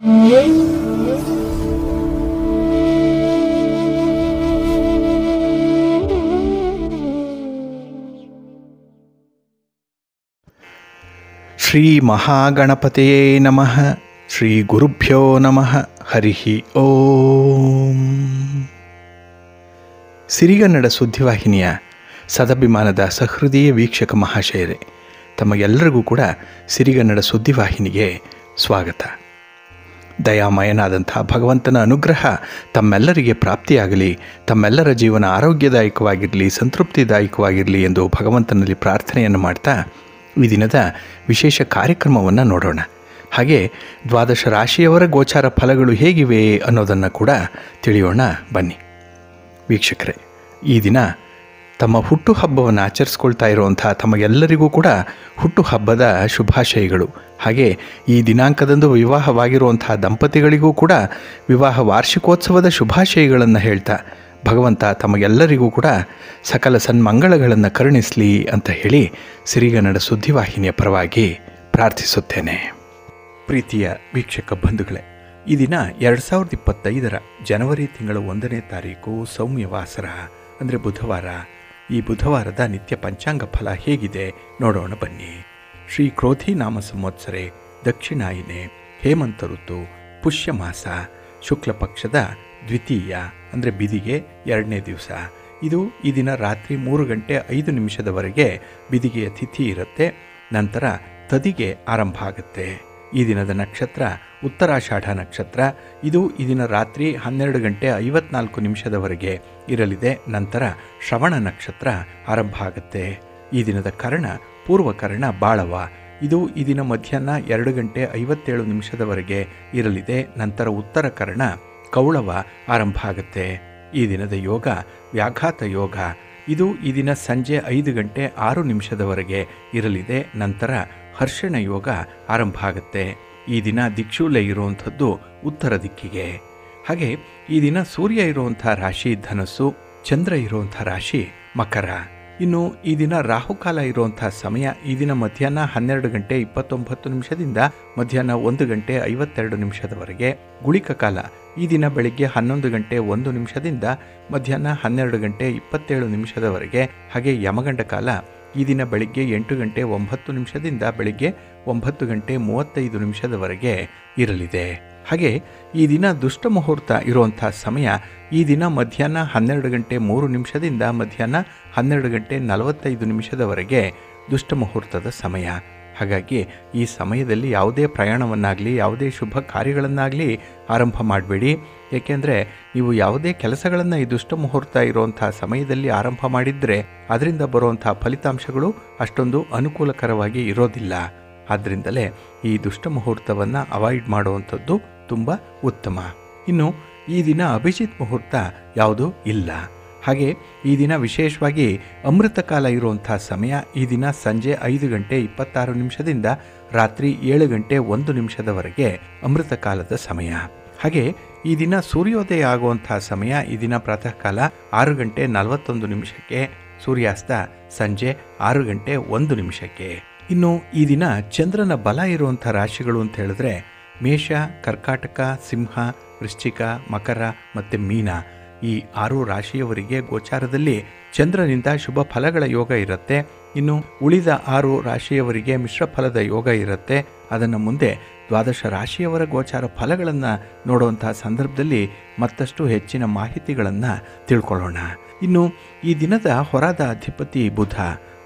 ಶ್ರೀ ಮಹಾಗಣಪತಿಯೇ ನಮಃ. ಶ್ರೀ ಗುರುಭ್ಯೋ ನಮಃ. ಹರಿ ಓಂ. ಸಿರಿಗನ್ನಡ ಸುದ್ದಿವಾಹಿನಿಯ ಸದಭಿಮಾನದ ಸಹೃದಯ ವೀಕ್ಷಕ ಮಹಾಶಯರೇ, ತಮಗೆಲ್ಲರಿಗೂ ಕೂಡ ಸಿರಿಗನ್ನಡ ಸುದ್ದಿವಾಹಿನಿಗೆ ಸ್ವಾಗತ. ದಯಾಮಯನಾದಂಥ ಭಗವಂತನ ಅನುಗ್ರಹ ತಮ್ಮೆಲ್ಲರಿಗೆ ಪ್ರಾಪ್ತಿಯಾಗಲಿ, ತಮ್ಮೆಲ್ಲರ ಜೀವನ ಆರೋಗ್ಯದಾಯಕವಾಗಿರಲಿ, ಸಂತೃಪ್ತಿದಾಯಕವಾಗಿರಲಿ ಎಂದು ಭಗವಂತನಲ್ಲಿ ಪ್ರಾರ್ಥನೆಯನ್ನು ಮಾಡ್ತಾ ಈ ದಿನದ ವಿಶೇಷ ಕಾರ್ಯಕ್ರಮವನ್ನು ನೋಡೋಣ. ಹಾಗೆ ದ್ವಾದಶ ರಾಶಿಯವರ ಗೋಚಾರ ಫಲಗಳು ಹೇಗಿವೆ ಅನ್ನೋದನ್ನು ಕೂಡ ತಿಳಿಯೋಣ ಬನ್ನಿ. ವೀಕ್ಷಕರೇ, ಈ ದಿನ ತಮ್ಮ ಹುಟ್ಟುಹಬ್ಬವನ್ನು ಆಚರಿಸ್ಕೊಳ್ತಾ ಇರುವಂಥ ತಮಗೆಲ್ಲರಿಗೂ ಕೂಡ ಹುಟ್ಟುಹಬ್ಬದ ಶುಭಾಶಯಗಳು. ಹಾಗೆ ಈ ದಿನಾಂಕದಂದು ವಿವಾಹವಾಗಿರುವಂಥ ದಂಪತಿಗಳಿಗೂ ಕೂಡ ವಿವಾಹ ವಾರ್ಷಿಕೋತ್ಸವದ ಶುಭಾಶಯಗಳನ್ನು ಹೇಳ್ತಾ ಭಗವಂತ ತಮಗೆಲ್ಲರಿಗೂ ಕೂಡ ಸಕಲ ಸನ್ಮಂಗಳಗಳನ್ನು ಕರುಣಿಸಲಿ ಅಂತ ಹೇಳಿ ಸಿರಿಗನ್ನಡ ಸುದ್ದಿವಾಹಿನಿಯ ಪರವಾಗಿ ಪ್ರಾರ್ಥಿಸುತ್ತೇನೆ. ಪ್ರೀತಿಯ ವೀಕ್ಷಕ ಬಂಧುಗಳೇ, ಈ ದಿನ 2025 ಜನವರಿ ತಿಂಗಳ 1ನೇ ತಾರೀಕು ಸೌಮ್ಯವಾಸರ ಅಂದರೆ ಬುಧವಾರ. ಈ ಬುಧವಾರದ ನಿತ್ಯ ಪಂಚಾಂಗ ಫಲ ಹೇಗಿದೆ ನೋಡೋಣ ಬನ್ನಿ. ಶ್ರೀ ಕ್ರೋಧಿ ನಾಮ ಸಂವತ್ಸರೆ, ದಕ್ಷಿಣಾಯಿನೆ, ಹೇಮಂತ ಋತು, ಪುಷ್ಯಮಾಸ, ಶುಕ್ಲ ಪಕ್ಷದ ದ್ವಿತೀಯ ಅಂದರೆ ಬಿದಿಗೆ 2ನೇ ದಿವಸ. ಇದು ಈ ದಿನ ರಾತ್ರಿ 3:05 ಬಿದಿಗೆಯ ತಿಥಿ ಇರುತ್ತೆ. ನಂತರ ತದಿಗೆ ಆರಂಭ ಆಗುತ್ತೆ. ಈ ದಿನದ ನಕ್ಷತ್ರ ಉತ್ತರಾಷಾಢ ನಕ್ಷತ್ರ. ಇದು ಈ ದಿನ ರಾತ್ರಿ 12:54 ಇರಲಿದೆ. ನಂತರ ಶ್ರವಣ ನಕ್ಷತ್ರ ಆರಂಭ ಆಗುತ್ತೆ. ಈ ದಿನದ ಕರ್ಣ ಪೂರ್ವಕರ್ಣ ಬಾಳವ. ಇದು ಈ ದಿನ ಮಧ್ಯಾಹ್ನ 2:57 ಇರಲಿದೆ. ನಂತರ ಉತ್ತರ ಕರ್ಣ ಕೌಳವ ಆರಂಭ ಆಗುತ್ತೆ. ಈ ದಿನದ ಯೋಗ ವ್ಯಾಘಾತ ಯೋಗ. ಇದು ಈ ದಿನ ಸಂಜೆ 5:06 ಇರಲಿದೆ. ನಂತರ ಹರ್ಷಣ ಯೋಗ ಆರಂಭ ಆಗುತ್ತೆ. ಈ ದಿನ ದಿಕ್ಷೂಲೆ ಇರುವಂಥದ್ದು ಉತ್ತರ ದಿಕ್ಕಿಗೆ. ಹಾಗೆ ಈ ದಿನ ಸೂರ್ಯ ಇರುವಂಥ ರಾಶಿ ಧನಸ್ಸು, ಚಂದ್ರ ಇರುವಂಥ ರಾಶಿ ಮಕರ. ಇನ್ನು ಈ ದಿನ ರಾಹುಕಾಲ ಇರುವಂಥ ಸಮಯ ಈ ದಿನ ಮಧ್ಯಾಹ್ನ 12:29 ಮಧ್ಯಾಹ್ನ 1:52 ಗುಳಿಕ ಕಾಲ ಈ ದಿನ ಬೆಳಿಗ್ಗೆ 11:01 ಮಧ್ಯಾಹ್ನ 12:27 ಹಾಗೆ ಯಮಗಂಡ ಕಾಲ ಈ ದಿನ ಬೆಳಿಗ್ಗೆ 8:09 ಬೆಳಿಗ್ಗೆ 9:35 ಇರಲಿದೆ. ಹಾಗೆ ಈ ದಿನ ದುಷ್ಟ ಮುಹೂರ್ತ ಇರುವಂಥ ಸಮಯ ಈ ದಿನ ಮಧ್ಯಾಹ್ನ 12:03 ಮಧ್ಯಾಹ್ನ 12:45 ದುಷ್ಟ ಮುಹೂರ್ತದ ಸಮಯ. ಹಾಗಾಗಿ ಈ ಸಮಯದಲ್ಲಿ ಯಾವುದೇ ಪ್ರಯಾಣವನ್ನಾಗಲಿ ಯಾವುದೇ ಶುಭ ಕಾರ್ಯಗಳನ್ನಾಗಲಿ ಆರಂಭ ಮಾಡಬೇಡಿ. ಏಕೆಂದರೆ ನೀವು ಯಾವುದೇ ಕೆಲಸಗಳನ್ನು ಈ ದುಷ್ಟ ಮುಹೂರ್ತ ಇರುವಂಥ ಸಮಯದಲ್ಲಿ ಆರಂಭ ಮಾಡಿದರೆ ಅದರಿಂದ ಬರುವಂಥ ಫಲಿತಾಂಶಗಳು ಅಷ್ಟೊಂದು ಅನುಕೂಲಕರವಾಗಿ ಇರೋದಿಲ್ಲ. ಆದ್ದರಿಂದಲೇ ಈ ದುಷ್ಟ ಮುಹೂರ್ತವನ್ನು ಅವಾಯ್ಡ್ ಮಾಡುವಂಥದ್ದು ತುಂಬ ಉತ್ತಮ. ಇನ್ನು ಈ ದಿನ ಅಭಿಜಿತ್ ಮುಹೂರ್ತ ಯಾವುದೂ ಇಲ್ಲ. ಹಾಗೆ ಈ ದಿನ ವಿಶೇಷವಾಗಿ ಅಮೃತ ಕಾಲ ಇರುವಂಥ ಸಮಯ ಈ ದಿನ ಸಂಜೆ 5:26 ರಾತ್ರಿ 7:01 ಅಮೃತ ಕಾಲದ ಸಮಯ. ಹಾಗೆ ಈ ದಿನ ಸೂರ್ಯೋದಯ ಆಗುವಂಥ ಸಮಯ ಈ ದಿನ ಪ್ರಾತಃ ಕಾಲ 6:41 ಸೂರ್ಯಾಸ್ತ ಸಂಜೆ 6:01. ಇನ್ನು ಈ ದಿನ ಚಂದ್ರನ ಬಲ ಇರುವಂಥ ರಾಶಿಗಳು ಅಂತ ಹೇಳಿದ್ರೆ ಮೇಷ, ಕರ್ಕಾಟಕ, ಸಿಂಹ, ವೃಶ್ಚಿಕ, ಮಕರ ಮತ್ತು ಮೀನ. ಈ 6 ರಾಶಿಯವರಿಗೆ ಗೋಚಾರದಲ್ಲಿ ಚಂದ್ರನಿಂದ ಶುಭ ಫಲಗಳ ಯೋಗ ಇರುತ್ತೆ. ಇನ್ನು ಉಳಿದ 6 ರಾಶಿಯವರಿಗೆ ಮಿಶ್ರ ಫಲದ ಯೋಗ ಇರುತ್ತೆ. ಅದನ್ನು ಮುಂದೆ ದ್ವಾದಶ ರಾಶಿಯವರ ಗೋಚಾರ ಫಲಗಳನ್ನು ನೋಡುವಂತಹ ಸಂದರ್ಭದಲ್ಲಿ ಮತ್ತಷ್ಟು ಹೆಚ್ಚಿನ ಮಾಹಿತಿಗಳನ್ನು ತಿಳ್ಕೊಳ್ಳೋಣ. ಇನ್ನು ಈ ದಿನದ ಹೊರದ ಅಧಿಪತಿ ಬುಧ.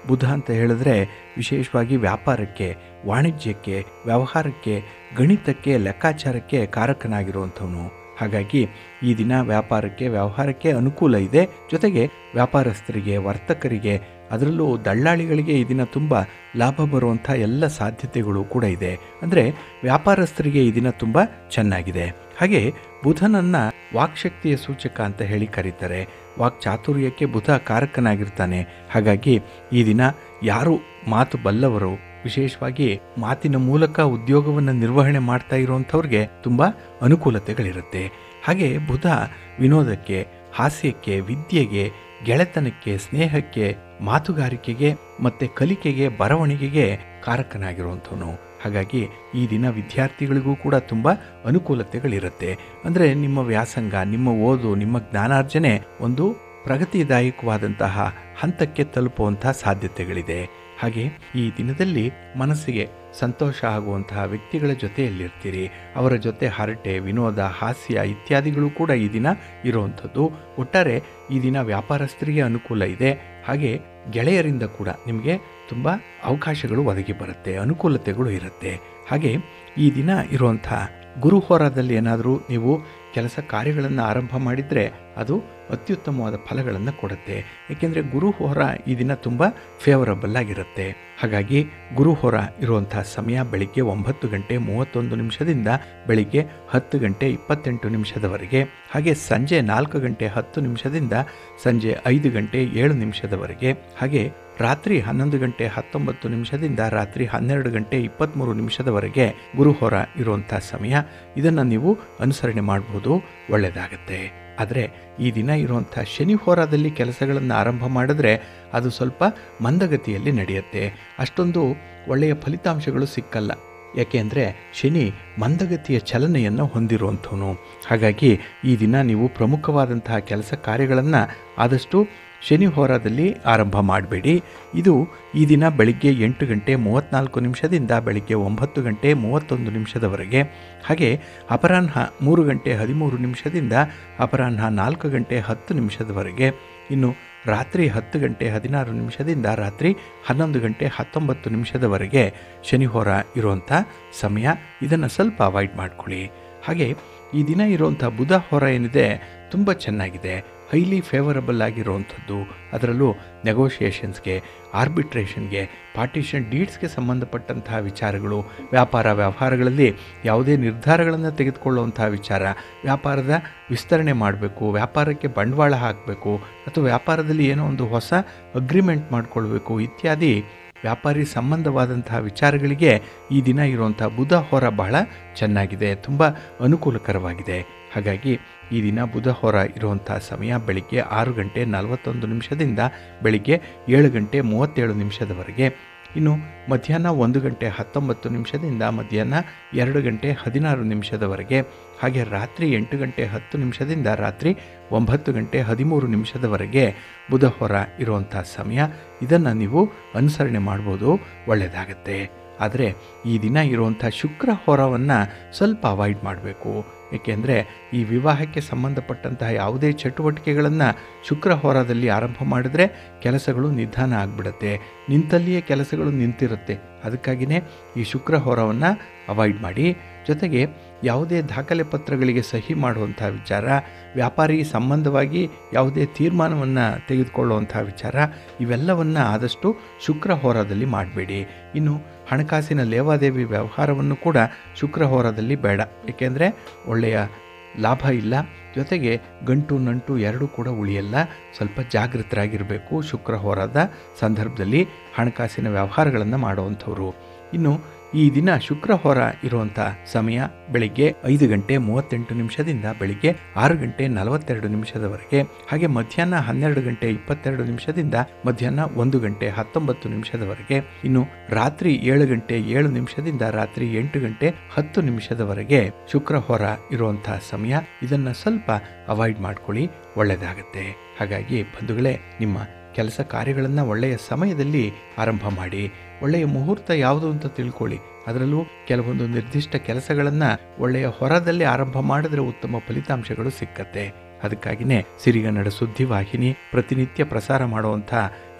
ಬುಧ ಅಂತ ಹೇಳಿದ್ರೆ ವಿಶೇಷವಾಗಿ ವ್ಯಾಪಾರಕ್ಕೆ, ವಾಣಿಜ್ಯಕ್ಕೆ, ವ್ಯವಹಾರಕ್ಕೆ, ಗಣಿತಕ್ಕೆ, ಲೆಕ್ಕಾಚಾರಕ್ಕೆ ಕಾರಕನಾಗಿರುವಂಥವನು. ಹಾಗಾಗಿ ಈ ದಿನ ವ್ಯಾಪಾರಕ್ಕೆ, ವ್ಯವಹಾರಕ್ಕೆ ಅನುಕೂಲ ಇದೆ. ಜೊತೆಗೆ ವ್ಯಾಪಾರಸ್ಥರಿಗೆ, ವರ್ತಕರಿಗೆ, ಅದರಲ್ಲೂ ದಳ್ಳಾಳಿಗಳಿಗೆ ಈ ದಿನ ತುಂಬ ಲಾಭ ಬರುವಂಥ ಎಲ್ಲ ಸಾಧ್ಯತೆಗಳು ಕೂಡ ಇದೆ. ಅಂದರೆ ವ್ಯಾಪಾರಸ್ಥರಿಗೆ ಈ ದಿನ ತುಂಬ ಚೆನ್ನಾಗಿದೆ. ಹಾಗೆ ಬುಧನನ್ನು ವಾಕ್ಶಕ್ತಿಯ ಸೂಚಕ ಅಂತ ಹೇಳಿ ಕರೀತಾರೆ. ವಾಕ್ಚಾತುರ್ಯಕ್ಕೆ ಬುಧ ಕಾರಕನಾಗಿರ್ತಾನೆ. ಹಾಗಾಗಿ ಈ ದಿನ ಯಾರು ಮಾತು ಬಲ್ಲವರು, ವಿಶೇಷವಾಗಿ ಮಾತಿನ ಮೂಲಕ ಉದ್ಯೋಗವನ್ನು ನಿರ್ವಹಣೆ ಮಾಡ್ತಾ ಇರುವಂಥವ್ರಿಗೆ ತುಂಬ ಅನುಕೂಲತೆಗಳಿರುತ್ತೆ. ಹಾಗೆ ಬುಧ ವಿನೋದಕ್ಕೆ, ಹಾಸ್ಯಕ್ಕೆ, ವಿದ್ಯೆಗೆ, ಗೆಳೆತನಕ್ಕೆ, ಸ್ನೇಹಕ್ಕೆ, ಮಾತುಗಾರಿಕೆಗೆ ಮತ್ತು ಕಲಿಕೆಗೆ, ಬರವಣಿಗೆಗೆ ಕಾರಕನಾಗಿರುವಂಥವನು. ಹಾಗಾಗಿ ಈ ದಿನ ವಿದ್ಯಾರ್ಥಿಗಳಿಗೂ ಕೂಡ ತುಂಬ ಅನುಕೂಲತೆಗಳಿರುತ್ತೆ. ಅಂದರೆ ನಿಮ್ಮ ವ್ಯಾಸಂಗ, ನಿಮ್ಮ ಓದು, ನಿಮ್ಮ ಜ್ಞಾನಾರ್ಜನೆ ಒಂದು ಪ್ರಗತಿದಾಯಕವಾದಂತಹ ಹಂತಕ್ಕೆ ತಲುಪುವಂತಹ ಸಾಧ್ಯತೆಗಳಿದೆ. ಹಾಗೆ ಈ ದಿನದಲ್ಲಿ ಮನಸ್ಸಿಗೆ ಸಂತೋಷ ಆಗುವಂತಹ ವ್ಯಕ್ತಿಗಳ ಜೊತೆಯಲ್ಲಿರ್ತೀರಿ. ಅವರ ಜೊತೆ ಹರಟೆ, ವಿನೋದ, ಹಾಸ್ಯ ಇತ್ಯಾದಿಗಳು ಕೂಡ ಈ ದಿನ ಇರುವಂಥದ್ದು. ಒಟ್ಟಾರೆ ಈ ದಿನ ವ್ಯಾಪಾರಸ್ಥರಿಗೆ ಅನುಕೂಲ ಇದೆ. ಹಾಗೆ ಗೆಳೆಯರಿಂದ ಕೂಡ ನಿಮಗೆ ತುಂಬ ಅವಕಾಶಗಳು ಒದಗಿ ಬರುತ್ತೆ, ಅನುಕೂಲತೆಗಳು ಇರುತ್ತೆ. ಹಾಗೆ ಈ ದಿನ ಇರುವಂಥ ಗುರುಹೋರಾದಲ್ಲಿ ಏನಾದರೂ ನೀವು ಕೆಲಸ ಕಾರ್ಯಗಳನ್ನು ಆರಂಭ ಮಾಡಿದರೆ ಅದು ಅತ್ಯುತ್ತಮವಾದ ಫಲಗಳನ್ನು ಕೊಡುತ್ತೆ. ಏಕೆಂದರೆ ಗುರುಹೋರ ಈ ದಿನ ತುಂಬ ಫೇವರಬಲ್ ಆಗಿರುತ್ತೆ. ಹಾಗಾಗಿ ಗುರುಹೋರ ಇರುವಂಥ ಸಮಯ ಬೆಳಿಗ್ಗೆ 9 ಗಂಟೆ 31 ನಿಮಿಷದಿಂದ ಬೆಳಿಗ್ಗೆ 10 ಗಂಟೆ 28 ನಿಮಿಷದವರೆಗೆ. ಹಾಗೆ ಸಂಜೆ 4 ಗಂಟೆ 10 ನಿಮಿಷದಿಂದ ಸಂಜೆ 5 ಗಂಟೆ 7 ನಿಮಿಷದವರೆಗೆ. ಹಾಗೆ ರಾತ್ರಿ 11 ಗಂಟೆ 19 ನಿಮಿಷದಿಂದ ರಾತ್ರಿ 12 ಗಂಟೆ 23 ನಿಮಿಷದವರೆಗೆ ಗುರುಹೋರ ಇರುವಂಥ ಸಮಯ. ಇದನ್ನು ನೀವು ಅನುಸರಣೆ ಮಾಡಬಹುದು, ಒಳ್ಳೆಯದಾಗತ್ತೆ. ಆದರೆ ಈ ದಿನ ಇರುವಂಥ ಶನಿ ಹೋರಾದಲ್ಲಿ ಕೆಲಸಗಳನ್ನು ಆರಂಭ ಮಾಡಿದ್ರೆ ಅದು ಸ್ವಲ್ಪ ಮಂದಗತಿಯಲ್ಲಿ ನಡೆಯುತ್ತೆ. ಅಷ್ಟೊಂದು ಒಳ್ಳೆಯ ಫಲಿತಾಂಶಗಳು ಸಿಕ್ಕಲ್ಲ. ಯಾಕೆಂದರೆ ಶನಿ ಮಂದಗತಿಯ ಚಲನೆಯನ್ನು ಹೊಂದಿರುವಂಥವನು. ಹಾಗಾಗಿ ಈ ದಿನ ನೀವು ಪ್ರಮುಖವಾದಂತಹ ಕೆಲಸ ಕಾರ್ಯಗಳನ್ನು ಆದಷ್ಟು ಶನಿ ಹೋರಾದಲ್ಲಿ ಆರಂಭ ಮಾಡಬೇಡಿ. ಇದು ಈ ದಿನ ಬೆಳಿಗ್ಗೆ 8 ಗಂಟೆ 34 ನಿಮಿಷದಿಂದ ಬೆಳಿಗ್ಗೆ 9 ಗಂಟೆ 31 ನಿಮಿಷದವರೆಗೆ. ಹಾಗೆ ಅಪರಾಹ್ನ 3 ಗಂಟೆ 13 ನಿಮಿಷದಿಂದ ಅಪರಾಹ್ನ 4 ಗಂಟೆ 10 ನಿಮಿಷದವರೆಗೆ. ಇನ್ನು ರಾತ್ರಿ 10 ಗಂಟೆ 16 ನಿಮಿಷದಿಂದ ರಾತ್ರಿ 11 ಗಂಟೆ 19 ನಿಮಿಷದವರೆಗೆ ಶನಿ ಹೋರ ಇರುವಂಥ ಸಮಯ. ಇದನ್ನು ಸ್ವಲ್ಪ ಅವಾಯ್ಡ್ ಮಾಡ್ಕೊಳ್ಳಿ. ಹಾಗೆ ಈ ದಿನ ಇರುವಂಥ ಬುಧ ಹೋರ ಏನಿದೆ ತುಂಬ ಚೆನ್ನಾಗಿದೆ, ಹೈಲಿ ಫೇವರಬಲ್ ಆಗಿರುವಂಥದ್ದು. ಅದರಲ್ಲೂ ನೆಗೋಷಿಯೇಷನ್ಸ್ಗೆ, ಆರ್ಬಿಟ್ರೇಷನ್ಗೆ, ಪಾರ್ಟಿಷನ್ ಡೀಡ್ಸ್ಗೆ ಸಂಬಂಧಪಟ್ಟಂತಹ ವಿಚಾರಗಳು, ವ್ಯಾಪಾರ ವ್ಯವಹಾರಗಳಲ್ಲಿ ಯಾವುದೇ ನಿರ್ಧಾರಗಳನ್ನು ತೆಗೆದುಕೊಳ್ಳುವಂತಹ ವಿಚಾರ, ವ್ಯಾಪಾರದ ವಿಸ್ತರಣೆ ಮಾಡಬೇಕು, ವ್ಯಾಪಾರಕ್ಕೆ ಬಂಡವಾಳ ಹಾಕಬೇಕು, ಅಥವಾ ವ್ಯಾಪಾರದಲ್ಲಿ ಏನೋ ಒಂದು ಹೊಸ ಅಗ್ರಿಮೆಂಟ್ ಮಾಡಿಕೊಳ್ಬೇಕು ಇತ್ಯಾದಿ ವ್ಯಾಪಾರಿ ಸಂಬಂಧವಾದಂತಹ ವಿಚಾರಗಳಿಗೆ ಈ ದಿನ ಇರುವಂಥ ಬುಧ ಹೋರ ಬಹಳ ಚೆನ್ನಾಗಿದೆ, ತುಂಬ ಅನುಕೂಲಕರವಾಗಿದೆ. ಹಾಗಾಗಿ ಈ ದಿನ ಬುಧ ಹೋರ ಇರುವಂಥ ಸಮಯ ಬೆಳಿಗ್ಗೆ 6 ಗಂಟೆ 41 ನಿಮಿಷದಿಂದ ಬೆಳಿಗ್ಗೆ 7 ಗಂಟೆ 37 ನಿಮಿಷದವರೆಗೆ. ಇನ್ನು ಮಧ್ಯಾಹ್ನ 1 ಗಂಟೆ 19 ನಿಮಿಷದಿಂದ ಮಧ್ಯಾಹ್ನ 2 ಗಂಟೆ 16 ನಿಮಿಷದವರೆಗೆ. ಹಾಗೆ ರಾತ್ರಿ 8 ಗಂಟೆ 10 ನಿಮಿಷದಿಂದ ರಾತ್ರಿ 9 ಗಂಟೆ 13 ನಿಮಿಷದವರೆಗೆ ಬುಧ ಹೋರ ಇರುವಂಥ ಸಮಯ. ಇದನ್ನು ನೀವು ಅನುಸರಣೆ ಮಾಡ್ಬೋದು, ಒಳ್ಳೆಯದಾಗತ್ತೆ. ಆದರೆ ಈ ದಿನ ಇರುವಂಥ ಶುಕ್ರ ಹೋರವನ್ನು ಸ್ವಲ್ಪ ಅವಾಯ್ಡ್ ಮಾಡಬೇಕು. ಏಕೆಂದರೆ ಈ ವಿವಾಹಕ್ಕೆ ಸಂಬಂಧಪಟ್ಟಂತಹ ಯಾವುದೇ ಚಟುವಟಿಕೆಗಳನ್ನು ಶುಕ್ರ ಹೋರಾದಲ್ಲಿ ಆರಂಭ ಮಾಡಿದ್ರೆ ಕೆಲಸಗಳು ನಿಧಾನ ಆಗಿಬಿಡುತ್ತೆ, ನಿಂತಲ್ಲಿಯೇ ಕೆಲಸಗಳು ನಿಂತಿರುತ್ತೆ. ಅದಕ್ಕಾಗಿಯೇ ಈ ಶುಕ್ರ ಹೋರವನ್ನು ಅವಾಯ್ಡ್ ಮಾಡಿ. ಜೊತೆಗೆ ಯಾವುದೇ ದಾಖಲೆ ಪತ್ರಗಳಿಗೆ ಸಹಿ ಮಾಡುವಂಥ ವಿಚಾರ, ವ್ಯಾಪಾರಿ ಸಂಬಂಧವಾಗಿ ಯಾವುದೇ ತೀರ್ಮಾನವನ್ನು ತೆಗೆದುಕೊಳ್ಳುವಂಥ ವಿಚಾರ, ಇವೆಲ್ಲವನ್ನು ಆದಷ್ಟು ಶುಕ್ರ ಹೋರಾದಲ್ಲಿ ಮಾಡಬೇಡಿ. ಇನ್ನು ಹಣಕಾಸಿನ ಲೇವಾದೇವಿ ವ್ಯವಹಾರವನ್ನು ಕೂಡ ಶುಕ್ರ ಹೋರಾದಲ್ಲಿ ಬೇಡ, ಏಕೆಂದರೆ ಒಳ್ಳೆಯ ಲಾಭ ಇಲ್ಲ. ಜೊತೆಗೆ ಗಂಟು ನಂಟು ಎರಡೂ ಕೂಡ ಉಳಿಯಲ್ಲ. ಸ್ವಲ್ಪ ಜಾಗೃತರಾಗಿರಬೇಕು ಶುಕ್ರ ಹೋರಾದ ಸಂದರ್ಭದಲ್ಲಿ ಹಣಕಾಸಿನ ವ್ಯವಹಾರಗಳನ್ನು ಮಾಡುವಂಥವ್ರು. ಇನ್ನು ಈ ದಿನ ಶುಕ್ರ ಹೋರ ಇರುವಂಥ ಸಮಯ ಬೆಳಿಗ್ಗೆ 5 ಗಂಟೆ 38 ನಿಮಿಷದಿಂದ ಬೆಳಿಗ್ಗೆ 6 ಗಂಟೆ 42 ನಿಮಿಷದವರೆಗೆ. ಹಾಗೆ ಮಧ್ಯಾಹ್ನ 12 ಗಂಟೆ 22 ನಿಮಿಷದಿಂದ ಮಧ್ಯಾಹ್ನ 1 ಗಂಟೆ 19 ನಿಮಿಷದವರೆಗೆ. ಇನ್ನು ರಾತ್ರಿ 7 ಗಂಟೆ 7 ನಿಮಿಷದಿಂದ ರಾತ್ರಿ 8 ಗಂಟೆ 10 ನಿಮಿಷದವರೆಗೆ ಶುಕ್ರ ಹೋರ ಇರುವಂಥ ಸಮಯ. ಇದನ್ನು ಸ್ವಲ್ಪ ಅವಾಯ್ಡ್ ಮಾಡ್ಕೊಳ್ಳಿ, ಒಳ್ಳೆಯದಾಗತ್ತೆ. ಹಾಗಾಗಿ ಬಂಧುಗಳೇ, ನಿಮ್ಮ ಕೆಲಸ ಕಾರ್ಯಗಳನ್ನು ಒಳ್ಳೆಯ ಸಮಯದಲ್ಲಿ ಆರಂಭ ಮಾಡಿ. ಒಳ್ಳೆಯ ಮುಹೂರ್ತ ಯಾವುದು ಅಂತ ತಿಳ್ಕೊಳ್ಳಿ. ಅದರಲ್ಲೂ ಕೆಲವೊಂದು ನಿರ್ದಿಷ್ಟ ಕೆಲಸಗಳನ್ನು ಒಳ್ಳೆಯ ಹೊರದಲ್ಲಿ ಆರಂಭ ಮಾಡಿದ್ರೆ ಉತ್ತಮ ಫಲಿತಾಂಶಗಳು ಸಿಕ್ಕತ್ತೆ. ಅದಕ್ಕಾಗಿಯೇ ಸಿರಿಗನ್ನಡ ಸುದ್ದಿವಾಹಿನಿ ಪ್ರತಿನಿತ್ಯ ಪ್ರಸಾರ ಮಾಡುವಂಥ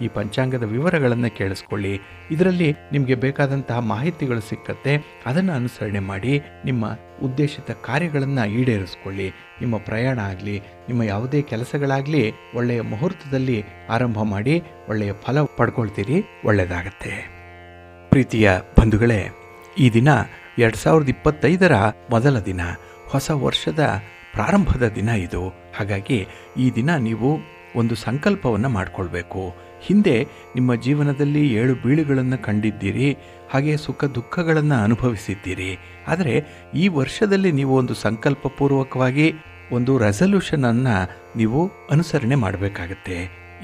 ಈ ಪಂಚಾಂಗದ ವಿವರಗಳನ್ನು ಕೇಳಿಸ್ಕೊಳ್ಳಿ. ಇದರಲ್ಲಿ ನಿಮಗೆ ಬೇಕಾದಂತಹ ಮಾಹಿತಿಗಳು ಸಿಕ್ಕತ್ತೆ. ಅದನ್ನು ಅನುಸರಣೆ ಮಾಡಿ ನಿಮ್ಮ ಉದ್ದೇಶಿತ ಕಾರ್ಯಗಳನ್ನು ಈಡೇರಿಸ್ಕೊಳ್ಳಿ. ನಿಮ್ಮ ಪ್ರಯಾಣ ಆಗಲಿ, ನಿಮ್ಮ ಯಾವುದೇ ಕೆಲಸಗಳಾಗಲಿ ಒಳ್ಳೆಯ ಮುಹೂರ್ತದಲ್ಲಿ ಆರಂಭ ಮಾಡಿ ಒಳ್ಳೆಯ ಫಲ ಪಡ್ಕೊಳ್ತೀರಿ, ಒಳ್ಳೆಯದಾಗತ್ತೆ. ಪ್ರೀತಿಯ ಬಂಧುಗಳೇ, ಈ ದಿನ 2025ರ ಮೊದಲ ದಿನ, ಹೊಸ ವರ್ಷದ ಪ್ರಾರಂಭದ ದಿನ ಇದು. ಹಾಗಾಗಿ ಈ ದಿನ ನೀವು ಒಂದು ಸಂಕಲ್ಪವನ್ನು ಮಾಡಿಕೊಳ್ಬೇಕು. ಹಿಂದೆ ನಿಮ್ಮ ಜೀವನದಲ್ಲಿ 7 ಬೀಳುಗಳನ್ನು ಕಂಡಿದ್ದೀರಿ, ಹಾಗೆ ಸುಖ ದುಃಖಗಳನ್ನು ಅನುಭವಿಸಿದ್ದೀರಿ. ಆದರೆ ಈ ವರ್ಷದಲ್ಲಿ ನೀವು ಒಂದು ಸಂಕಲ್ಪಪೂರ್ವಕವಾಗಿ ಒಂದು ರೆಸಲ್ಯೂಷನನ್ನು ನೀವು ಅನುಸರಣೆ ಮಾಡಬೇಕಾಗತ್ತೆ.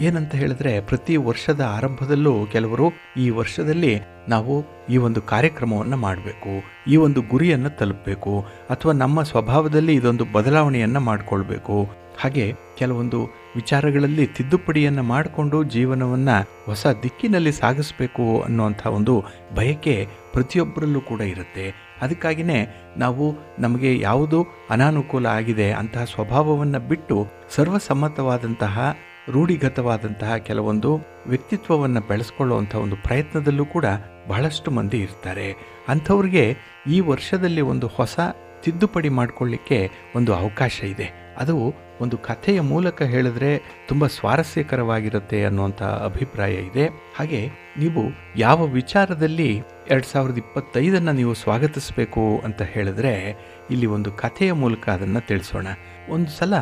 ಏನಂತ ಹೇಳಿದ್ರೆ, ಪ್ರತಿ ವರ್ಷದ ಆರಂಭದಲ್ಲೂ ಕೆಲವರು ಈ ವರ್ಷದಲ್ಲಿ ನಾವು ಈ ಒಂದು ಕಾರ್ಯಕ್ರಮವನ್ನು ಮಾಡಬೇಕು, ಈ ಒಂದು ಗುರಿಯನ್ನು ತಲುಪಬೇಕು, ಅಥವಾ ನಮ್ಮ ಸ್ವಭಾವದಲ್ಲಿ ಇದೊಂದು ಬದಲಾವಣೆಯನ್ನು ಮಾಡಿಕೊಳ್ಬೇಕು, ಹಾಗೆ ಕೆಲವೊಂದು ವಿಚಾರಗಳಲ್ಲಿ ತಿದ್ದುಪಡಿಯನ್ನು ಮಾಡಿಕೊಂಡು ಜೀವನವನ್ನು ಹೊಸ ದಿಕ್ಕಿನಲ್ಲಿ ಸಾಗಿಸಬೇಕು ಅನ್ನುವಂಥ ಒಂದು ಬಯಕೆ ಪ್ರತಿಯೊಬ್ಬರಲ್ಲೂ ಕೂಡ ಇರುತ್ತೆ. ಅದಕ್ಕಾಗಿಯೇ ನಾವು ನಮಗೆ ಯಾವುದು ಅನಾನುಕೂಲ ಆಗಿದೆ ಅಂತಹ ಸ್ವಭಾವವನ್ನು ಬಿಟ್ಟು ಸರ್ವಸಮ್ಮತವಾದಂತಹ ರೂಢಿಗತವಾದಂತಹ ಕೆಲವೊಂದು ವ್ಯಕ್ತಿತ್ವವನ್ನು ಬೆಳೆಸ್ಕೊಳ್ಳುವಂಥ ಒಂದು ಪ್ರಯತ್ನದಲ್ಲೂ ಕೂಡ ಬಹಳಷ್ಟು ಮಂದಿ ಇರ್ತಾರೆ. ಅಂಥವ್ರಿಗೆ ಈ ವರ್ಷದಲ್ಲಿ ಒಂದು ಹೊಸ ತಿದ್ದುಪಡಿ ಮಾಡಿಕೊಳ್ಳಿಕ್ಕೆ ಒಂದು ಅವಕಾಶ ಇದೆ. ಅದು ಒಂದು ಕಥೆಯ ಮೂಲಕ ಹೇಳಿದ್ರೆ ತುಂಬ ಸ್ವಾರಸ್ಯಕರವಾಗಿರುತ್ತೆ ಅನ್ನುವಂಥ ಅಭಿಪ್ರಾಯ ಇದೆ. ಹಾಗೆ ನೀವು ಯಾವ ವಿಚಾರದಲ್ಲಿ 2025 ನೀವು ಸ್ವಾಗತಿಸಬೇಕು ಅಂತ ಹೇಳಿದ್ರೆ, ಇಲ್ಲಿ ಒಂದು ಕಥೆಯ ಮೂಲಕ ಅದನ್ನು ತಿಳಿಸೋಣ. ಒಂದು ಸಲ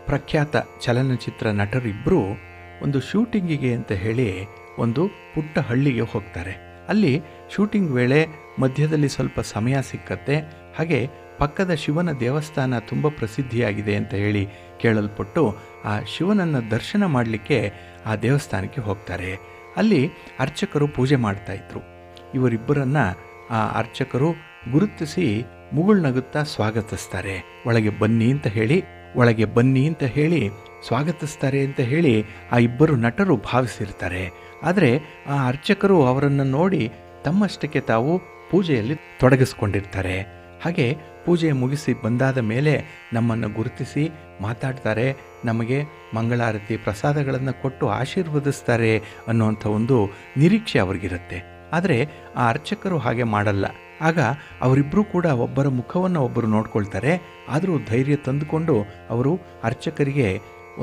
ಪ್ರಖ್ಯಾತ ಚಲನಚಿತ್ರ ನಟರಿಬ್ಬರು ಒಂದು ಶೂಟಿಂಗಿಗೆ ಅಂತ ಹೇಳಿ ಒಂದು ಪುಟ್ಟ ಹಳ್ಳಿಗೆ ಹೋಗ್ತಾರೆ. ಅಲ್ಲಿ ಶೂಟಿಂಗ್ ವೇಳೆ ಮಧ್ಯದಲ್ಲಿ ಸ್ವಲ್ಪ ಸಮಯ ಸಿಕ್ಕತ್ತೆ. ಹಾಗೆ ಪಕ್ಕದ ಶಿವನ ದೇವಸ್ಥಾನ ತುಂಬ ಪ್ರಸಿದ್ಧಿಯಾಗಿದೆ ಅಂತ ಹೇಳಿ ಕೇಳಲ್ಪಟ್ಟು ಆ ಶಿವನನ್ನು ದರ್ಶನ ಮಾಡಲಿಕ್ಕೆ ಆ ದೇವಸ್ಥಾನಕ್ಕೆ ಹೋಗ್ತಾರೆ. ಅಲ್ಲಿ ಅರ್ಚಕರು ಪೂಜೆ ಮಾಡ್ತಾಯಿದ್ರು. ಇವರಿಬ್ಬರನ್ನು ಆ ಅರ್ಚಕರು ಗುರುತಿಸಿ ಮುಗುಳ್ನಗುತ್ತಾ ಸ್ವಾಗತಿಸ್ತಾರೆ. ಒಳಗೆ ಬನ್ನಿ ಅಂತ ಹೇಳಿ ಸ್ವಾಗತಿಸ್ತಾರೆ ಅಂತ ಹೇಳಿ ಆ ಇಬ್ಬರು ನಟರು ಭಾವಿಸಿರ್ತಾರೆ. ಆದರೆ ಆ ಅರ್ಚಕರು ಅವರನ್ನು ನೋಡಿ ತಮ್ಮಷ್ಟಕ್ಕೆ ತಾವು ಪೂಜೆಯಲ್ಲಿ ತೊಡಗಿಸ್ಕೊಂಡಿರ್ತಾರೆ. ಹಾಗೆ ಪೂಜೆ ಮುಗಿಸಿ ಬಂದಾದ ಮೇಲೆ ನಮ್ಮನ್ನು ಗುರುತಿಸಿ ಮಾತಾಡ್ತಾರೆ, ನಮಗೆ ಮಂಗಳಾರತಿ ಪ್ರಸಾದಗಳನ್ನು ಕೊಟ್ಟು ಆಶೀರ್ವದಿಸ್ತಾರೆ ಅನ್ನುವಂಥ ಒಂದು ನಿರೀಕ್ಷೆ ಅವ್ರಿಗಿರುತ್ತೆ. ಆದರೆ ಆ ಅರ್ಚಕರು ಹಾಗೆ ಮಾಡಲ್ಲ. ಆಗ ಅವರಿಬ್ಬರೂ ಕೂಡ ಒಬ್ಬರ ಮುಖವನ್ನು ಒಬ್ಬರು ನೋಡ್ಕೊಳ್ತಾರೆ. ಆದರೂ ಧೈರ್ಯ ತಂದುಕೊಂಡು ಅವರು ಅರ್ಚಕರಿಗೆ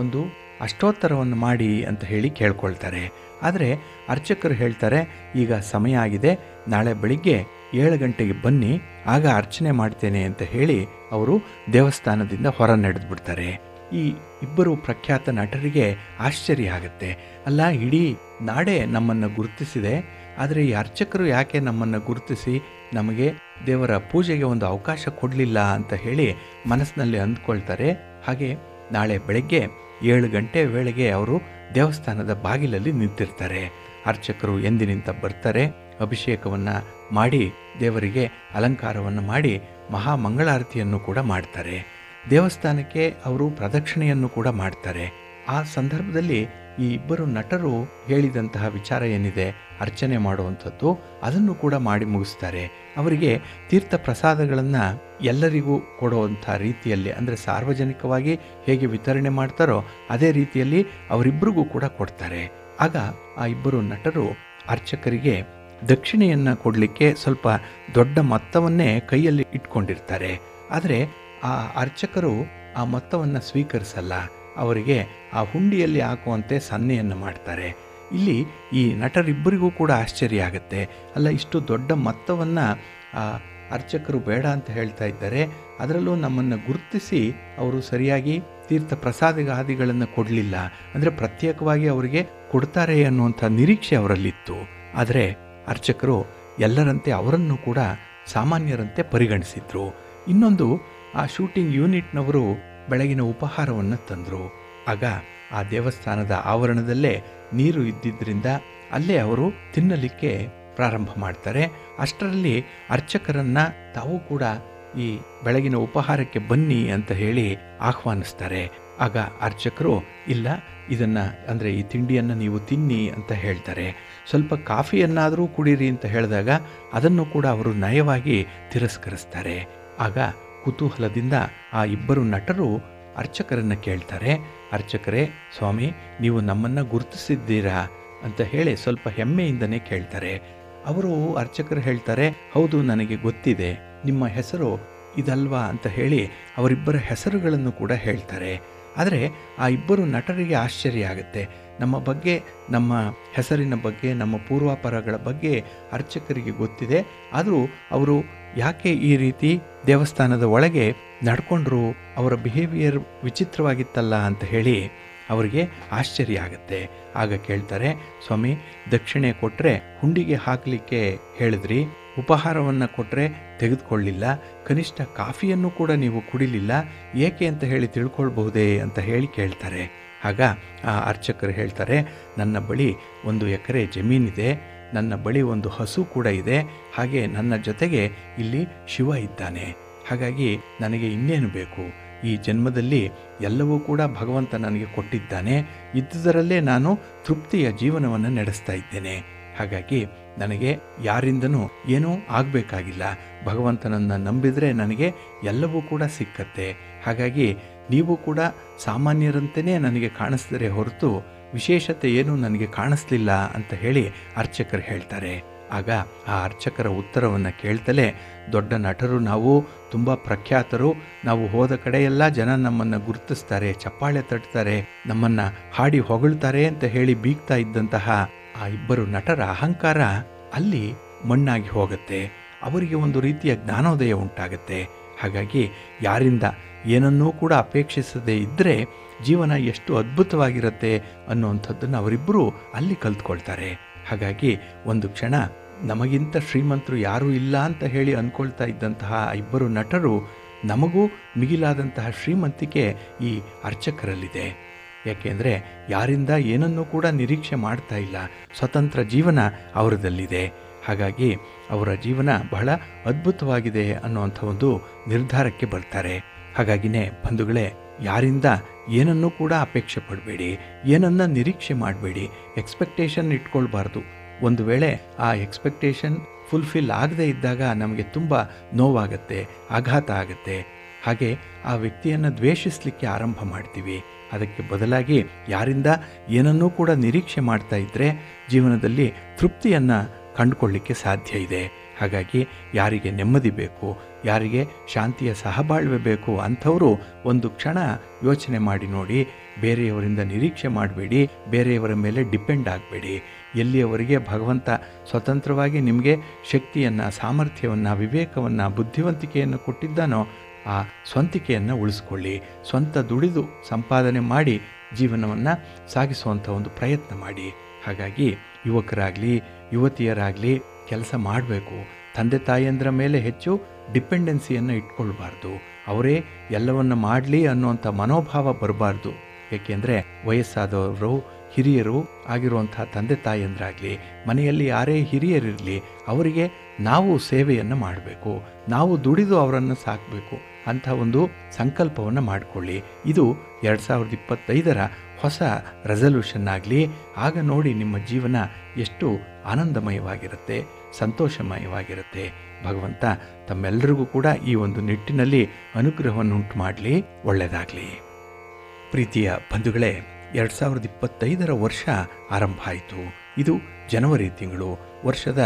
ಒಂದು ಅಷ್ಟೋತ್ತರವನ್ನು ಮಾಡಿ ಅಂತ ಹೇಳಿ ಕೇಳ್ಕೊಳ್ತಾರೆ. ಆದರೆ ಅರ್ಚಕರು ಹೇಳ್ತಾರೆ, ಈಗ ಸಮಯ ಆಗಿದೆ, ನಾಳೆ ಬೆಳಿಗ್ಗೆ 7 ಗಂಟೆಗೆ ಬನ್ನಿ, ಆಗ ಅರ್ಚನೆ ಮಾಡ್ತೇನೆ ಅಂತ ಹೇಳಿ ಅವರು ದೇವಸ್ಥಾನದಿಂದ ಹೊರ ನಡೆದ್ಬಿಡ್ತಾರೆ. ಈ ಇಬ್ಬರು ಪ್ರಖ್ಯಾತ ನಟರಿಗೆ ಆಶ್ಚರ್ಯ ಆಗುತ್ತೆ. ಅಲ್ಲ, ಇಡೀ ನಾಡೇ ನಮ್ಮನ್ನು ಗುರುತಿಸಿದೆ, ಆದರೆ ಈ ಅರ್ಚಕರು ಯಾಕೆ ನಮ್ಮನ್ನು ಗುರುತಿಸಿ ನಮಗೆ ದೇವರ ಪೂಜೆಗೆ ಒಂದು ಅವಕಾಶ ಕೊಡಲಿಲ್ಲ ಅಂತ ಹೇಳಿ ಮನಸ್ಸಿನಲ್ಲಿ ಅಂದ್ಕೊಳ್ತಾರೆ. ಹಾಗೆ ನಾಳೆ ಬೆಳಗ್ಗೆ 7 ಗಂಟೆ ವೇಳೆಗೆ ಅವರು ದೇವಸ್ಥಾನದ ಬಾಗಿಲಲ್ಲಿ ನಿಂತಿರ್ತಾರೆ. ಅರ್ಚಕರು ಎಂದಿನಿಂದ ಬರ್ತಾರೆ, ಅಭಿಷೇಕವನ್ನು ಮಾಡಿ ದೇವರಿಗೆ ಅಲಂಕಾರವನ್ನು ಮಾಡಿ ಮಹಾಮಂಗಳಾರತಿಯನ್ನು ಕೂಡ ಮಾಡ್ತಾರೆ. ದೇವಸ್ಥಾನಕ್ಕೆ ಅವರು ಪ್ರದಕ್ಷಿಣೆಯನ್ನು ಕೂಡ ಮಾಡ್ತಾರೆ. ಆ ಸಂದರ್ಭದಲ್ಲಿ ಈ ಇಬ್ಬರು ನಟರು ಹೇಳಿದಂತಹ ವಿಚಾರ ಏನಿದೆ, ಅರ್ಚನೆ ಮಾಡುವಂಥದ್ದು, ಅದನ್ನು ಕೂಡ ಮಾಡಿ ಮುಗಿಸ್ತಾರೆ. ಅವರಿಗೆ ತೀರ್ಥ ಪ್ರಸಾದಗಳನ್ನು ಎಲ್ಲರಿಗೂ ಕೊಡುವಂಥ ರೀತಿಯಲ್ಲಿ, ಅಂದರೆ ಸಾರ್ವಜನಿಕವಾಗಿ ಹೇಗೆ ವಿತರಣೆ ಮಾಡ್ತಾರೋ ಅದೇ ರೀತಿಯಲ್ಲಿ ಅವರಿಬ್ಬರಿಗೂ ಕೂಡ ಕೊಡ್ತಾರೆ. ಆಗ ಆ ಇಬ್ಬರು ನಟರು ಅರ್ಚಕರಿಗೆ ದಕ್ಷಿಣೆಯನ್ನು ಕೊಡಲಿಕ್ಕೆ ಸ್ವಲ್ಪ ದೊಡ್ಡ ಮೊತ್ತವನ್ನೇ ಕೈಯಲ್ಲಿ ಇಟ್ಕೊಂಡಿರ್ತಾರೆ. ಆದರೆ ಆ ಅರ್ಚಕರು ಆ ಮೊತ್ತವನ್ನು ಸ್ವೀಕರಿಸಲ್ಲ. ಅವರಿಗೆ ಆ ಹುಂಡಿಯಲ್ಲಿ ಹಾಕುವಂತೆ ಸನ್ನೆಯನ್ನು ಮಾಡ್ತಾರೆ. ಇಲ್ಲಿ ಈ ನಟರಿಬ್ಬರಿಗೂ ಕೂಡ ಆಶ್ಚರ್ಯ ಆಗುತ್ತೆ. ಅಲ್ಲ, ಇಷ್ಟು ದೊಡ್ಡ ಮೊತ್ತವನ್ನು ಆ ಅರ್ಚಕರು ಬೇಡ ಅಂತ ಹೇಳ್ತಾ ಇದ್ದಾರೆ, ಅದರಲ್ಲೂ ನಮ್ಮನ್ನು ಗುರುತಿಸಿ ಅವರು ಸರಿಯಾಗಿ ತೀರ್ಥ ಪ್ರಸಾದಾದಿಗಳನ್ನು ಕೊಡಲಿಲ್ಲ, ಅಂದರೆ ಪ್ರತ್ಯೇಕವಾಗಿ ಅವರಿಗೆ ಕೊಡ್ತಾರೆ ಅನ್ನುವಂಥ ನಿರೀಕ್ಷೆ ಅವರಲ್ಲಿತ್ತು. ಆದರೆ ಅರ್ಚಕರು ಎಲ್ಲರಂತೆ ಅವರನ್ನು ಕೂಡ ಸಾಮಾನ್ಯರಂತೆ ಪರಿಗಣಿಸಿದ್ರು. ಇನ್ನೊಂದು, ಆ ಶೂಟಿಂಗ್ ಯೂನಿಟ್ನವರು ಬೆಳಗಿನ ಉಪಹಾರವನ್ನು ತಂದರು. ಆಗ ಆ ದೇವಸ್ಥಾನದ ಆವರಣದಲ್ಲೇ ನೀರು ಇದ್ದಿದ್ದರಿಂದ ಅಲ್ಲೇ ಅವರು ತಿನ್ನಲಿಕ್ಕೆ ಪ್ರಾರಂಭ ಮಾಡ್ತಾರೆ. ಅಷ್ಟರಲ್ಲಿ ಅರ್ಚಕರನ್ನು ತಾವು ಕೂಡ ಈ ಬೆಳಗಿನ ಉಪಹಾರಕ್ಕೆ ಬನ್ನಿ ಅಂತ ಹೇಳಿ ಆಹ್ವಾನಿಸ್ತಾರೆ. ಆಗ ಅರ್ಚಕರು, ಇಲ್ಲ, ಇದನ್ನು ಅಂದರೆ ಈ ತಿಂಡಿಯನ್ನು ನೀವು ತಿನ್ನಿ ಅಂತ ಹೇಳ್ತಾರೆ. ಸ್ವಲ್ಪ ಕಾಫಿಯನ್ನಾದರೂ ಕುಡೀರಿ ಅಂತ ಹೇಳಿದಾಗ ಅದನ್ನು ಕೂಡ ಅವರು ನಯವಾಗಿ ತಿರಸ್ಕರಿಸ್ತಾರೆ. ಆಗ ಕುತೂಹಲದಿಂದ ಆ ಇಬ್ಬರು ನಟರು ಅರ್ಚಕರನ್ನು ಕೇಳ್ತಾರೆ, ಅರ್ಚಕರೇ, ಸ್ವಾಮಿ, ನೀವು ನಮ್ಮನ್ನು ಗುರುತಿಸಿದ್ದೀರಾ ಅಂತ ಹೇಳಿ ಸ್ವಲ್ಪ ಹೆಮ್ಮೆಯಿಂದನೇ ಕೇಳ್ತಾರೆ. ಅವರು ಅರ್ಚಕರು ಹೇಳ್ತಾರೆ, ಹೌದು, ನನಗೆ ಗೊತ್ತಿದೆ, ನಿಮ್ಮ ಹೆಸರು ಇದಲ್ವಾ ಅಂತ ಹೇಳಿ ಅವರಿಬ್ಬರ ಹೆಸರುಗಳನ್ನು ಕೂಡ ಹೇಳ್ತಾರೆ. ಆದರೆ ಆ ಇಬ್ಬರು ನಟರಿಗೆ ಆಶ್ಚರ್ಯ ಆಗುತ್ತೆ. ನಮ್ಮ ಬಗ್ಗೆ, ನಮ್ಮ ಹೆಸರಿನ ಬಗ್ಗೆ, ನಮ್ಮ ಪೂರ್ವಾಪರಗಳ ಬಗ್ಗೆ ಅರ್ಚಕರಿಗೆ ಗೊತ್ತಿದೆ, ಆದರೂ ಅವರು ಯಾಕೆ ಈ ರೀತಿ ದೇವಸ್ಥಾನದ ಒಳಗೆ ನಡ್ಕೊಂಡ್ರು, ಅವರ ಬಿಹೇವಿಯರ್ ವಿಚಿತ್ರವಾಗಿತ್ತಲ್ಲ ಅಂತ ಹೇಳಿ ಅವರಿಗೆ ಆಶ್ಚರ್ಯ ಆಗುತ್ತೆ. ಆಗ ಕೇಳ್ತಾರೆ, ಸ್ವಾಮಿ, ದಕ್ಷಿಣೆ ಕೊಟ್ಟರೆ ಹುಂಡಿಗೆ ಹಾಕಲಿಕ್ಕೆ ಹೇಳಿದ್ರಿ, ಉಪಹಾರವನ್ನು ಕೊಟ್ಟರೆ ತೆಗೆದುಕೊಳ್ಳಿಲ್ಲ, ಕನಿಷ್ಠ ಕಾಫಿಯನ್ನು ಕೂಡ ನೀವು ಕುಡಿಲಿಲ್ಲ, ಏಕೆ ಅಂತ ಹೇಳಿ ತಿಳ್ಕೊಳ್ಬಹುದೇ ಅಂತ ಹೇಳಿ ಕೇಳ್ತಾರೆ. ಆಗ ಆ ಅರ್ಚಕರು ಹೇಳ್ತಾರೆ, ನನ್ನ ಬಳಿ 1 ಎಕರೆ ಜಮೀನಿದೆ, ನನ್ನ ಬಳಿ 1 ಹಸು ಕೂಡ ಇದೆ, ಹಾಗೆ ನನ್ನ ಜೊತೆಗೆ ಇಲ್ಲಿ ಶಿವ ಇದ್ದಾನೆ. ಹಾಗಾಗಿ ನನಗೆ ಇನ್ನೇನು ಬೇಕು? ಈ ಜನ್ಮದಲ್ಲಿ ಎಲ್ಲವೂ ಕೂಡ ಭಗವಂತ ನನಗೆ ಕೊಟ್ಟಿದ್ದಾನೆ, ಇದ್ದುದರಲ್ಲೇ ನಾನು ತೃಪ್ತಿಯ ಜೀವನವನ್ನು ನಡೆಸ್ತಾ ಇದ್ದೇನೆ. ಹಾಗಾಗಿ ನನಗೆ ಯಾರಿಂದನೂ ಏನೂ ಆಗಬೇಕಾಗಿಲ್ಲ. ಭಗವಂತನನ್ನು ನಂಬಿದರೆ ನನಗೆ ಎಲ್ಲವೂ ಕೂಡ ಸಿಕ್ಕತ್ತೆ. ಹಾಗಾಗಿ ನೀವು ಕೂಡ ಸಾಮಾನ್ಯರಂತೆಯೇ ನನಗೆ ಕಾಣಿಸಿದರೆ ಹೊರತು ವಿಶೇಷತೆ ಏನೂ ನನಗೆ ಕಾಣಿಸ್ಲಿಲ್ಲ ಅಂತ ಹೇಳಿ ಅರ್ಚಕರು ಹೇಳ್ತಾರೆ. ಆಗ ಆ ಅರ್ಚಕರ ಉತ್ತರವನ್ನು ಕೇಳ್ತಲೇ, ದೊಡ್ಡ ನಟರು ನಾವು, ತುಂಬ ಪ್ರಖ್ಯಾತರು, ನಾವು ಹೋದ ಕಡೆಯೆಲ್ಲ ಜನ ನಮ್ಮನ್ನು ಗುರುತಿಸ್ತಾರೆ, ಚಪ್ಪಾಳೆ ತಟ್ತಾರೆ, ನಮ್ಮನ್ನು ಹಾಡಿ ಹೊಗಳ್ತಾರೆ ಅಂತ ಹೇಳಿ ಬೀಗ್ತಾ ಇದ್ದಂತಹ ಆ 2 ನಟರ ಅಹಂಕಾರ ಅಲ್ಲಿ ಮಣ್ಣಾಗಿ ಹೋಗುತ್ತೆ. ಅವರಿಗೆ ಒಂದು ರೀತಿಯ ಜ್ಞಾನೋದಯ ಉಂಟಾಗುತ್ತೆ. ಹಾಗಾಗಿ ಯಾರಿಂದ ಏನನ್ನೂ ಕೂಡ ಅಪೇಕ್ಷಿಸದೇ ಇದ್ದರೆ ಜೀವನ ಎಷ್ಟು ಅದ್ಭುತವಾಗಿರುತ್ತೆ ಅನ್ನುವಂಥದ್ದನ್ನು ಅವರಿಬ್ಬರು ಅಲ್ಲಿ ಕಲ್ತ್ಕೊಳ್ತಾರೆ. ಹಾಗಾಗಿ ಒಂದು ಕ್ಷಣ ನಮಗಿಂತ ಶ್ರೀಮಂತರು ಯಾರೂ ಇಲ್ಲ ಅಂತ ಹೇಳಿ ಅಂದ್ಕೊಳ್ತಾ ಇದ್ದಂತಹ 2 ನಟರು, ನಮಗೂ ಮಿಗಿಲಾದಂತಹ ಶ್ರೀಮಂತಿಕೆ ಈ ಅರ್ಚಕರಲ್ಲಿದೆ. ಯಾಕೆಂದರೆ ಯಾರಿಂದ ಏನನ್ನೂ ಕೂಡ ನಿರೀಕ್ಷೆ ಮಾಡ್ತಾ ಇಲ್ಲ, ಸ್ವತಂತ್ರ ಜೀವನ ಅವರದಲ್ಲಿದೆ. ಹಾಗಾಗಿ ಅವರ ಜೀವನ ಬಹಳ ಅದ್ಭುತವಾಗಿದೆ ಅನ್ನುವಂಥ ಒಂದು ನಿರ್ಧಾರಕ್ಕೆ ಬರ್ತಾರೆ. ಹಾಗಾಗಿನೇ ಬಂಧುಗಳೇ, ಯಾರಿಂದ ಏನನ್ನೂ ಕೂಡ ಅಪೇಕ್ಷೆ ಪಡಬೇಡಿ, ಏನನ್ನ ನಿರೀಕ್ಷೆ ಮಾಡಬೇಡಿ, ಎಕ್ಸ್ಪೆಕ್ಟೇಷನ್ ಇಟ್ಕೊಳ್ಬಾರ್ದು. ಒಂದು ವೇಳೆ ಆ ಎಕ್ಸ್ಪೆಕ್ಟೇಷನ್ ಫುಲ್ಫಿಲ್ ಆಗದೇ ಇದ್ದಾಗ ನಮಗೆ ತುಂಬ ನೋವಾಗತ್ತೆ, ಆಘಾತ ಆಗುತ್ತೆ. ಹಾಗೆ ಆ ವ್ಯಕ್ತಿಯನ್ನು ದ್ವೇಷಿಸಲಿಕ್ಕೆ ಆರಂಭ ಮಾಡ್ತೀವಿ. ಅದಕ್ಕೆ ಬದಲಾಗಿ ಯಾರಿಂದ ಏನನ್ನೂ ಕೂಡ ನಿರೀಕ್ಷೆ ಮಾಡ್ತಾ ಇದ್ದರೆ ಜೀವನದಲ್ಲಿ ತೃಪ್ತಿಯನ್ನು ಕಂಡುಕೊಳ್ಳಿಕ್ಕೆ ಸಾಧ್ಯ ಇದೆ. ಹಾಗಾಗಿ ಯಾರಿಗೆ ನೆಮ್ಮದಿ ಬೇಕು, ಯಾರಿಗೆ ಶಾಂತಿಯ ಸಹಬಾಳ್ವೆ ಬೇಕು ಅಂಥವರು ಒಂದು ಕ್ಷಣ ಯೋಚನೆ ಮಾಡಿ ನೋಡಿ. ಬೇರೆಯವರಿಂದ ನಿರೀಕ್ಷೆ ಮಾಡಬೇಡಿ, ಬೇರೆಯವರ ಮೇಲೆ ಡಿಪೆಂಡ್ ಆಗಬೇಡಿ. ಎಲ್ಲಿಯವರೆಗೆ ಭಗವಂತ ಸ್ವತಂತ್ರವಾಗಿ ನಿಮಗೆ ಶಕ್ತಿಯನ್ನು, ಸಾಮರ್ಥ್ಯವನ್ನು, ವಿವೇಕವನ್ನು, ಬುದ್ಧಿವಂತಿಕೆಯನ್ನು ಕೊಟ್ಟಿದ್ದಾನೋ ಆ ಸ್ವಂತಿಕೆಯನ್ನು ಉಳಿಸ್ಕೊಳ್ಳಿ. ಸ್ವಂತ ದುಡಿದು ಸಂಪಾದನೆ ಮಾಡಿ ಜೀವನವನ್ನು ಸಾಗಿಸುವಂಥ ಒಂದು ಪ್ರಯತ್ನ ಮಾಡಿ. ಹಾಗಾಗಿ ಯುವಕರಾಗಲಿ ಯುವತಿಯರಾಗಲಿ ಕೆಲಸ ಮಾಡಬೇಕು. ತಂದೆ ತಾಯಿಯಂದ್ರ ಮೇಲೆ ಹೆಚ್ಚು ಡಿಪೆಂಡೆನ್ಸಿಯನ್ನು ಇಟ್ಕೊಳ್ಬಾರ್ದು. ಅವರೇ ಎಲ್ಲವನ್ನು ಮಾಡಲಿ ಅನ್ನುವಂಥ ಮನೋಭಾವ ಬರಬಾರ್ದು. ಏಕೆಂದರೆ ವಯಸ್ಸಾದವರು, ಹಿರಿಯರು ಆಗಿರುವಂಥ ತಂದೆ ತಾಯಿಯಂದ್ರಾಗಲಿ, ಮನೆಯಲ್ಲಿ ಯಾರೇ ಹಿರಿಯರಿರಲಿ, ಅವರಿಗೆ ನಾವು ಸೇವೆಯನ್ನು ಮಾಡಬೇಕು, ನಾವು ದುಡಿದು ಅವರನ್ನು ಸಾಕಬೇಕು ಅಂಥ ಒಂದು ಸಂಕಲ್ಪವನ್ನು ಮಾಡಿಕೊಳ್ಳಿ. ಇದು 2025ರ ಹೊಸ ರೆಸಲ್ಯೂಷನ್ ಆಗಲಿ. ಆಗ ನೋಡಿ ನಿಮ್ಮ ಜೀವನ ಎಷ್ಟು ಆನಂದಮಯವಾಗಿರುತ್ತೆ, ಸಂತೋಷಮಯವಾಗಿರುತ್ತೆ. ಭಗವಂತ ತಮ್ಮೆಲ್ಲರಿಗೂ ಕೂಡ ಈ ಒಂದು ನಿಟ್ಟಿನಲ್ಲಿ ಅನುಗ್ರಹವನ್ನು ಉಂಟು ಮಾಡಲಿ. ಒಳ್ಳೆಯದಾಗಲಿ. ಪ್ರೀತಿಯ ಬಂಧುಗಳೇ, 2025ರ ವರ್ಷ ಆರಂಭ ಆಯಿತು. ಇದು ಜನವರಿ ತಿಂಗಳು, ವರ್ಷದ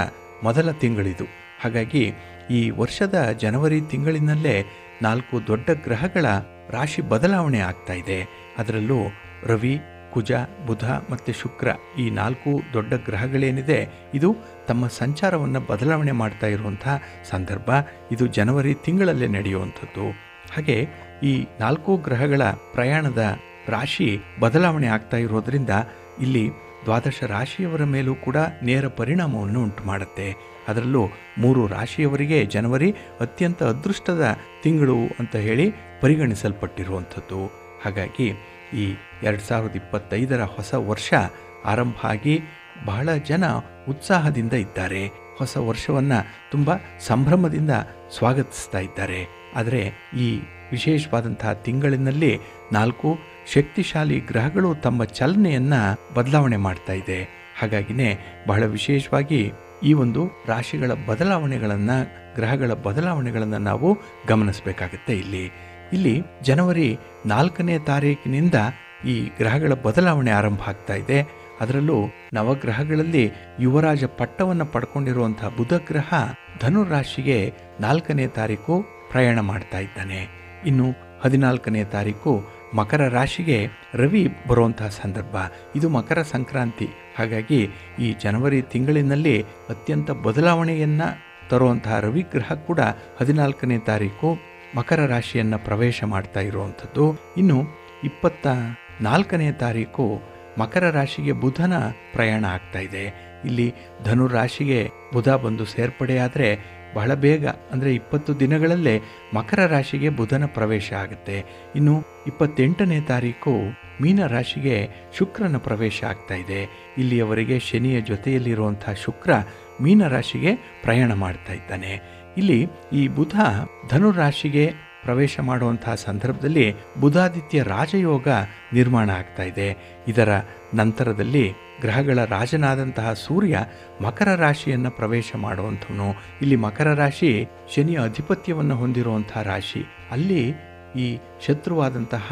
ಮೊದಲ ತಿಂಗಳಿದು. ಹಾಗಾಗಿ ಈ ವರ್ಷದ ಜನವರಿ ತಿಂಗಳಿನಲ್ಲೇ 4 ದೊಡ್ಡ ಗ್ರಹಗಳ ರಾಶಿ ಬದಲಾವಣೆ ಆಗ್ತಾ ಇದೆ. ಅದರಲ್ಲೂ ರವಿ, ಕುಜ, ಬುಧ ಮತ್ತು ಶುಕ್ರ, ಈ 4 ದೊಡ್ಡ ಗ್ರಹಗಳೇನಿದೆ ಇದು ತಮ್ಮ ಸಂಚಾರವನ್ನು ಬದಲಾವಣೆ ಮಾಡ್ತಾ ಇರುವಂಥ ಸಂದರ್ಭ. ಇದು ಜನವರಿ ತಿಂಗಳಲ್ಲೇ ನಡೆಯುವಂಥದ್ದು. ಹಾಗೆ ಈ 4 ಗ್ರಹಗಳ ಪ್ರಯಾಣದ ರಾಶಿ ಬದಲಾವಣೆ ಆಗ್ತಾ ಇರೋದರಿಂದ ಇಲ್ಲಿ ದ್ವಾದಶ ರಾಶಿಯವರ ಮೇಲೂ ಕೂಡ ನೇರ ಪರಿಣಾಮವನ್ನು ಉಂಟು ಮಾಡುತ್ತೆ. ಅದರಲ್ಲೂ 3 ರಾಶಿಯವರಿಗೆ ಜನವರಿ ಅತ್ಯಂತ ಅದೃಷ್ಟದ ತಿಂಗಳು ಅಂತ ಹೇಳಿ ಪರಿಗಣಿಸಲ್ಪಟ್ಟಿರುವಂಥದ್ದು. ಹಾಗಾಗಿ ಈ 2025ರ ಹೊಸ ವರ್ಷ ಆರಂಭ ಆಗಿ ಬಹಳ ಜನ ಉತ್ಸಾಹದಿಂದ ಇದ್ದಾರೆ. ಹೊಸ ವರ್ಷವನ್ನು ತುಂಬ ಸಂಭ್ರಮದಿಂದ ಸ್ವಾಗತಿಸ್ತಾ ಇದ್ದಾರೆ. ಆದರೆ ಈ ವಿಶೇಷವಾದಂತಹ ತಿಂಗಳಿನಲ್ಲಿ 4 ಶಕ್ತಿಶಾಲಿ ಗ್ರಹಗಳು ತಮ್ಮ ಚಲನೆಯನ್ನು ಬದಲಾವಣೆ ಮಾಡ್ತಾ ಇದೆ. ಹಾಗಾಗಿನೇ ಬಹಳ ವಿಶೇಷವಾಗಿ ಈ ಒಂದು ರಾಶಿಗಳ ಬದಲಾವಣೆಗಳನ್ನು, ಗ್ರಹಗಳ ಬದಲಾವಣೆಗಳನ್ನು ನಾವು ಗಮನಿಸಬೇಕಾಗುತ್ತೆ. ಇಲ್ಲಿ ಜನವರಿ 4ನೇ ತಾರೀಕಿನಿಂದ ಈ ಗ್ರಹಗಳ ಬದಲಾವಣೆ ಆರಂಭ ಆಗ್ತಾ ಇದೆ. ಅದರಲ್ಲೂ ನವಗ್ರಹಗಳಲ್ಲಿ ಯುವರಾಜ ಪಟ್ಟವನ್ನು ಪಡ್ಕೊಂಡಿರುವಂಥ ಬುಧ ಗ್ರಹ ಧನುರಾಶಿಗೆ 4ನೇ ತಾರೀಕು ಪ್ರಯಾಣ ಮಾಡ್ತಾ ಇದ್ದಾನೆ. ಇನ್ನು 14ನೇ ತಾರೀಕು ಮಕರ ರಾಶಿಗೆ ರವಿ ಬರುವಂತಹ ಸಂದರ್ಭ. ಇದು ಮಕರ ಸಂಕ್ರಾಂತಿ. ಹಾಗಾಗಿ ಈ ಜನವರಿ ತಿಂಗಳಿನಲ್ಲಿ ಅತ್ಯಂತ ಬದಲಾವಣೆಯನ್ನು ತರುವಂತಹ ರವಿಗ್ರಹ ಕೂಡ 14ನೇ ತಾರೀಕು ಮಕರ ರಾಶಿಯನ್ನು ಪ್ರವೇಶ ಮಾಡ್ತಾ ಇರುವಂಥದ್ದು. ಇನ್ನು 24ನೇ ತಾರೀಕು ಮಕರ ರಾಶಿಗೆ ಬುಧನ ಪ್ರಯಾಣ ಆಗ್ತಾ ಇದೆ. ಇಲ್ಲಿ ಧನುರಾಶಿಗೆ ಬುಧ ಬಂದು ಸೇರ್ಪಡೆಯಾದರೆ ಬಹಳ ಬೇಗ ಅಂದರೆ 20 ದಿನಗಳಲ್ಲೇ ಮಕರ ರಾಶಿಗೆ ಬುಧನ ಪ್ರವೇಶ ಆಗುತ್ತೆ. ಇನ್ನು 28ನೇ ತಾರೀಕು ಮೀನ ರಾಶಿಗೆ ಶುಕ್ರನ ಪ್ರವೇಶ ಆಗ್ತಾ ಇದೆ. ಇಲ್ಲಿಯವರೆಗೆ ಶನಿಯ ಜೊತೆಯಲ್ಲಿರುವಂಥ ಶುಕ್ರ ಮೀನ ರಾಶಿಗೆ ಪ್ರಯಾಣ ಮಾಡ್ತಾ ಇದ್ದಾನೆ. ಇಲ್ಲಿ ಈ ಬುಧ ಧನು ರಾಶಿಗೆ ಪ್ರವೇಶ ಮಾಡುವಂತಹ ಸಂದರ್ಭದಲ್ಲಿ ಬುಧಾದಿತ್ಯ ರಾಜಯೋಗ ನಿರ್ಮಾಣ ಆಗ್ತಾ ಇದೆ. ಇದರ ನಂತರದಲ್ಲಿ ಗ್ರಹಗಳ ರಾಜನಾದಂತಹ ಸೂರ್ಯ ಮಕರ ರಾಶಿಯನ್ನು ಪ್ರವೇಶ ಮಾಡುವಂಥವನು. ಇಲ್ಲಿ ಮಕರ ರಾಶಿ ಶನಿಯ ಅಧಿಪತ್ಯವನ್ನು ಹೊಂದಿರುವಂತಹ ರಾಶಿ. ಅಲ್ಲಿ ಈ ಶತ್ರುವಾದಂತಹ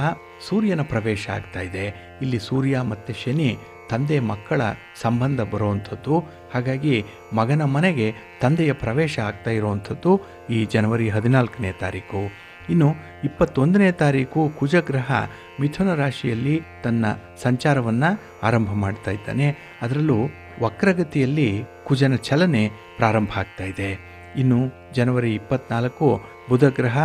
ಸೂರ್ಯನ ಪ್ರವೇಶ ಆಗ್ತಾ ಇದೆ. ಇಲ್ಲಿ ಸೂರ್ಯ ಮತ್ತು ಶನಿ ತಂದೆ ಮಕ್ಕಳ ಸಂಬಂಧ ಬರುವಂಥದ್ದು. ಹಾಗಾಗಿ ಮಗನ ಮನೆಗೆ ತಂದೆಯ ಪ್ರವೇಶ ಆಗ್ತಾ ಇರುವಂಥದ್ದು ಈ ಜನವರಿ 14ನೇ ತಾರೀಕು. ಇನ್ನು 21ನೇ ತಾರೀಕು ಕುಜಗ್ರಹ ಮಿಥುನ ರಾಶಿಯಲ್ಲಿ ತನ್ನ ಸಂಚಾರವನ್ನು ಆರಂಭ ಮಾಡ್ತಾ ಇದ್ದಾನೆ. ಅದರಲ್ಲೂ ವಕ್ರಗತಿಯಲ್ಲಿ ಕುಜನ ಚಲನೆ ಪ್ರಾರಂಭ ಆಗ್ತಾ ಇದೆ. ಇನ್ನು ಜನವರಿ 24 ಬುಧಗ್ರಹ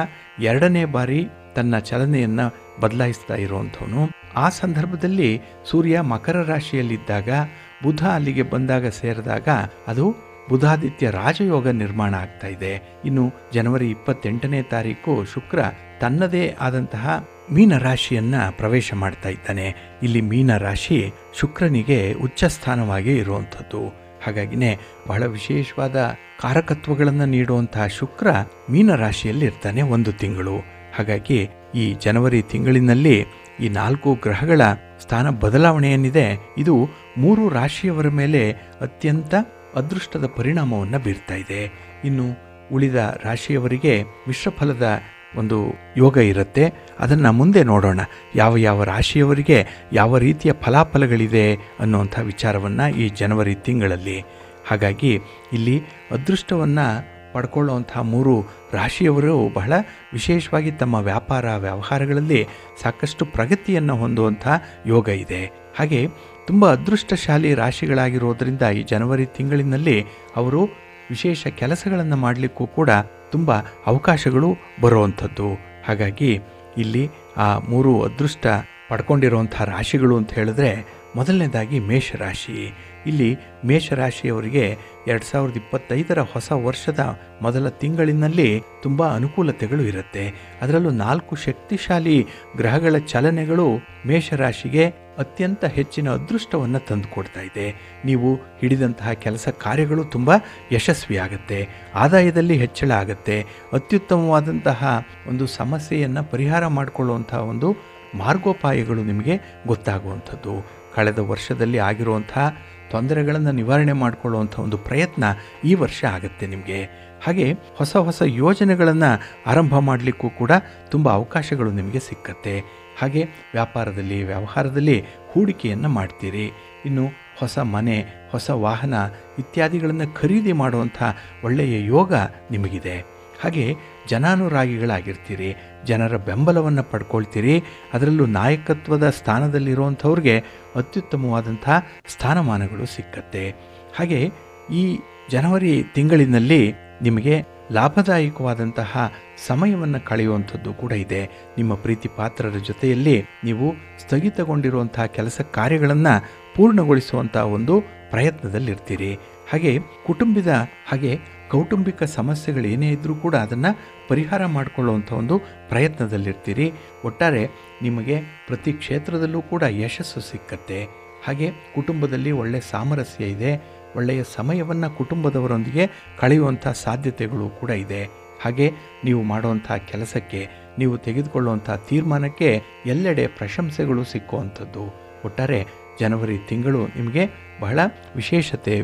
2ನೇ ಬಾರಿ ತನ್ನ ಚಲನೆಯನ್ನು ಬದಲಾಯಿಸ್ತಾ ಇರುವಂಥವನು. ಆ ಸಂದರ್ಭದಲ್ಲಿ ಸೂರ್ಯ ಮಕರ ರಾಶಿಯಲ್ಲಿದ್ದಾಗ ಬುಧ ಅಲ್ಲಿಗೆ ಬಂದಾಗ ಸೇರಿದಾಗ ಅದು ಬುಧಾದಿತ್ಯ ರಾಜಯೋಗ ನಿರ್ಮಾಣ ಆಗ್ತಾ ಇದೆ. ಇನ್ನು ಜನವರಿ 28ನೇ ತಾರೀಕು ಶುಕ್ರ ತನ್ನದೇ ಆದಂತಹ ಮೀನ ರಾಶಿಯನ್ನು ಪ್ರವೇಶ ಮಾಡ್ತಾ ಇದ್ದಾನೆ. ಇಲ್ಲಿ ಮೀನ ರಾಶಿ ಶುಕ್ರನಿಗೆ ಉಚ್ಚ ಸ್ಥಾನವಾಗಿ ಇರುವಂಥದ್ದು. ಹಾಗಾಗಿನೇ ಬಹಳ ವಿಶೇಷವಾದ ಕಾರಕತ್ವಗಳನ್ನು ನೀಡುವಂತಹ ಶುಕ್ರ ಮೀನ ರಾಶಿಯಲ್ಲಿ ಇರ್ತಾನೆ 1 ತಿಂಗಳು. ಹಾಗಾಗಿ ಈ ಜನವರಿ ತಿಂಗಳಿನಲ್ಲಿ ಈ 4 ಗ್ರಹಗಳ ಸ್ಥಾನ ಬದಲಾವಣೆ ಏನಿದೆ ಇದು 3 ರಾಶಿಯವರ ಮೇಲೆ ಅತ್ಯಂತ ಅದೃಷ್ಟದ ಪರಿಣಾಮವನ್ನು ಬೀರ್ತಾ ಇದೆ. ಇನ್ನು ಉಳಿದ ರಾಶಿಯವರಿಗೆ ಮಿಶ್ರಫಲದ ಒಂದು ಯೋಗ ಇರುತ್ತೆ. ಅದನ್ನು ಮುಂದೆ ನೋಡೋಣ. ಯಾವ ಯಾವ ರಾಶಿಯವರಿಗೆ ಯಾವ ರೀತಿಯ ಫಲಾಫಲಗಳಿದೆ ಅನ್ನುವಂಥ ವಿಚಾರವನ್ನು ಈ ಜನವರಿ ತಿಂಗಳಲ್ಲಿ. ಹಾಗಾಗಿ ಇಲ್ಲಿ ಅದೃಷ್ಟವನ್ನು ಪಡ್ಕೊಳ್ಳುವಂಥ 3 ರಾಶಿಯವರು ಬಹಳ ವಿಶೇಷವಾಗಿ ತಮ್ಮ ವ್ಯಾಪಾರ ವ್ಯವಹಾರಗಳಲ್ಲಿ ಸಾಕಷ್ಟು ಪ್ರಗತಿಯನ್ನು ಹೊಂದುವಂಥ ಯೋಗ ಇದೆ. ಹಾಗೆ ತುಂಬ ಅದೃಷ್ಟಶಾಲಿ ರಾಶಿಗಳಾಗಿರೋದರಿಂದ ಈ ಜನವರಿ ತಿಂಗಳಿನಲ್ಲಿ ಅವರು ವಿಶೇಷ ಕೆಲಸಗಳನ್ನು ಮಾಡಲಿಕ್ಕೂ ಕೂಡ ತುಂಬ ಅವಕಾಶಗಳು ಬರುವಂಥದ್ದು. ಹಾಗಾಗಿ ಇಲ್ಲಿ ಆ 3 ಅದೃಷ್ಟ ಪಡ್ಕೊಂಡಿರುವಂಥ ರಾಶಿಗಳು ಅಂತ ಹೇಳಿದ್ರೆ ಮೊದಲನೇದಾಗಿ ಮೇಷರಾಶಿ. ಇಲ್ಲಿ ಮೇಷರಾಶಿಯವರಿಗೆ 2025ರ ಹೊಸ ವರ್ಷದ ಮೊದಲ ತಿಂಗಳಿನಲ್ಲಿ ತುಂಬ ಅನುಕೂಲತೆಗಳು ಇರುತ್ತೆ. ಅದರಲ್ಲೂ 4 ಶಕ್ತಿಶಾಲಿ ಗ್ರಹಗಳ ಚಲನೆಗಳು ಮೇಷರಾಶಿಗೆ ಅತ್ಯಂತ ಹೆಚ್ಚಿನ ಅದೃಷ್ಟವನ್ನು ತಂದುಕೊಡ್ತಾ ಇದೆ. ನೀವು ಹಿಡಿದಂತಹ ಕೆಲಸ ಕಾರ್ಯಗಳು ತುಂಬ ಯಶಸ್ವಿಯಾಗುತ್ತೆ. ಆದಾಯದಲ್ಲಿ ಹೆಚ್ಚಳ ಆಗುತ್ತೆ. ಅತ್ಯುತ್ತಮವಾದಂತಹ ಒಂದು ಸಮಸ್ಯೆಯನ್ನು ಪರಿಹಾರ ಮಾಡಿಕೊಳ್ಳುವಂತಹ ಒಂದು ಮಾರ್ಗೋಪಾಯಗಳು ನಿಮಗೆ ಗೊತ್ತಾಗುವಂಥದ್ದು. ಕಳೆದ ವರ್ಷದಲ್ಲಿ ಆಗಿರುವಂಥ ತೊಂದರೆಗಳನ್ನು ನಿವಾರಣೆ ಮಾಡಿಕೊಳ್ಳುವಂಥ ಒಂದು ಪ್ರಯತ್ನ ಈ ವರ್ಷ ಆಗುತ್ತೆ ನಿಮಗೆ. ಹಾಗೆ ಹೊಸ ಹೊಸ ಯೋಜನೆಗಳನ್ನು ಆರಂಭ ಮಾಡಲಿಕ್ಕೂ ಕೂಡ ತುಂಬ ಅವಕಾಶಗಳು ನಿಮಗೆ ಸಿಕ್ಕತ್ತೆ. ಹಾಗೆ ವ್ಯಾಪಾರದಲ್ಲಿ ವ್ಯವಹಾರದಲ್ಲಿ ಹೂಡಿಕೆಯನ್ನು ಮಾಡ್ತೀರಿ. ಇನ್ನು ಹೊಸ ಮನೆ, ಹೊಸ ವಾಹನ ಇತ್ಯಾದಿಗಳನ್ನು ಖರೀದಿ ಮಾಡುವಂಥ ಒಳ್ಳೆಯ ಯೋಗ ನಿಮಗಿದೆ. ಹಾಗೆ ಜನಾನುರಾಗಿಗಳಾಗಿರ್ತೀರಿ. ಜನರ ಬೆಂಬಲವನ್ನು ಪಡ್ಕೊಳ್ತೀರಿ. ಅದರಲ್ಲೂ ನಾಯಕತ್ವದ ಸ್ಥಾನದಲ್ಲಿರುವಂಥವ್ರಿಗೆ ಅತ್ಯುತ್ತಮವಾದಂಥ ಸ್ಥಾನಮಾನಗಳು ಸಿಕ್ಕತ್ತೆ. ಹಾಗೆ ಈ ಜನವರಿ ತಿಂಗಳಿನಲ್ಲಿ ನಿಮಗೆ ಲಾಭದಾಯಕವಾದಂತಹ ಸಮಯವನ್ನು ಕಳೆಯುವಂಥದ್ದು ಕೂಡ ಇದೆ. ನಿಮ್ಮ ಪ್ರೀತಿ ಪಾತ್ರರ ಜೊತೆಯಲ್ಲಿ ನೀವು ಸ್ಥಗಿತಗೊಂಡಿರುವಂತಹ ಕೆಲಸ ಕಾರ್ಯಗಳನ್ನು ಪೂರ್ಣಗೊಳಿಸುವಂಥ ಒಂದು ಪ್ರಯತ್ನದಲ್ಲಿರ್ತೀರಿ. ಹಾಗೆ ಕೌಟುಂಬಿಕ ಸಮಸ್ಯೆಗಳು ಏನೇ ಇದ್ದರೂ ಕೂಡ ಅದನ್ನು ಪರಿಹಾರ ಮಾಡಿಕೊಳ್ಳುವಂಥ ಒಂದು ಪ್ರಯತ್ನದಲ್ಲಿರ್ತೀರಿ. ಒಟ್ಟಾರೆ ನಿಮಗೆ ಪ್ರತಿ ಕ್ಷೇತ್ರದಲ್ಲೂ ಕೂಡ ಯಶಸ್ಸು ಸಿಕ್ಕತ್ತೆ. ಹಾಗೆ ಕುಟುಂಬದಲ್ಲಿ ಒಳ್ಳೆಯ ಸಾಮರಸ್ಯ ಇದೆ. ಒಳ್ಳೆಯ ಸಮಯವನ್ನು ಕುಟುಂಬದವರೊಂದಿಗೆ ಕಳೆಯುವಂಥ ಸಾಧ್ಯತೆಗಳು ಕೂಡ ಇದೆ. ಹಾಗೆ ನೀವು ಮಾಡುವಂಥ ಕೆಲಸಕ್ಕೆ, ನೀವು ತೆಗೆದುಕೊಳ್ಳುವಂಥ ತೀರ್ಮಾನಕ್ಕೆ ಎಲ್ಲೆಡೆ ಪ್ರಶಂಸೆಗಳು ಸಿಕ್ಕುವಂಥದ್ದು. ಒಟ್ಟಾರೆ ಜನವರಿ ತಿಂಗಳು ನಿಮಗೆ ಬಹಳ ವಿಶೇಷತೆ,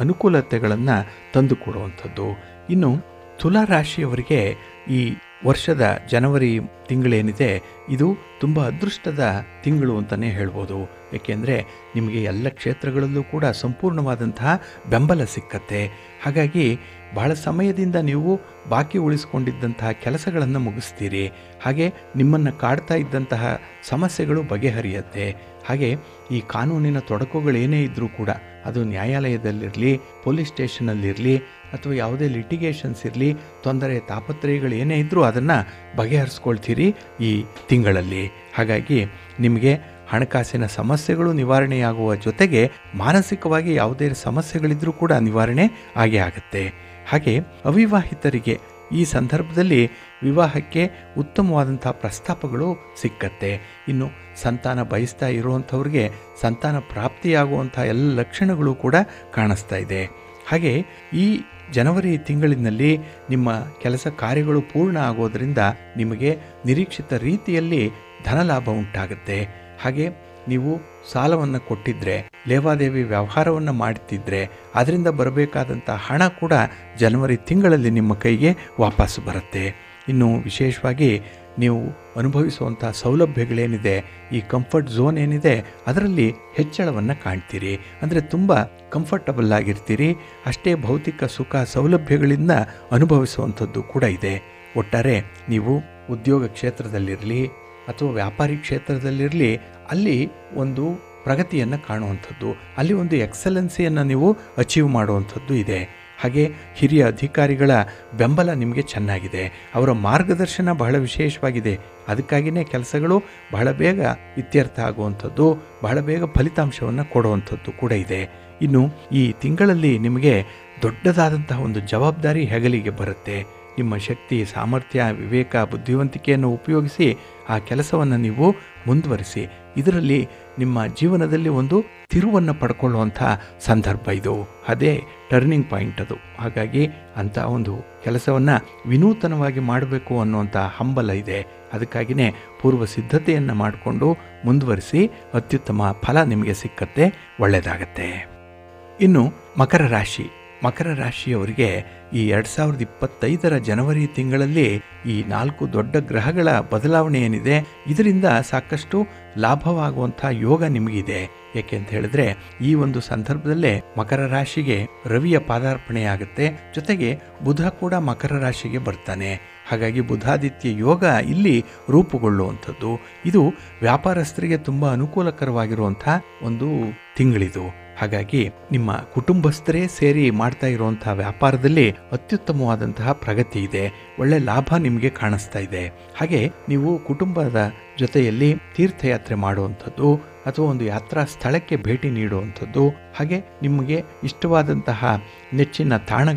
ಅನುಕೂಲತೆಗಳನ್ನು ತಂದುಕೊಡುವಂಥದ್ದು. ಇನ್ನು ತುಲಾ ರಾಶಿಯವರಿಗೆ ಈ ವರ್ಷದ ಜನವರಿ ತಿಂಗಳೇನಿದೆ ಇದು ತುಂಬ ಅದೃಷ್ಟದ ತಿಂಗಳು ಅಂತಲೇ ಹೇಳ್ಬೋದು. ಏಕೆಂದರೆ ನಿಮಗೆ ಎಲ್ಲ ಕ್ಷೇತ್ರಗಳಲ್ಲೂ ಕೂಡ ಸಂಪೂರ್ಣವಾದಂತಹ ಬೆಂಬಲ ಸಿಕ್ಕತ್ತೆ. ಹಾಗಾಗಿ ಬಹಳ ಸಮಯದಿಂದ ನೀವು ಬಾಕಿ ಉಳಿಸ್ಕೊಂಡಿದ್ದಂತಹ ಕೆಲಸಗಳನ್ನು ಮುಗಿಸ್ತೀರಿ. ಹಾಗೆ ನಿಮ್ಮನ್ನು ಕಾಡ್ತಾ ಇದ್ದಂತಹ ಸಮಸ್ಯೆಗಳು ಬಗೆಹರಿಯುತ್ತೆ. ಹಾಗೆ ಈ ಕಾನೂನಿನ ತೊಡಕುಗಳೇನೇ ಇದ್ದರೂ ಕೂಡ ಅದು ನ್ಯಾಯಾಲಯದಲ್ಲಿರಲಿ, ಪೊಲೀಸ್ ಸ್ಟೇಷನಲ್ಲಿರಲಿ ಅಥವಾ ಯಾವುದೇ ಲಿಟಿಗೇಷನ್ಸ್ ಇರಲಿ, ತೊಂದರೆ ತಾಪತ್ರಯಗಳು ಏನೇ ಇದ್ದರೂ ಅದನ್ನು ಬಗೆಹರಿಸ್ಕೊಳ್ತೀರಿ ಈ ತಿಂಗಳಲ್ಲಿ. ಹಾಗಾಗಿ ನಿಮಗೆ ಹಣಕಾಸಿನ ಸಮಸ್ಯೆಗಳು ನಿವಾರಣೆಯಾಗುವ ಜೊತೆಗೆ ಮಾನಸಿಕವಾಗಿ ಯಾವುದೇ ಸಮಸ್ಯೆಗಳಿದ್ರೂ ಕೂಡ ನಿವಾರಣೆ ಆಗೇ ಆಗುತ್ತೆ. ಹಾಗೆ ಅವಿವಾಹಿತರಿಗೆ ಈ ಸಂದರ್ಭದಲ್ಲಿ ವಿವಾಹಕ್ಕೆ ಉತ್ತಮವಾದಂಥ ಪ್ರಸ್ತಾಪಗಳು ಸಿಕ್ಕತ್ತೆ. ಇನ್ನು ಸಂತಾನ ಬಯಸ್ತಾ ಇರುವಂಥವ್ರಿಗೆ ಸಂತಾನ ಪ್ರಾಪ್ತಿಯಾಗುವಂಥ ಎಲ್ಲ ಲಕ್ಷಣಗಳು ಕೂಡ ಕಾಣಿಸ್ತಾ ಇದೆ. ಹಾಗೆ ಈ ಜನವರಿ ತಿಂಗಳಿನಲ್ಲಿ ನಿಮ್ಮ ಕೆಲಸ ಕಾರ್ಯಗಳು ಪೂರ್ಣ ಆಗೋದರಿಂದ ನಿಮಗೆ ನಿರೀಕ್ಷಿತ ರೀತಿಯಲ್ಲಿ ಧನಲಾಭ ಉಂಟಾಗುತ್ತೆ. ಹಾಗೆ ನೀವು ಸಾಲವನ್ನು ಕೊಟ್ಟಿದ್ದರೆ, ಲೇವಾದೇವಿ ವ್ಯವಹಾರವನ್ನು ಮಾಡುತ್ತಿದ್ದರೆ ಅದರಿಂದ ಬರಬೇಕಾದಂಥ ಹಣ ಕೂಡ ಜನವರಿ ತಿಂಗಳಲ್ಲಿ ನಿಮ್ಮ ಕೈಗೆ ವಾಪಸ್ಸು ಬರುತ್ತೆ. ಇನ್ನು ವಿಶೇಷವಾಗಿ ನೀವು ಅನುಭವಿಸುವಂಥ ಸೌಲಭ್ಯಗಳೇನಿದೆ, ಈ ಕಂಫರ್ಟ್ ಝೋನ್ ಏನಿದೆ ಅದರಲ್ಲಿ ಹೆಚ್ಚಳವನ್ನು ಕಾಣ್ತೀರಿ. ಅಂದರೆ ತುಂಬ ಕಂಫರ್ಟಬಲ್ ಆಗಿರ್ತೀರಿ. ಅಷ್ಟೇ ಭೌತಿಕ ಸುಖ ಸೌಲಭ್ಯಗಳಿಂದ ಅನುಭವಿಸುವಂಥದ್ದು ಕೂಡ ಇದೆ. ಒಟ್ಟಾರೆ ನೀವು ಉದ್ಯೋಗ ಕ್ಷೇತ್ರದಲ್ಲಿರಲಿ ಅಥವಾ ವ್ಯಾಪಾರಿ ಕ್ಷೇತ್ರದಲ್ಲಿರಲಿ, ಅಲ್ಲಿ ಒಂದು ಪ್ರಗತಿಯನ್ನು ಕಾಣುವಂಥದ್ದು, ಅಲ್ಲಿ ಒಂದು ಎಕ್ಸಲೆನ್ಸಿಯನ್ನು ನೀವು ಅಚೀವ್ ಮಾಡುವಂಥದ್ದು ಇದೆ. ಹಾಗೆ ಹಿರಿಯ ಅಧಿಕಾರಿಗಳ ಬೆಂಬಲ ನಿಮಗೆ ಚೆನ್ನಾಗಿದೆ. ಅವರ ಮಾರ್ಗದರ್ಶನ ಬಹಳ ವಿಶೇಷವಾಗಿದೆ. ಅದಕ್ಕಾಗಿಯೇ ಕೆಲಸಗಳು ಬಹಳ ಬೇಗ ಇತ್ಯರ್ಥ ಆಗುವಂಥದ್ದು, ಬಹಳ ಬೇಗ ಫಲಿತಾಂಶವನ್ನು ಕೊಡುವಂಥದ್ದು ಕೂಡ ಇದೆ. ಇನ್ನು ಈ ತಿಂಗಳಲ್ಲಿ ನಿಮಗೆ ದೊಡ್ಡದಾದಂತಹ ಒಂದು ಜವಾಬ್ದಾರಿ ಹೆಗಲಿಗೆ ಬರುತ್ತೆ. ನಿಮ್ಮ ಶಕ್ತಿ, ಸಾಮರ್ಥ್ಯ, ವಿವೇಕ, ಬುದ್ಧಿವಂತಿಕೆಯನ್ನು ಉಪಯೋಗಿಸಿ ಆ ಕೆಲಸವನ್ನು ನೀವು ಮುಂದುವರಿಸಿ. ಇದರಲ್ಲಿ ನಿಮ್ಮ ಜೀವನದಲ್ಲಿ ಒಂದು ತಿರುವನ್ನು ಪಡ್ಕೊಳ್ಳುವಂಥ ಸಂದರ್ಭ ಇದು. ಅದೇ ಟರ್ನಿಂಗ್ ಪಾಯಿಂಟ್ ಅದು. ಹಾಗಾಗಿ ಅಂಥ ಒಂದು ಕೆಲಸವನ್ನು ವಿನೂತನವಾಗಿ ಮಾಡಬೇಕು ಅನ್ನುವಂಥ ಹಂಬಲ ಇದೆ. ಅದಕ್ಕಾಗಿಯೇ ಪೂರ್ವ ಸಿದ್ಧತೆಯನ್ನು ಮಾಡಿಕೊಂಡು ಮುಂದುವರಿಸಿ. ಅತ್ಯುತ್ತಮ ಫಲ ನಿಮಗೆ ಸಿಕ್ಕತ್ತೆ, ಒಳ್ಳೆಯದಾಗತ್ತೆ. ಇನ್ನು ಮಕರ ರಾಶಿಯವರಿಗೆ ಈ 2025 ಜನವರಿ ತಿಂಗಳಲ್ಲಿ ಈ 4 ದೊಡ್ಡ ಗ್ರಹಗಳ ಬದಲಾವಣೆ ಏನಿದೆ, ಇದರಿಂದ ಸಾಕಷ್ಟು ಲಾಭವಾಗುವಂಥ ಯೋಗ ನಿಮಗಿದೆ. ಏಕೆ ಅಂತ ಹೇಳಿದ್ರೆ, ಈ ಒಂದು ಸಂದರ್ಭದಲ್ಲೇ ಮಕರ ರಾಶಿಗೆ ರವಿಯ ಪಾದಾರ್ಪಣೆಯಾಗುತ್ತೆ. ಜೊತೆಗೆ ಬುಧ ಕೂಡ ಮಕರ ರಾಶಿಗೆ ಬರ್ತಾನೆ. ಹಾಗಾಗಿ ಬುಧಾದಿತ್ಯ ಯೋಗ ಇಲ್ಲಿ ರೂಪುಗೊಳ್ಳುವಂಥದ್ದು. ಇದು ವ್ಯಾಪಾರಸ್ಥರಿಗೆ ತುಂಬ ಅನುಕೂಲಕರವಾಗಿರುವಂಥ ಒಂದು ತಿಂಗಳಿದು. ಹಾಗಾಗಿ ನಿಮ್ಮ ಕುಟುಂಬಸ್ಥರೇ ಸೇರಿ ಮಾಡ್ತಾ ಇರುವಂತಹ ವ್ಯಾಪಾರದಲ್ಲಿ ಅತ್ಯುತ್ತಮವಾದಂತಹ ಪ್ರಗತಿ ಇದೆ. ಒಳ್ಳೆ ಲಾಭ ನಿಮಗೆ ಕಾಣಿಸ್ತಾ ಇದೆ. ಹಾಗೆ ನೀವು ಕುಟುಂಬದ ಜೊತೆಯಲ್ಲಿ ತೀರ್ಥಯಾತ್ರೆ ಮಾಡುವಂಥದ್ದು ಅಥವಾ ಒಂದು ಯಾತ್ರಾ ಸ್ಥಳಕ್ಕೆ ಭೇಟಿ ನೀಡುವಂಥದ್ದು, ಹಾಗೆ ನಿಮಗೆ ಇಷ್ಟವಾದಂತಹ ನೆಚ್ಚಿನ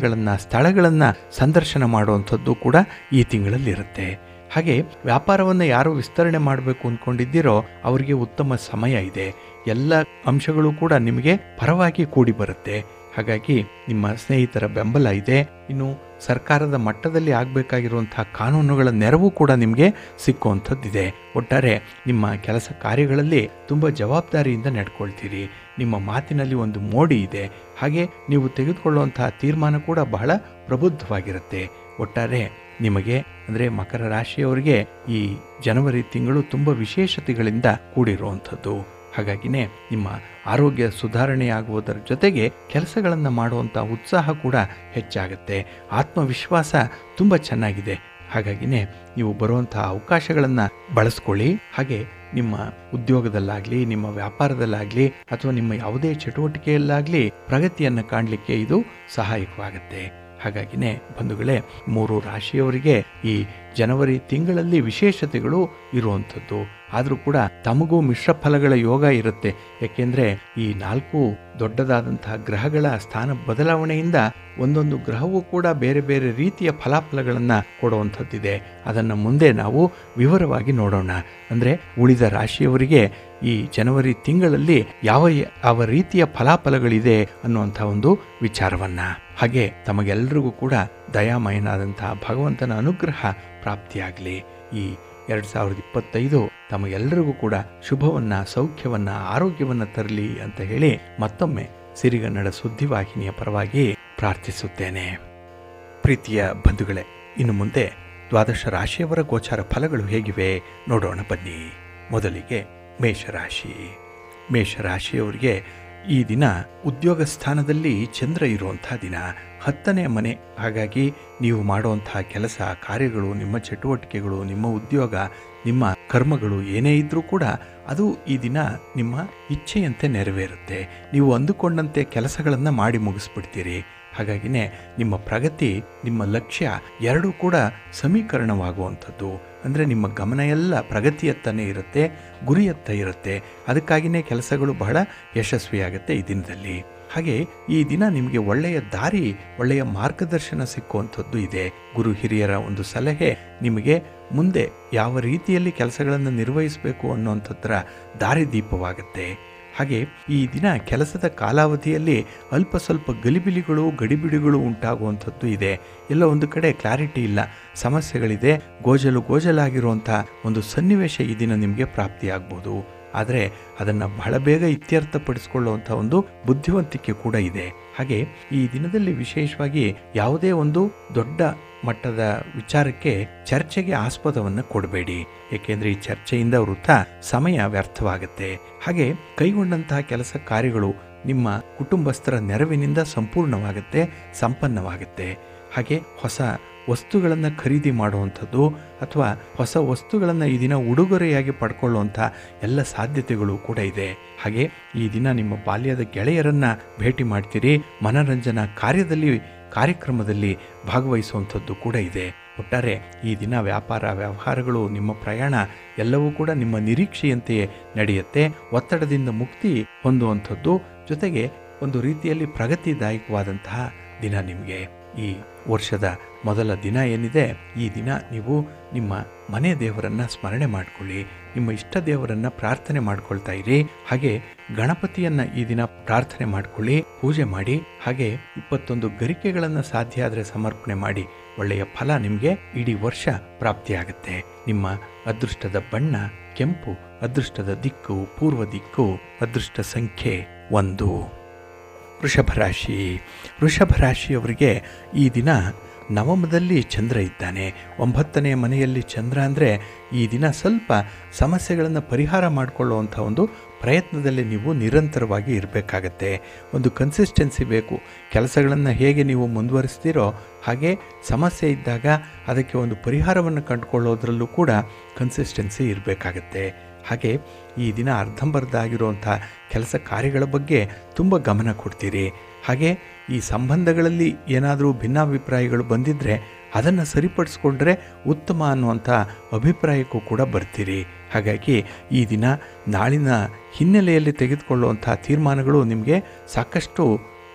ಸ್ಥಳಗಳನ್ನು ಸಂದರ್ಶನ ಮಾಡುವಂಥದ್ದು ಕೂಡ ಈ ತಿಂಗಳಲ್ಲಿರುತ್ತೆ. ಹಾಗೆ ವ್ಯಾಪಾರವನ್ನು ಯಾರು ವಿಸ್ತರಣೆ ಮಾಡಬೇಕು ಅಂದ್ಕೊಂಡಿದ್ದೀರೋ ಅವರಿಗೆ ಉತ್ತಮ ಸಮಯ ಇದೆ. ಎಲ್ಲ ಅಂಶಗಳು ಕೂಡ ನಿಮಗೆ ಪರವಾಗಿ ಕೂಡಿ ಬರುತ್ತೆ. ಹಾಗಾಗಿ ನಿಮ್ಮ ಸ್ನೇಹಿತರ ಬೆಂಬಲ ಇದೆ. ಇನ್ನು ಸರ್ಕಾರದ ಮಟ್ಟದಲ್ಲಿ ಆಗಬೇಕಾಗಿರುವಂತಹ ಕಾನೂನುಗಳ ನೆರವು ಕೂಡ ನಿಮಗೆ ಸಿಕ್ಕುವಂಥದ್ದಿದೆ. ಒಟ್ಟಾರೆ ನಿಮ್ಮ ಕೆಲಸ ಕಾರ್ಯಗಳಲ್ಲಿ ತುಂಬ ಜವಾಬ್ದಾರಿಯಿಂದ ನಡ್ಕೊಳ್ತೀರಿ. ನಿಮ್ಮ ಮಾತಿನಲ್ಲಿ ಒಂದು ಮೋಡಿ ಇದೆ. ಹಾಗೆ ನೀವು ತೆಗೆದುಕೊಳ್ಳುವಂತಹ ತೀರ್ಮಾನ ಕೂಡ ಬಹಳ ಪ್ರಬುದ್ಧವಾಗಿರುತ್ತೆ. ಒಟ್ಟಾರೆ ನಿಮಗೆ ಅಂದರೆ ಮಕರ ರಾಶಿಯವರಿಗೆ ಈ ಜನವರಿ ತಿಂಗಳು ತುಂಬ ವಿಶೇಷತೆಗಳಿಂದ ಕೂಡಿರುವಂಥದ್ದು. ಹಾಗಾಗಿನೇ ನಿಮ್ಮ ಆರೋಗ್ಯ ಸುಧಾರಣೆಯಾಗುವುದರ ಜೊತೆಗೆ ಕೆಲಸಗಳನ್ನು ಮಾಡುವಂಥ ಉತ್ಸಾಹ ಕೂಡ ಹೆಚ್ಚಾಗುತ್ತೆ. ಆತ್ಮವಿಶ್ವಾಸ ತುಂಬ ಚೆನ್ನಾಗಿದೆ. ಹಾಗಾಗಿನೇ ನೀವು ಬರುವಂಥ ಅವಕಾಶಗಳನ್ನು ಬಳಸ್ಕೊಳ್ಳಿ. ಹಾಗೆ ನಿಮ್ಮ ಉದ್ಯೋಗದಲ್ಲಾಗಲಿ, ನಿಮ್ಮ ವ್ಯಾಪಾರದಲ್ಲಾಗಲಿ ಅಥವಾ ನಿಮ್ಮ ಯಾವುದೇ ಚಟುವಟಿಕೆಯಲ್ಲಾಗಲಿ ಪ್ರಗತಿಯನ್ನು ಕಾಣಲಿಕ್ಕೆ ಇದು ಸಹಾಯಕವಾಗುತ್ತೆ. ಹಾಗಾಗಿನೇ ಬಂಧುಗಳೇ, 3 ರಾಶಿಯವರಿಗೆ ಈ ಜನವರಿ ತಿಂಗಳಲ್ಲಿ ವಿಶೇಷತೆಗಳು ಇರುವಂಥದ್ದು. ಆದರೂ ಕೂಡ ತಮಗೂ ಮಿಶ್ರ ಫಲಗಳ ಯೋಗ ಇರುತ್ತೆ. ಯಾಕೆಂದರೆ ಈ 4 ದೊಡ್ಡದಾದಂತಹ ಗ್ರಹಗಳ ಸ್ಥಾನ ಬದಲಾವಣೆಯಿಂದ ಒಂದೊಂದು ಗ್ರಹವೂ ಕೂಡ ಬೇರೆ ಬೇರೆ ರೀತಿಯ ಫಲಾಫಲಗಳನ್ನು ಕೊಡುವಂಥದ್ದಿದೆ. ಅದನ್ನು ಮುಂದೆ ನಾವು ವಿವರವಾಗಿ ನೋಡೋಣ. ಅಂದರೆ ಉಳಿದ ರಾಶಿಯವರಿಗೆ ಈ ಜನವರಿ ತಿಂಗಳಲ್ಲಿ ಯಾವ ರೀತಿಯ ಫಲಾಫಲಗಳಿದೆ ಅನ್ನುವಂಥ ಒಂದು ವಿಚಾರವನ್ನು. ಹಾಗೆ ತಮಗೆಲ್ಲರಿಗೂ ಕೂಡ ದಯಾಮಯನಾದಂತಹ ಭಗವಂತನ ಅನುಗ್ರಹ ಪ್ರಾಪ್ತಿಯಾಗಲಿ. ಈ 2025 ತಮಗೆಲ್ಲರಿಗೂ ಕೂಡ ಶುಭವನ್ನು, ಸೌಖ್ಯವನ್ನು, ಆರೋಗ್ಯವನ್ನು ತರಲಿ ಅಂತ ಹೇಳಿ ಮತ್ತೊಮ್ಮೆ ಸಿರಿಗನ್ನಡ ಸುದ್ದಿವಾಹಿನಿಯ ಪರವಾಗಿ ಪ್ರಾರ್ಥಿಸುತ್ತೇನೆ. ಪ್ರೀತಿಯ ಬಂಧುಗಳೇ, ಇನ್ನು ಮುಂದೆ 12 ರಾಶಿಯವರ ಗೋಚಾರ ಫಲಗಳು ಹೇಗಿವೆ ನೋಡೋಣ ಬನ್ನಿ. ಮೊದಲಿಗೆ ಮೇಷರಾಶಿಯವರಿಗೆ ಈ ದಿನ ಉದ್ಯೋಗ ಸ್ಥಾನದಲ್ಲಿ ಚಂದ್ರ ಇರುವಂಥ ದಿನ, 10ನೇ ಮನೆ. ಹಾಗಾಗಿ ನೀವು ಮಾಡುವಂತಹ ಕೆಲಸ ಕಾರ್ಯಗಳು, ನಿಮ್ಮ ಚಟುವಟಿಕೆಗಳು, ನಿಮ್ಮ ಉದ್ಯೋಗ, ನಿಮ್ಮ ಕರ್ಮಗಳು ಏನೇ ಇದ್ರೂ ಕೂಡ ಅದು ಈ ದಿನ ನಿಮ್ಮ ಇಚ್ಛೆಯಂತೆ ನೆರವೇರುತ್ತೆ. ನೀವು ಅಂದುಕೊಂಡಂತೆ ಕೆಲಸಗಳನ್ನು ಮಾಡಿ ಮುಗಿಸ್ಬಿಡ್ತೀರಿ. ಹಾಗಾಗಿನೇ ನಿಮ್ಮ ಪ್ರಗತಿ, ನಿಮ್ಮ ಲಕ್ಷ್ಯ ಎರಡೂ ಕೂಡ ಸಮೀಕರಣವಾಗುವಂಥದ್ದು. ಅಂದರೆ ನಿಮ್ಮ ಗಮನ ಎಲ್ಲ ಪ್ರಗತಿಯತ್ತನೇ ಇರುತ್ತೆ, ಗುರಿಯತ್ತ ಇರುತ್ತೆ. ಅದಕ್ಕಾಗಿಯೇ ಕೆಲಸಗಳು ಬಹಳ ಯಶಸ್ವಿಯಾಗುತ್ತೆ ಈ ದಿನದಲ್ಲಿ. ಹಾಗೆ ಈ ದಿನ ನಿಮಗೆ ಒಳ್ಳೆಯ ದಾರಿ, ಒಳ್ಳೆಯ ಮಾರ್ಗದರ್ಶನ ಸಿಕ್ಕುವಂಥದ್ದು ಇದೆ. ಗುರು ಹಿರಿಯರ ಒಂದು ಸಲಹೆ ನಿಮಗೆ ಮುಂದೆ ಯಾವ ರೀತಿಯಲ್ಲಿ ಕೆಲಸಗಳನ್ನು ನಿರ್ವಹಿಸಬೇಕು ಅನ್ನುವಂಥದ್ರ ದಾರಿದೀಪವಾಗುತ್ತೆ. ಹಾಗೆ ಈ ದಿನ ಕೆಲಸದ ಕಾಲಾವಧಿಯಲ್ಲಿ ಅಲ್ಪ ಸ್ವಲ್ಪ ಗಲಿಬಿಲಿಗಳು, ಗಡಿಬಿಡಿಗಳು ಉಂಟಾಗುವಂಥದ್ದು ಇದೆ. ಎಲ್ಲ ಒಂದು ಕಡೆ ಕ್ಲಾರಿಟಿ ಇಲ್ಲ, ಸಮಸ್ಯೆಗಳಿದೆ, ಗೋಜಲಾಗಿರುವಂಥ ಒಂದು ಸನ್ನಿವೇಶ ಈ ದಿನ ನಿಮಗೆ ಪ್ರಾಪ್ತಿಯಾಗ್ಬೋದು. ಆದರೆ ಅದನ್ನು ಬಹಳ ಬೇಗ ಇತ್ಯರ್ಥಪಡಿಸಿಕೊಳ್ಳುವಂಥ ಒಂದು ಬುದ್ಧಿವಂತಿಕೆ ಕೂಡ ಇದೆ. ಹಾಗೆ ಈ ದಿನದಲ್ಲಿ ವಿಶೇಷವಾಗಿ ಯಾವುದೇ ಒಂದು ದೊಡ್ಡ ಮಟ್ಟದ ವಿಚಾರಕ್ಕೆ ಚರ್ಚೆಗೆ ಆಸ್ಪದವನ್ನು ಕೊಡಬೇಡಿ. ಏಕೆಂದರೆ ಈ ಚರ್ಚೆಯಿಂದ ವೃಥ ಸಮಯ ವ್ಯರ್ಥವಾಗುತ್ತೆ. ಹಾಗೆ ಕೈಗೊಂಡಂತಹ ಕೆಲಸ ಕಾರ್ಯಗಳು ನಿಮ್ಮ ಕುಟುಂಬಸ್ಥರ ನೆರವಿನಿಂದ ಸಂಪೂರ್ಣವಾಗುತ್ತೆ, ಸಂಪನ್ನವಾಗುತ್ತೆ. ಹಾಗೆ ಹೊಸ ವಸ್ತುಗಳನ್ನು ಖರೀದಿ ಮಾಡುವಂಥದ್ದು ಅಥವಾ ಹೊಸ ವಸ್ತುಗಳನ್ನು ಈ ದಿನ ಉಡುಗೊರೆಯಾಗಿ ಪಡ್ಕೊಳ್ಳುವಂಥ ಎಲ್ಲ ಸಾಧ್ಯತೆಗಳು ಕೂಡ ಇದೆ. ಹಾಗೆ ಈ ದಿನ ನಿಮ್ಮ ಬಾಲ್ಯದ ಗೆಳೆಯರನ್ನು ಭೇಟಿ ಮಾಡ್ತೀರಿ, ಮನರಂಜನಾ ಕಾರ್ಯಕ್ರಮದಲ್ಲಿ ಭಾಗವಹಿಸುವಂಥದ್ದು ಕೂಡ ಇದೆ. ಒಟ್ಟಾರೆ ಈ ದಿನ ವ್ಯಾಪಾರ ವ್ಯವಹಾರಗಳು, ನಿಮ್ಮ ಪ್ರಯಾಣ ಎಲ್ಲವೂ ಕೂಡ ನಿಮ್ಮ ನಿರೀಕ್ಷೆಯಂತೆಯೇ ನಡೆಯುತ್ತೆ. ಒತ್ತಡದಿಂದ ಮುಕ್ತಿ ಹೊಂದುವಂಥದ್ದು, ಜೊತೆಗೆ ಒಂದು ರೀತಿಯಲ್ಲಿ ಪ್ರಗತಿದಾಯಕವಾದಂತಹ ದಿನ ನಿಮಗೆ. ಈ ವರ್ಷದ ಮೊದಲ ದಿನ ಏನಿದೆ, ಈ ದಿನ ನೀವು ನಿಮ್ಮ ಮನೆ ದೇವರನ್ನು ಸ್ಮರಣೆ ಮಾಡಿಕೊಳ್ಳಿ, ನಿಮ್ಮ ಇಷ್ಟ ದೇವರನ್ನು ಪ್ರಾರ್ಥನೆ ಮಾಡ್ಕೊಳ್ತಾ ಇರಿ. ಹಾಗೆ ಗಣಪತಿಯನ್ನು ಈ ದಿನ ಪ್ರಾರ್ಥನೆ ಮಾಡಿಕೊಳ್ಳಿ, ಪೂಜೆ ಮಾಡಿ. ಹಾಗೆ 21 ಗರಿಕೆಗಳನ್ನು ಸಾಧ್ಯ ಆದರೆ ಸಮರ್ಪಣೆ ಮಾಡಿ. ಒಳ್ಳೆಯ ಫಲ ನಿಮಗೆ ಇಡೀ ವರ್ಷ ಪ್ರಾಪ್ತಿಯಾಗುತ್ತೆ. ನಿಮ್ಮ ಅದೃಷ್ಟದ ಬಣ್ಣ ಕೆಂಪು, ಅದೃಷ್ಟದ ದಿಕ್ಕು ಪೂರ್ವ ದಿಕ್ಕು, ಅದೃಷ್ಟ ಸಂಖ್ಯೆ 1. ವೃಷಭ ರಾಶಿಯವರಿಗೆ ಈ ದಿನ ನವಮದಲ್ಲಿ ಚಂದ್ರ ಇದ್ದಾನೆ. 9ನೇ ಮನೆಯಲ್ಲಿ ಚಂದ್ರ ಅಂದರೆ ಈ ದಿನ ಸ್ವಲ್ಪ ಸಮಸ್ಯೆಗಳನ್ನು ಪರಿಹಾರ ಮಾಡಿಕೊಳ್ಳುವಂಥ ಒಂದು ಪ್ರಯತ್ನದಲ್ಲಿ ನೀವು ನಿರಂತರವಾಗಿ ಇರಬೇಕಾಗತ್ತೆ. ಒಂದು ಕನ್ಸಿಸ್ಟೆನ್ಸಿ ಬೇಕು. ಕೆಲಸಗಳನ್ನು ಹೇಗೆ ನೀವು ಮುಂದುವರಿಸ್ತೀರೋ ಹಾಗೆ ಸಮಸ್ಯೆ ಇದ್ದಾಗ ಅದಕ್ಕೆ ಒಂದು ಪರಿಹಾರವನ್ನು ಕಂಡುಕೊಳ್ಳೋದ್ರಲ್ಲೂ ಕೂಡ ಕನ್ಸಿಸ್ಟೆನ್ಸಿ ಇರಬೇಕಾಗತ್ತೆ. ಹಾಗೆ ಈ ದಿನ ಅರ್ಧಂಬರ್ಧ ಆಗಿರುವಂಥ ಕೆಲಸ ಕಾರ್ಯಗಳ ಬಗ್ಗೆ ತುಂಬ ಗಮನ ಕೊಡ್ತೀರಿ. ಹಾಗೆ ಈ ಸಂಬಂಧಗಳಲ್ಲಿ ಏನಾದರೂ ಭಿನ್ನಾಭಿಪ್ರಾಯಗಳು ಬಂದಿದ್ದರೆ ಅದನ್ನು ಸರಿಪಡಿಸ್ಕೊಂಡ್ರೆ ಉತ್ತಮ ಅನ್ನುವಂಥ ಅಭಿಪ್ರಾಯಕ್ಕೂ ಕೂಡ ಬರ್ತೀರಿ. ಹಾಗಾಗಿ ಈ ದಿನ ನಾಳಿನ ಹಿನ್ನೆಲೆಯಲ್ಲಿ ತೆಗೆದುಕೊಳ್ಳುವಂಥ ತೀರ್ಮಾನಗಳು ನಿಮಗೆ ಸಾಕಷ್ಟು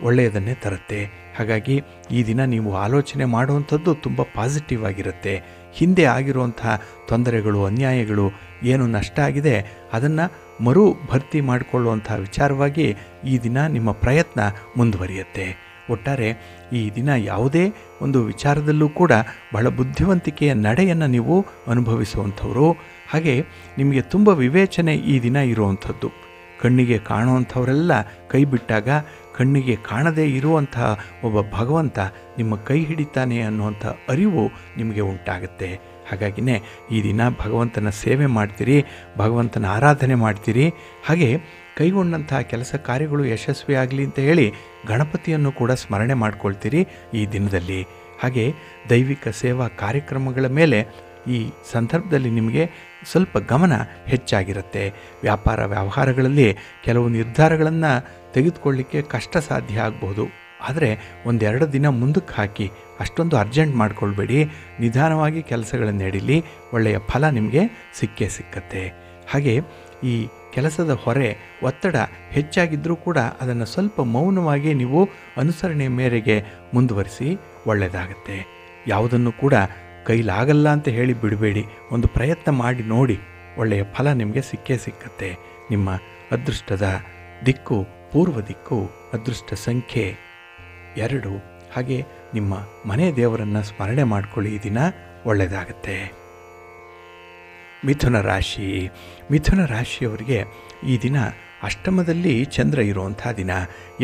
ಒಳ್ಳೆಯದನ್ನೇ ತರುತ್ತೆ. ಹಾಗಾಗಿ ಈ ದಿನ ನೀವು ಆಲೋಚನೆ ಮಾಡುವಂಥದ್ದು ತುಂಬ ಪಾಸಿಟಿವ್ ಆಗಿರುತ್ತೆ. ಹಿಂದೆ ಆಗಿರುವಂಥ ತೊಂದರೆಗಳು, ಅನ್ಯಾಯಗಳು, ಏನು ನಷ್ಟ ಆಗಿದೆ ಅದನ್ನು ಮರು ಭರ್ತಿ ಮಾಡಿಕೊಳ್ಳುವಂಥ ವಿಚಾರವಾಗಿ ಈ ದಿನ ನಿಮ್ಮ ಪ್ರಯತ್ನ ಮುಂದುವರಿಯುತ್ತೆ. ಒಟ್ಟಾರೆ ಈ ದಿನ ಯಾವುದೇ ಒಂದು ವಿಚಾರದಲ್ಲೂ ಕೂಡ ಬಹಳ ಬುದ್ಧಿವಂತಿಕೆಯ ನಡೆಯನ್ನು ನೀವು ಅನುಭವಿಸುವಂಥವರು. ಹಾಗೆ ನಿಮಗೆ ತುಂಬ ವಿವೇಚನೆ ಈ ದಿನ ಇರುವಂಥದ್ದು. ಕಣ್ಣಿಗೆ ಕಾಣುವಂಥವರೆಲ್ಲ ಕೈ ಬಿಟ್ಟಾಗ ಕಣ್ಣಿಗೆ ಕಾಣದೇ ಇರುವಂಥ ಒಬ್ಬ ಭಗವಂತ ನಿಮ್ಮ ಕೈ ಹಿಡಿತಾನೆ ಅನ್ನುವಂಥ ಅರಿವು ನಿಮಗೆ ಉಂಟಾಗುತ್ತೆ. ಹಾಗಾಗಿನೇ ಈ ದಿನ ಭಗವಂತನ ಸೇವೆ ಮಾಡ್ತೀರಿ, ಭಗವಂತನ ಆರಾಧನೆ ಮಾಡ್ತೀರಿ. ಹಾಗೆ ಕೈಗೊಂಡಂತಹ ಕೆಲಸ ಕಾರ್ಯಗಳು ಯಶಸ್ವಿಯಾಗಲಿ ಅಂತ ಹೇಳಿ ಗಣಪತಿಯನ್ನು ಕೂಡ ಸ್ಮರಣೆ ಮಾಡ್ಕೊಳ್ತೀರಿ ಈ ದಿನದಲ್ಲಿ. ಹಾಗೆ ದೈವಿಕ ಸೇವಾ ಕಾರ್ಯಕ್ರಮಗಳ ಮೇಲೆ ಈ ಸಂದರ್ಭದಲ್ಲಿ ನಿಮಗೆ ಸ್ವಲ್ಪ ಗಮನ ಹೆಚ್ಚಾಗಿರುತ್ತೆ. ವ್ಯಾಪಾರ ವ್ಯವಹಾರಗಳಲ್ಲಿ ಕೆಲವು ನಿರ್ಧಾರಗಳನ್ನು ತೆಗೆದುಕೊಳ್ಳಿಕ್ಕೆ ಕಷ್ಟ ಸಾಧ್ಯ ಆಗ್ಬೋದು. ಆದರೆ 1-2 ದಿನ ಮುಂದಕ್ಕೆ ಹಾಕಿ, ಅಷ್ಟೊಂದು ಅರ್ಜೆಂಟ್ ಮಾಡ್ಕೊಳ್ಬೇಡಿ. ನಿಧಾನವಾಗಿ ಕೆಲಸಗಳನ್ನು ನಡೀಲಿ, ಒಳ್ಳೆಯ ಫಲ ನಿಮಗೆ ಸಿಕ್ಕತ್ತೆ. ಹಾಗೆ ಈ ಕೆಲಸದ ಹೊರೆ, ಒತ್ತಡ ಹೆಚ್ಚಾಗಿದ್ದರೂ ಕೂಡ ಅದನ್ನು ಸ್ವಲ್ಪ ಮೌನವಾಗಿ ನೀವು ಅನುಸರಣೆಯ ಮೇರೆಗೆ ಮುಂದುವರಿಸಿ, ಒಳ್ಳೆಯದಾಗತ್ತೆ. ಯಾವುದನ್ನು ಕೂಡ ಕೈಲಾಗಲ್ಲ ಅಂತ ಹೇಳಿ ಬಿಡಬೇಡಿ. ಒಂದು ಪ್ರಯತ್ನ ಮಾಡಿ ನೋಡಿ, ಒಳ್ಳೆಯ ಫಲ ನಿಮಗೆ ಸಿಕ್ಕತ್ತೆ. ನಿಮ್ಮ ಅದೃಷ್ಟದ ದಿಕ್ಕು ಪೂರ್ವ ದಿಕ್ಕು, ಅದೃಷ್ಟ ಸಂಖ್ಯೆ 2. ಹಾಗೆ ನಿಮ್ಮ ಮನೆ ದೇವರನ್ನು ಸ್ಮರಣೆ ಮಾಡಿಕೊಳ್ಳಿ, ಈ ದಿನ ಒಳ್ಳೆಯದಾಗತ್ತೆ. ಮಿಥುನ ರಾಶಿಯವರಿಗೆ ಈ ದಿನ ಅಷ್ಟಮದಲ್ಲಿ ಚಂದ್ರ ಇರುವಂಥ ದಿನ.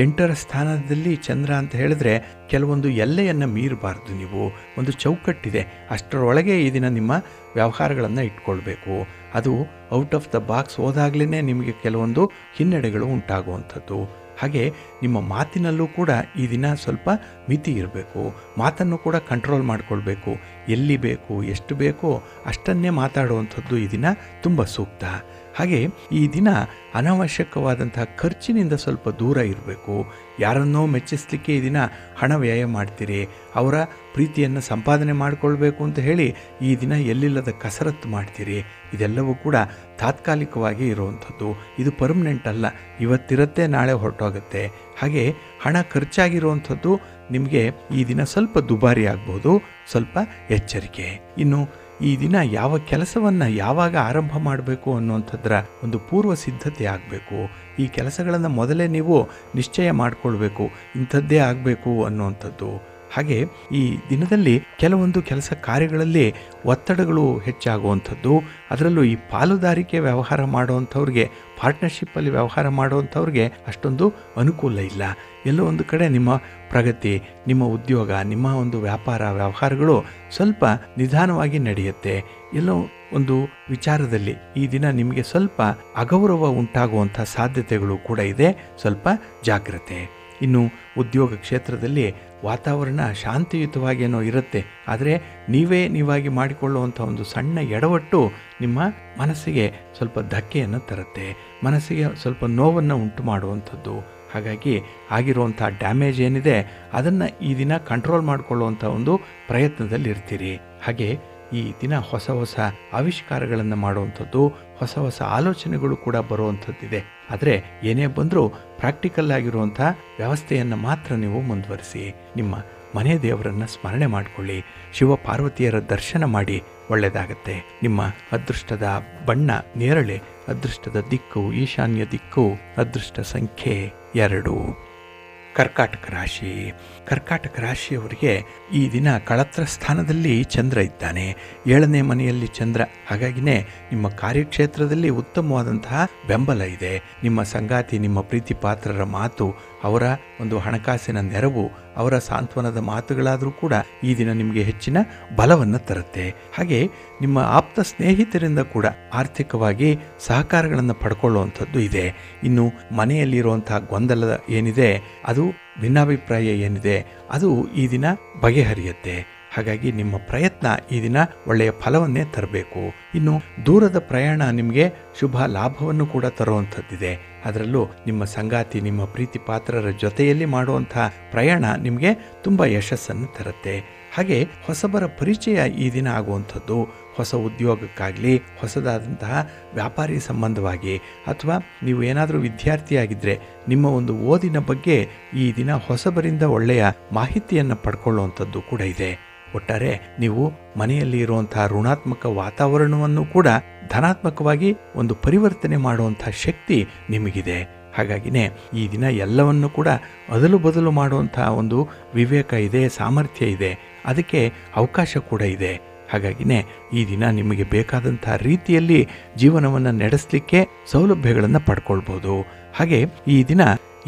8ರ ಸ್ಥಾನದಲ್ಲಿ ಚಂದ್ರ ಅಂತ ಹೇಳಿದ್ರೆ ಕೆಲವೊಂದು ಎಲ್ಲೆಯನ್ನು ಮೀರಬಾರ್ದು. ನೀವು ಒಂದು ಚೌಕಟ್ಟಿದೆ, ಅಷ್ಟರೊಳಗೆ ಈ ದಿನ ನಿಮ್ಮ ವ್ಯವಹಾರಗಳನ್ನು ಇಟ್ಕೊಳ್ಬೇಕು. ಅದು ಔಟ್ ಆಫ್ ದ ಬಾಕ್ಸ್ ಹೋದಾಗಲೇ ನಿಮಗೆ ಕೆಲವೊಂದು ಹಿನ್ನಡೆಗಳು ಉಂಟಾಗುವಂಥದ್ದು. ಹಾಗೆ ನಿಮ್ಮ ಮಾತಿನಲ್ಲೂ ಕೂಡ ಈ ದಿನ ಸ್ವಲ್ಪ ಮಿತಿ ಇರಬೇಕು. ಮಾತನ್ನು ಕೂಡ ಕಂಟ್ರೋಲ್ ಮಾಡಿಕೊಳ್ಬೇಕು. ಎಲ್ಲಿ ಬೇಕು ಎಷ್ಟು ಬೇಕೋ ಅಷ್ಟನ್ನೇ ಮಾತಾಡುವಂಥದ್ದು ಈ ದಿನ ತುಂಬ ಸೂಕ್ತ. ಹಾಗೆ ಈ ದಿನ ಅನಾವಶ್ಯಕವಾದಂತಹ ಖರ್ಚಿನಿಂದ ಸ್ವಲ್ಪ ದೂರ ಇರಬೇಕು. ಯಾರನ್ನೋ ಮೆಚ್ಚಿಸಲಿಕ್ಕೆ ಈ ದಿನ ಹಣ ವ್ಯಯ ಮಾಡ್ತೀರಿ. ಅವರ ಪ್ರೀತಿಯನ್ನು ಸಂಪಾದನೆ ಮಾಡಿಕೊಳ್ಬೇಕು ಅಂತ ಹೇಳಿ ಈ ದಿನ ಎಲ್ಲಿಲ್ಲದ ಕಸರತ್ತು ಮಾಡ್ತೀರಿ. ಇದೆಲ್ಲವೂ ಕೂಡ ತಾತ್ಕಾಲಿಕವಾಗಿ ಇರುವಂಥದ್ದು. ಇದು ಪರ್ಮನೆಂಟ್ ಅಲ್ಲ. ಇವತ್ತಿರುತ್ತೆ, ನಾಳೆ ಹೊರಟೋಗುತ್ತೆ. ಹಾಗೆ ಹಣ ಖರ್ಚಾಗಿರುವಂಥದ್ದು ನಿಮಗೆ ಈ ದಿನ ಸ್ವಲ್ಪ ದುಬಾರಿ ಆಗ್ಬೋದು. ಸ್ವಲ್ಪ ಎಚ್ಚರಿಕೆ. ಇನ್ನು ಈ ದಿನ ಯಾವ ಕೆಲಸವನ್ನು ಯಾವಾಗ ಆರಂಭ ಮಾಡಬೇಕು ಅನ್ನುವಂಥದ್ರ ಒಂದು ಪೂರ್ವ ಸಿದ್ಧತೆ ಆಗಬೇಕು. ಈ ಕೆಲಸಗಳನ್ನು ಮೊದಲೇ ನೀವು ನಿಶ್ಚಯ ಮಾಡಿಕೊಳ್ಬೇಕು, ಇಂಥದ್ದೇ ಆಗಬೇಕು ಅನ್ನುವಂಥದ್ದು. ಹಾಗೆ ಈ ದಿನದಲ್ಲಿ ಕೆಲವೊಂದು ಕೆಲಸ ಕಾರ್ಯಗಳಲ್ಲಿ ಒತ್ತಡಗಳು ಹೆಚ್ಚಾಗುವಂಥದ್ದು. ಅದರಲ್ಲೂ ಈ ಪಾಲುದಾರಿಕೆ ವ್ಯವಹಾರ ಮಾಡುವಂಥವ್ರಿಗೆ, ಪಾರ್ಟ್ನರ್ಶಿಪ್ಪಲ್ಲಿ ವ್ಯವಹಾರ ಮಾಡುವಂಥವ್ರಿಗೆ ಅಷ್ಟೊಂದು ಅನುಕೂಲ ಇಲ್ಲ. ಎಲ್ಲೋ ಒಂದು ಕಡೆ ನಿಮ್ಮ ಪ್ರಗತಿ, ನಿಮ್ಮ ಉದ್ಯೋಗ, ನಿಮ್ಮ ಒಂದು ವ್ಯಾಪಾರ ವ್ಯವಹಾರಗಳು ಸ್ವಲ್ಪ ನಿಧಾನವಾಗಿ ನಡೆಯುತ್ತೆ. ಎಲ್ಲೋ ಒಂದು ವಿಚಾರದಲ್ಲಿ ಈ ದಿನ ನಿಮಗೆ ಸ್ವಲ್ಪ ಅಗೌರವ ಉಂಟಾಗುವಂಥ ಸಾಧ್ಯತೆಗಳು ಕೂಡ ಇದೆ. ಸ್ವಲ್ಪ ಜಾಗ್ರತೆ. ಇನ್ನು ಉದ್ಯೋಗ ಕ್ಷೇತ್ರದಲ್ಲಿ ವಾತಾವರಣ ಶಾಂತಿಯುತವಾಗಿ ಏನೋ ಇರುತ್ತೆ. ಆದರೆ ನೀವಾಗಿ ಮಾಡಿಕೊಳ್ಳುವಂಥ ಒಂದು ಸಣ್ಣ ಎಡವಟ್ಟು ನಿಮ್ಮ ಮನಸ್ಸಿಗೆ ಸ್ವಲ್ಪ ಧಕ್ಕೆಯನ್ನು ತರುತ್ತೆ. ಮನಸ್ಸಿಗೆ ಸ್ವಲ್ಪ ನೋವನ್ನು ಉಂಟು ಮಾಡುವಂಥದ್ದು. ಹಾಗಾಗಿ ಆಗಿರುವಂಥ ಡ್ಯಾಮೇಜ್ ಏನಿದೆ ಅದನ್ನು ಈ ದಿನ ಕಂಟ್ರೋಲ್ ಮಾಡಿಕೊಳ್ಳುವಂಥ ಒಂದು ಪ್ರಯತ್ನದಲ್ಲಿ ಇರ್ತೀರಿ. ಹಾಗೆ ಈ ದಿನ ಹೊಸ ಹೊಸ ಆವಿಷ್ಕಾರಗಳನ್ನು ಮಾಡುವಂಥದ್ದು, ಹೊಸ ಹೊಸ ಆಲೋಚನೆಗಳು ಕೂಡ ಬರುವಂಥದ್ದಿದೆ. ಆದರೆ ಏನೇ ಬಂದರೂ ಪ್ರಾಕ್ಟಿಕಲ್ ಆಗಿರುವಂಥ ವ್ಯವಸ್ಥೆಯನ್ನು ಮಾತ್ರ ನೀವು ಮುಂದುವರಿಸಿ. ನಿಮ್ಮ ಮನೆ ದೇವರನ್ನು ಸ್ಮರಣೆ ಮಾಡಿಕೊಳ್ಳಿ. ಶಿವ ಪಾರ್ವತಿಯರ ದರ್ಶನ ಮಾಡಿ, ಒಳ್ಳೆಯದಾಗತ್ತೆ. ನಿಮ್ಮ ಅದೃಷ್ಟದ ಬಣ್ಣ ನೇರಳೆ, ಅದೃಷ್ಟದ ದಿಕ್ಕು ಈಶಾನ್ಯ ದಿಕ್ಕು, ಅದೃಷ್ಟ ಸಂಖ್ಯೆ 2. ಕರ್ಕಾಟಕ ರಾಶಿ. ಕರ್ಕಾಟಕ ರಾಶಿಯವರಿಗೆ ಈ ದಿನ ಕಳತ್ರ ಸ್ಥಾನದಲ್ಲಿ ಚಂದ್ರ ಇದ್ದಾನೆ. 7ನೇ ಮನೆಯಲ್ಲಿ ಚಂದ್ರ. ಹಾಗಾಗಿನೇ ನಿಮ್ಮ ಕಾರ್ಯಕ್ಷೇತ್ರದಲ್ಲಿ ಉತ್ತಮವಾದಂತಹ ಬೆಂಬಲ ಇದೆ. ನಿಮ್ಮ ಸಂಗಾತಿ, ನಿಮ್ಮ ಪ್ರೀತಿ ಪಾತ್ರರ ಮಾತು, ಅವರ ಒಂದು ಹಣಕಾಸಿನ ನೆರವು, ಅವರ ಸಾಂತ್ವನದ ಮಾತುಗಳಾದರೂ ಕೂಡ ಈ ದಿನ ನಿಮಗೆ ಹೆಚ್ಚಿನ ಬಲವನ್ನು ತರುತ್ತೆ. ಹಾಗೆ ನಿಮ್ಮ ಆಪ್ತ ಸ್ನೇಹಿತರಿಂದ ಕೂಡ ಆರ್ಥಿಕವಾಗಿ ಸಹಕಾರಗಳನ್ನು ಪಡ್ಕೊಳ್ಳುವಂಥದ್ದು ಇದೆ. ಇನ್ನು ಮನೆಯಲ್ಲಿರುವಂತಹ ಗೊಂದಲ ಏನಿದೆ, ಅದು ಭಿನ್ನಾಭಿಪ್ರಾಯ ಏನಿದೆ, ಅದು ಈ ದಿನ ಬಗೆಹರಿಯುತ್ತೆ. ಹಾಗಾಗಿ ನಿಮ್ಮ ಪ್ರಯತ್ನ ಈ ದಿನ ಒಳ್ಳೆಯ ಫಲವನ್ನೇ ತರಬೇಕು. ಇನ್ನು ದೂರದ ಪ್ರಯಾಣ ನಿಮಗೆ ಶುಭ ಲಾಭವನ್ನು ಕೂಡ ತರುವಂಥದ್ದಿದೆ. ಅದರಲ್ಲೂ ನಿಮ್ಮ ಸಂಗಾತಿ, ನಿಮ್ಮ ಪ್ರೀತಿ ಪಾತ್ರರ ಜೊತೆಯಲ್ಲಿ ಮಾಡುವಂತಹ ಪ್ರಯಾಣ ನಿಮಗೆ ತುಂಬ ಯಶಸ್ಸನ್ನು ತರುತ್ತೆ. ಹಾಗೆ ಹೊಸಬರ ಪರಿಚಯ ಈ ದಿನ ಆಗುವಂಥದ್ದು. ಹೊಸ ಉದ್ಯೋಗಕ್ಕಾಗಲಿ, ಹೊಸದಾದಂತಹ ವ್ಯಾಪಾರಿ ಸಂಬಂಧವಾಗಿ, ಅಥವಾ ನೀವು ಏನಾದರೂ ವಿದ್ಯಾರ್ಥಿಯಾಗಿದ್ದರೆ ನಿಮ್ಮ ಒಂದು ಓದಿನ ಬಗ್ಗೆ ಈ ದಿನ ಹೊಸಬರಿಂದ ಒಳ್ಳೆಯ ಮಾಹಿತಿಯನ್ನು ಪಡ್ಕೊಳ್ಳುವಂಥದ್ದು ಕೂಡ ಇದೆ. ಒಟ್ಟಾರೆ ನೀವು ಮನೆಯಲ್ಲಿ ಇರುವಂತಹ ಋಣಾತ್ಮಕ ವಾತಾವರಣವನ್ನು ಕೂಡ ಧನಾತ್ಮಕವಾಗಿ ಒಂದು ಪರಿವರ್ತನೆ ಮಾಡುವಂತಹ ಶಕ್ತಿ ನಿಮಗಿದೆ. ಹಾಗಾಗಿನೇ ಈ ದಿನ ಎಲ್ಲವನ್ನು ಕೂಡ ಅದಲು ಬದಲು ಮಾಡುವಂತಹ ಒಂದು ವಿವೇಕ ಇದೆ, ಸಾಮರ್ಥ್ಯ ಇದೆ, ಅದಕ್ಕೆ ಅವಕಾಶ ಕೂಡ ಇದೆ. ಹಾಗಾಗಿನೇ ಈ ದಿನ ನಿಮಗೆ ಬೇಕಾದಂತಹ ರೀತಿಯಲ್ಲಿ ಜೀವನವನ್ನು ನಡೆಸಲಿಕ್ಕೆ ಸೌಲಭ್ಯಗಳನ್ನು ಪಡ್ಕೊಳ್ಬೋದು. ಹಾಗೆ ಈ ದಿನ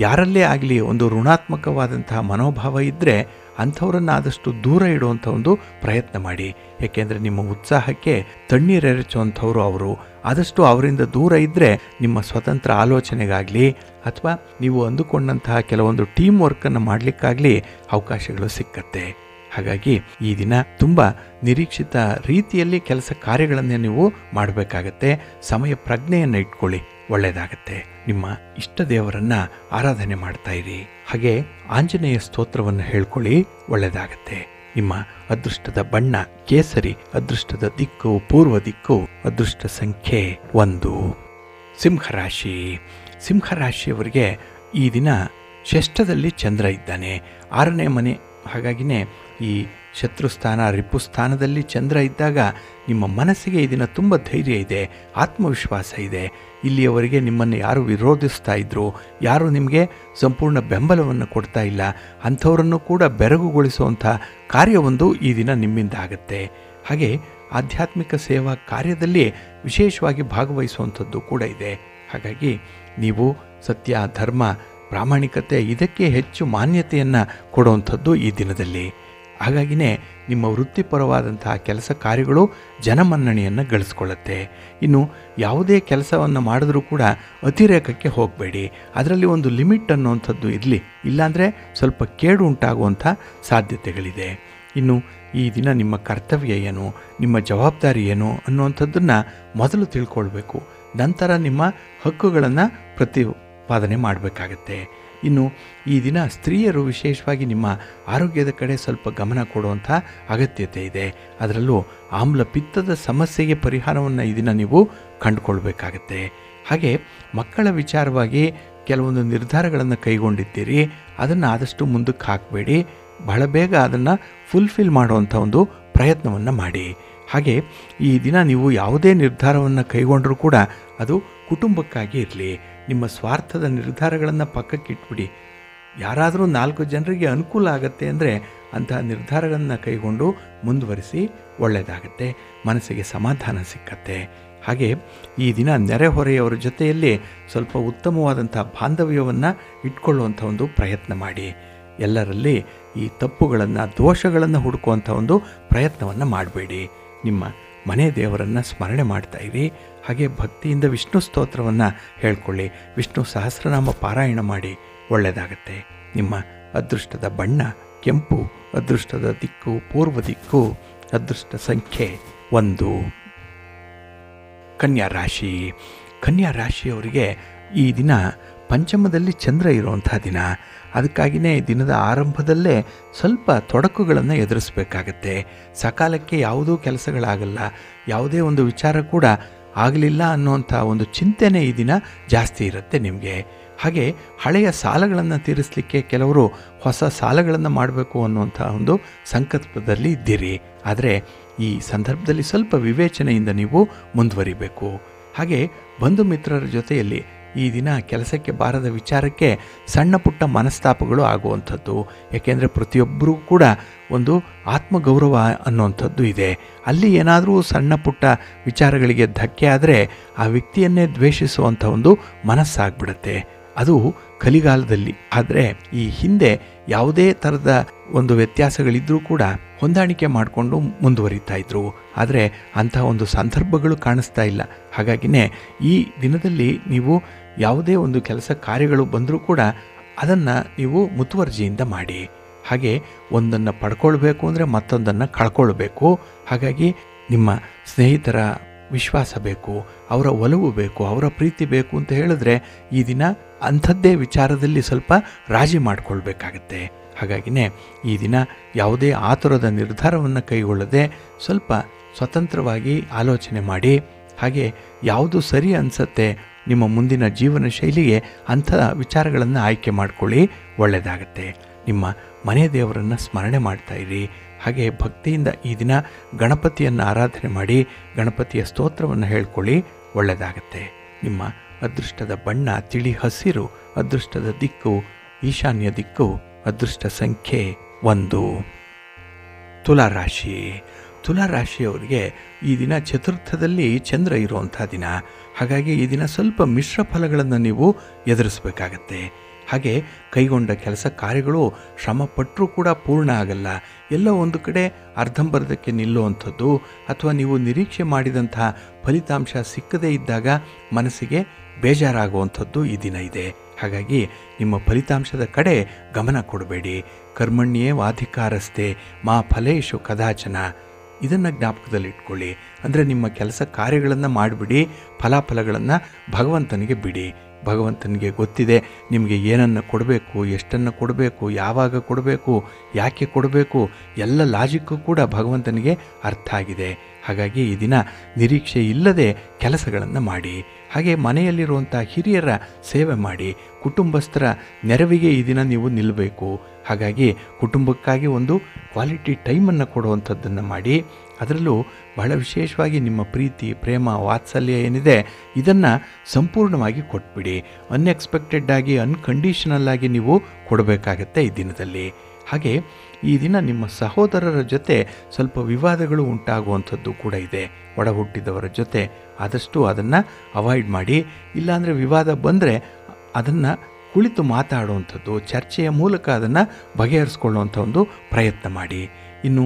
ಯಾರಲ್ಲೇ ಆಗಲಿ ಒಂದು ಋಣಾತ್ಮಕವಾದಂತಹ ಮನೋಭಾವ ಇದ್ದರೆ ಅಂಥವರನ್ನು ಆದಷ್ಟು ದೂರ ಇಡುವಂಥ ಒಂದು ಪ್ರಯತ್ನ ಮಾಡಿ. ಏಕೆಂದರೆ ನಿಮ್ಮ ಉತ್ಸಾಹಕ್ಕೆ ತಣ್ಣೀರೆರಚುವಂಥವ್ರು ಅವರು. ಆದಷ್ಟು ಅವರಿಂದ ದೂರ ಇದ್ದರೆ ನಿಮ್ಮ ಸ್ವತಂತ್ರ ಆಲೋಚನೆಗಾಗಲಿ ಅಥವಾ ನೀವು ಅಂದುಕೊಂಡಂತಹ ಕೆಲವೊಂದು ಟೀಮ್ ವರ್ಕನ್ನು ಮಾಡಲಿಕ್ಕಾಗಲಿ ಅವಕಾಶಗಳು ಸಿಕ್ಕತ್ತೆ. ಹಾಗಾಗಿ ಈ ದಿನ ತುಂಬ ನಿರೀಕ್ಷಿತ ರೀತಿಯಲ್ಲಿ ಕೆಲಸ ಕಾರ್ಯಗಳನ್ನೇ ನೀವು ಮಾಡಬೇಕಾಗತ್ತೆ. ಸಮಯ ಪ್ರಜ್ಞೆಯನ್ನು ಇಟ್ಕೊಳ್ಳಿ, ಒಳ್ಳೆಯದಾಗತ್ತೆ. ನಿಮ್ಮ ಇಷ್ಟ ದೇವರನ್ನ ಆರಾಧನೆ ಮಾಡ್ತಾ ಇರಿ. ಹಾಗೆ ಆಂಜನೇಯ ಸ್ತೋತ್ರವನ್ನು ಹೇಳ್ಕೊಳ್ಳಿ, ಒಳ್ಳೆಯದಾಗತ್ತೆ. ನಿಮ್ಮ ಅದೃಷ್ಟದ ಬಣ್ಣ ಕೇಸರಿ, ಅದೃಷ್ಟದ ದಿಕ್ಕು ಪೂರ್ವ ದಿಕ್ಕು, ಅದೃಷ್ಟ ಸಂಖ್ಯೆ 1. ಸಿಂಹರಾಶಿ. ಸಿಂಹರಾಶಿಯವರಿಗೆ ಈ ದಿನ ಷಷ್ಠದಲ್ಲಿ ಚಂದ್ರ ಇದ್ದಾನೆ, 6ನೇ ಮನೆ. ಹಾಗಾಗಿನೇ ಈ ಶತ್ರುಸ್ಥಾನ, ರಿಪುಸ್ಥಾನದಲ್ಲಿ ಚಂದ್ರ ಇದ್ದಾಗ ನಿಮ್ಮ ಮನಸ್ಸಿಗೆ ಈ ದಿನ ತುಂಬ ಧೈರ್ಯ ಇದೆ, ಆತ್ಮವಿಶ್ವಾಸ ಇದೆ. ಇಲ್ಲಿಯವರೆಗೆ ನಿಮ್ಮನ್ನು ಯಾರು ವಿರೋಧಿಸ್ತಾ ಇದ್ರು, ಯಾರು ನಿಮಗೆ ಸಂಪೂರ್ಣ ಬೆಂಬಲವನ್ನು ಕೊಡ್ತಾ ಇಲ್ಲ, ಅಂಥವರನ್ನು ಕೂಡ ಬೆರಗುಗೊಳಿಸುವಂಥ ಕಾರ್ಯವೊಂದು ಈ ದಿನ ನಿಮ್ಮಿಂದ ಆಗುತ್ತೆ. ಹಾಗೆ ಆಧ್ಯಾತ್ಮಿಕ ಸೇವಾ ಕಾರ್ಯದಲ್ಲಿ ವಿಶೇಷವಾಗಿ ಭಾಗವಹಿಸುವಂಥದ್ದು ಕೂಡ ಇದೆ. ಹಾಗಾಗಿ ನೀವು ಸತ್ಯ, ಧರ್ಮ, ಪ್ರಾಮಾಣಿಕತೆ ಇದಕ್ಕೆ ಹೆಚ್ಚು ಮಾನ್ಯತೆಯನ್ನು ಕೊಡುವಂಥದ್ದು ಈ ದಿನದಲ್ಲಿ. ಹಾಗಾಗಿಯೇ ನಿಮ್ಮ ವೃತ್ತಿಪರವಾದಂತಹ ಕೆಲಸ ಕಾರ್ಯಗಳು ಜನಮನ್ನಣೆಯನ್ನು ಗಳಿಸ್ಕೊಳ್ಳುತ್ತೆ. ಇನ್ನು ಯಾವುದೇ ಕೆಲಸವನ್ನು ಮಾಡಿದ್ರೂ ಕೂಡ ಅತಿರೇಕಕ್ಕೆ ಹೋಗಬೇಡಿ. ಅದರಲ್ಲಿ ಒಂದು ಲಿಮಿಟ್ ಅನ್ನುವಂಥದ್ದು ಇರಲಿ, ಇಲ್ಲಾಂದರೆ ಸ್ವಲ್ಪ ಕೇಡು ಉಂಟಾಗುವಂಥ ಸಾಧ್ಯತೆಗಳಿದೆ. ಇನ್ನು ಈ ದಿನ ನಿಮ್ಮ ಕರ್ತವ್ಯ ಏನು, ನಿಮ್ಮ ಜವಾಬ್ದಾರಿ ಏನು ಅನ್ನುವಂಥದ್ದನ್ನು ಮೊದಲು ತಿಳ್ಕೊಳ್ಬೇಕು. ನಂತರ ನಿಮ್ಮ ಹಕ್ಕುಗಳನ್ನು ಪ್ರತಿಪಾದನೆ ಮಾಡಬೇಕಾಗತ್ತೆ. ಇನ್ನು ಈ ದಿನ ಸ್ತ್ರೀಯರು ವಿಶೇಷವಾಗಿ ನಿಮ್ಮ ಆರೋಗ್ಯದ ಕಡೆ ಸ್ವಲ್ಪ ಗಮನ ಕೊಡುವಂಥ ಅಗತ್ಯತೆ ಇದೆ. ಅದರಲ್ಲೂ ಆಮ್ಲ ಪಿತ್ತದ ಸಮಸ್ಯೆಗೆ ಪರಿಹಾರವನ್ನು ಈ ದಿನ ನೀವು ಕಂಡುಕೊಳ್ಬೇಕಾಗತ್ತೆ. ಹಾಗೆ ಮಕ್ಕಳ ವಿಚಾರವಾಗಿ ಕೆಲವೊಂದು ನಿರ್ಧಾರಗಳನ್ನು ಕೈಗೊಂಡಿದ್ದೀರಿ, ಅದನ್ನು ಆದಷ್ಟು ಮುಂದಕ್ಕೆ ಹಾಕಬೇಡಿ. ಬಹಳ ಬೇಗ ಅದನ್ನು ಫುಲ್ಫಿಲ್ ಮಾಡುವಂಥ ಒಂದು ಪ್ರಯತ್ನವನ್ನು ಮಾಡಿ. ಹಾಗೆ ಈ ದಿನ ನೀವು ಯಾವುದೇ ನಿರ್ಧಾರವನ್ನು ಕೈಗೊಂಡರೂ ಕೂಡ ಅದು ಕುಟುಂಬಕ್ಕಾಗಿ ಇರಲಿ. ನಿಮ್ಮ ಸ್ವಾರ್ಥದ ನಿರ್ಧಾರಗಳನ್ನು ಪಕ್ಕಕ್ಕಿಟ್ಬಿಡಿ. ಯಾರಾದರೂ 4 ಜನರಿಗೆ ಅನುಕೂಲ ಆಗುತ್ತೆ ಅಂದರೆ ಅಂತಹ ನಿರ್ಧಾರಗಳನ್ನು ಕೈಗೊಂಡು ಮುಂದುವರಿಸಿ, ಒಳ್ಳೆಯದಾಗತ್ತೆ, ಮನಸ್ಸಿಗೆ ಸಮಾಧಾನ ಸಿಕ್ಕತ್ತೆ. ಹಾಗೆ ಈ ದಿನ ನೆರೆಹೊರೆಯವರ ಜೊತೆಯಲ್ಲಿ ಸ್ವಲ್ಪ ಉತ್ತಮವಾದಂಥ ಬಾಂಧವ್ಯವನ್ನು ಇಟ್ಕೊಳ್ಳುವಂಥ ಒಂದು ಪ್ರಯತ್ನ ಮಾಡಿ. ಎಲ್ಲರಲ್ಲಿ ಈ ತಪ್ಪುಗಳನ್ನು ದೋಷಗಳನ್ನು ಹುಡುಕುವಂಥ ಒಂದು ಪ್ರಯತ್ನವನ್ನು ಮಾಡಬೇಡಿ. ನಿಮ್ಮ ಮನೆ ದೇವರನ್ನು ಸ್ಮರಣೆ ಮಾಡ್ತಾಯಿರಿ. ಹಾಗೆ ಭಕ್ತಿಯಿಂದ ವಿಷ್ಣು ಸ್ತೋತ್ರವನ್ನು ಹೇಳ್ಕೊಳ್ಳಿ. ವಿಷ್ಣು ಸಹಸ್ರನಾಮ ಪಾರಾಯಣ ಮಾಡಿ, ಒಳ್ಳೆಯದಾಗತ್ತೆ. ನಿಮ್ಮ ಅದೃಷ್ಟದ ಬಣ್ಣ ಕೆಂಪು, ಅದೃಷ್ಟದ ದಿಕ್ಕು ಪೂರ್ವ ದಿಕ್ಕು, ಅದೃಷ್ಟ ಸಂಖ್ಯೆ 1. ಕನ್ಯಾ ರಾಶಿ. ಕನ್ಯಾ ರಾಶಿಯವರಿಗೆ ಈ ದಿನ ಪಂಚಮದಲ್ಲಿ ಚಂದ್ರ ಇರುವಂಥ ದಿನ. ಅದಕ್ಕಾಗಿಯೇ ದಿನದ ಆರಂಭದಲ್ಲೇ ಸ್ವಲ್ಪ ತೊಡಕುಗಳನ್ನು ಎದುರಿಸಬೇಕಾಗತ್ತೆ. ಸಕಾಲಕ್ಕೆ ಯಾವುದೂ ಕೆಲಸಗಳಾಗಲ್ಲ, ಯಾವುದೇ ಒಂದು ವಿಚಾರ ಕೂಡ ಆಗಲಿಲ್ಲ ಅನ್ನುವಂಥ ಒಂದು ಚಿಂತೆನೇ ಈ ದಿನ ಜಾಸ್ತಿ ಇರುತ್ತೆ ನಿಮಗೆ. ಹಾಗೆ ಹಳೆಯ ಸಾಲಗಳನ್ನು ತೀರಿಸಲಿಕ್ಕೆ ಕೆಲವರು ಹೊಸ ಸಾಲಗಳನ್ನು ಮಾಡಬೇಕು ಅನ್ನುವಂಥ ಒಂದು ಸಂಕಲ್ಪದಲ್ಲಿ ಇದ್ದೀರಿ. ಆದರೆ ಈ ಸಂದರ್ಭದಲ್ಲಿ ಸ್ವಲ್ಪ ವಿವೇಚನೆಯಿಂದ ನೀವು ಮುಂದುವರಿಬೇಕು. ಹಾಗೆ ಬಂಧು ಮಿತ್ರರ ಜೊತೆಯಲ್ಲಿ ಈ ದಿನ ಕೆಲಸಕ್ಕೆ ಬಾರದ ವಿಚಾರಕ್ಕೆ ಸಣ್ಣ ಪುಟ್ಟ ಮನಸ್ತಾಪಗಳು ಆಗುವಂಥದ್ದು. ಏಕೆಂದರೆ ಪ್ರತಿಯೊಬ್ಬರೂ ಕೂಡ ಒಂದು ಆತ್ಮಗೌರವ ಅನ್ನುವಂಥದ್ದು ಇದೆ. ಅಲ್ಲಿ ಏನಾದರೂ ಸಣ್ಣ ಪುಟ್ಟ ವಿಚಾರಗಳಿಗೆ ಧಕ್ಕೆ ಆದರೆ ಆ ವ್ಯಕ್ತಿಯನ್ನೇ ದ್ವೇಷಿಸುವಂಥ ಒಂದು ಮನಸ್ಸಾಗ್ಬಿಡುತ್ತೆ. ಅದು ಕಲಿಗಾಲದಲ್ಲಿ. ಆದರೆ ಈ ಹಿಂದೆ ಯಾವುದೇ ಥರದ ಒಂದು ವ್ಯತ್ಯಾಸಗಳಿದ್ದರೂ ಕೂಡ ಹೊಂದಾಣಿಕೆ ಮಾಡಿಕೊಂಡು ಮುಂದುವರಿತಾ ಇದ್ರು. ಆದರೆ ಅಂತಹ ಒಂದು ಸಂದರ್ಭಗಳು ಕಾಣಿಸ್ತಾ ಇಲ್ಲ. ಹಾಗಾಗಿನೇ ಈ ದಿನದಲ್ಲಿ ನೀವು ಯಾವುದೇ ಒಂದು ಕೆಲಸ ಕಾರ್ಯಗಳು ಬಂದರೂ ಕೂಡ ಅದನ್ನು ನೀವು ಮುತುವರ್ಜಿಯಿಂದ ಮಾಡಿ. ಹಾಗೆ ಒಂದನ್ನು ಪಡ್ಕೊಳ್ಬೇಕು ಅಂದರೆ ಮತ್ತೊಂದನ್ನು ಕಳ್ಕೊಳ್ಬೇಕು. ಹಾಗಾಗಿ ನಿಮ್ಮ ಸ್ನೇಹಿತರ ವಿಶ್ವಾಸ ಬೇಕು, ಅವರ ಒಲವು ಬೇಕು, ಅವರ ಪ್ರೀತಿ ಬೇಕು ಅಂತ ಹೇಳಿದ್ರೆ ಈ ದಿನ ಅಂಥದ್ದೇ ವಿಚಾರದಲ್ಲಿ ಸ್ವಲ್ಪ ರಾಜಿ ಮಾಡಿಕೊಳ್ಬೇಕಾಗತ್ತೆ. ಹಾಗಾಗಿನೇ ಈ ದಿನ ಯಾವುದೇ ಆತುರದ ನಿರ್ಧಾರವನ್ನು ಕೈಗೊಳ್ಳದೆ ಸ್ವಲ್ಪ ಸ್ವತಂತ್ರವಾಗಿ ಆಲೋಚನೆ ಮಾಡಿ. ಹಾಗೆ ಯಾವುದು ಸರಿ ಅನಿಸುತ್ತೆ ನಿಮ್ಮ ಮುಂದಿನ ಜೀವನ ಶೈಲಿಗೆ ಅಂಥ ವಿಚಾರಗಳನ್ನು ಆಯ್ಕೆ ಮಾಡಿಕೊಳ್ಳಿ, ಒಳ್ಳೆಯದಾಗತ್ತೆ. ನಿಮ್ಮ ಮನೆ ದೇವರನ್ನು ಸ್ಮರಣೆ ಮಾಡ್ತಾಯಿರಿ. ಹಾಗೆ ಭಕ್ತಿಯಿಂದ ಈ ದಿನ ಗಣಪತಿಯನ್ನು ಆರಾಧನೆ ಮಾಡಿ, ಗಣಪತಿಯ ಸ್ತೋತ್ರವನ್ನು ಹೇಳ್ಕೊಳ್ಳಿ, ಒಳ್ಳೆಯದಾಗತ್ತೆ. ನಿಮ್ಮ ಅದೃಷ್ಟದ ಬಣ್ಣ ತಿಳಿ ಹಸಿರು, ಅದೃಷ್ಟದ ದಿಕ್ಕು ಈಶಾನ್ಯ ದಿಕ್ಕು, ಅದೃಷ್ಟ ಸಂಖ್ಯೆ 1. ತುಲಾರಾಶಿ. ತುಲಾರಾಶಿಯವರಿಗೆ ಈ ದಿನ ಚತುರ್ಥದಲ್ಲಿ ಚಂದ್ರ ಇರುವಂಥ ದಿನ. ಹಾಗಾಗಿ ಈ ದಿನ ಸ್ವಲ್ಪ ಮಿಶ್ರ ಫಲಗಳನ್ನು ನೀವು ಎದುರಿಸಬೇಕಾಗತ್ತೆ. ಹಾಗೆ ಕೈಗೊಂಡ ಕೆಲಸ ಕಾರ್ಯಗಳು ಶ್ರಮಪಟ್ಟರೂ ಕೂಡ ಪೂರ್ಣ ಆಗಲ್ಲ. ಎಲ್ಲೋ ಒಂದು ಕಡೆ ಅರ್ಧಂಬರ್ಧಕ್ಕೆ ನಿಲ್ಲುವಂಥದ್ದು, ಅಥವಾ ನೀವು ನಿರೀಕ್ಷೆ ಮಾಡಿದಂತಹ ಫಲಿತಾಂಶ ಸಿಕ್ಕದೇ ಇದ್ದಾಗ ಮನಸ್ಸಿಗೆ ಬೇಜಾರಾಗುವಂಥದ್ದು ಈ ದಿನ ಇದೆ. ಹಾಗಾಗಿ ನಿಮ್ಮ ಫಲಿತಾಂಶದ ಕಡೆ ಗಮನ ಕೊಡಬೇಡಿ. ಕರ್ಮಣ್ಯೇ ವಾಧಿಕಾರಸ್ತೆ ಮಾ ಫಲೇಶು ಕದಾಚನ, ಇದನ್ನು ಜ್ಞಾಪಕದಲ್ಲಿಟ್ಕೊಳ್ಳಿ. ಅಂದರೆ ನಿಮ್ಮ ಕೆಲಸ ಕಾರ್ಯಗಳನ್ನು ಮಾಡಿಬಿಡಿ, ಫಲಾಫಲಗಳನ್ನು ಭಗವಂತನಿಗೆ ಬಿಡಿ. ಭಗವಂತನಿಗೆ ಗೊತ್ತಿದೆ ನಿಮಗೆ ಏನನ್ನು ಕೊಡಬೇಕು, ಎಷ್ಟನ್ನು ಕೊಡಬೇಕು, ಯಾವಾಗ ಕೊಡಬೇಕು, ಯಾಕೆ ಕೊಡಬೇಕು, ಎಲ್ಲ ಲಾಜಿಕ್ಕು ಕೂಡ ಭಗವಂತನಿಗೆ ಅರ್ಥ ಆಗಿದೆ. ಹಾಗಾಗಿ ಈ ದಿನ ನಿರೀಕ್ಷೆ ಇಲ್ಲದೆ ಕೆಲಸಗಳನ್ನು ಮಾಡಿ. ಹಾಗೆ ಮನೆಯಲ್ಲಿರುವಂಥ ಹಿರಿಯರ ಸೇವೆ ಮಾಡಿ, ಕುಟುಂಬಸ್ಥರ ನೆರವಿಗೆ ಈ ದಿನ ನೀವು ನಿಲ್ಲಬೇಕು. ಹಾಗಾಗಿ ಕುಟುಂಬಕ್ಕಾಗಿ ಒಂದು ಕ್ವಾಲಿಟಿ ಟೈಮನ್ನು ಕೊಡುವಂಥದ್ದನ್ನು ಮಾಡಿ. ಅದರಲ್ಲೂ ಬಹಳ ವಿಶೇಷವಾಗಿ ನಿಮ್ಮ ಪ್ರೀತಿ, ಪ್ರೇಮ, ವಾತ್ಸಲ್ಯ ಏನಿದೆ ಇದನ್ನು ಸಂಪೂರ್ಣವಾಗಿ ಕೊಟ್ಬಿಡಿ. ಅನ್ಎಕ್ಸ್ಪೆಕ್ಟೆಡ್ಡಾಗಿ, ಅನ್ಕಂಡೀಷನಲ್ಲಾಗಿ ನೀವು ಕೊಡಬೇಕಾಗತ್ತೆ ಈ ದಿನದಲ್ಲಿ. ಹಾಗೆ ಈ ದಿನ ನಿಮ್ಮ ಸಹೋದರರ ಜೊತೆ ಸ್ವಲ್ಪ ವಿವಾದಗಳು ಉಂಟಾಗುವಂಥದ್ದು ಕೂಡ ಇದೆ. ಒಡ ಹುಟ್ಟಿದವರ ಜೊತೆ ಆದಷ್ಟು ಅದನ್ನು ಅವಾಯ್ಡ್ ಮಾಡಿ. ಇಲ್ಲಾಂದರೆ ವಿವಾದ ಬಂದರೆ ಅದನ್ನು ಕುಳಿತು ಮಾತಾಡುವಂಥದ್ದು, ಚರ್ಚೆಯ ಮೂಲಕ ಅದನ್ನು ಬಗೆಹರಿಸ್ಕೊಳ್ಳುವಂಥ ಒಂದು ಪ್ರಯತ್ನ ಮಾಡಿ. ಇನ್ನು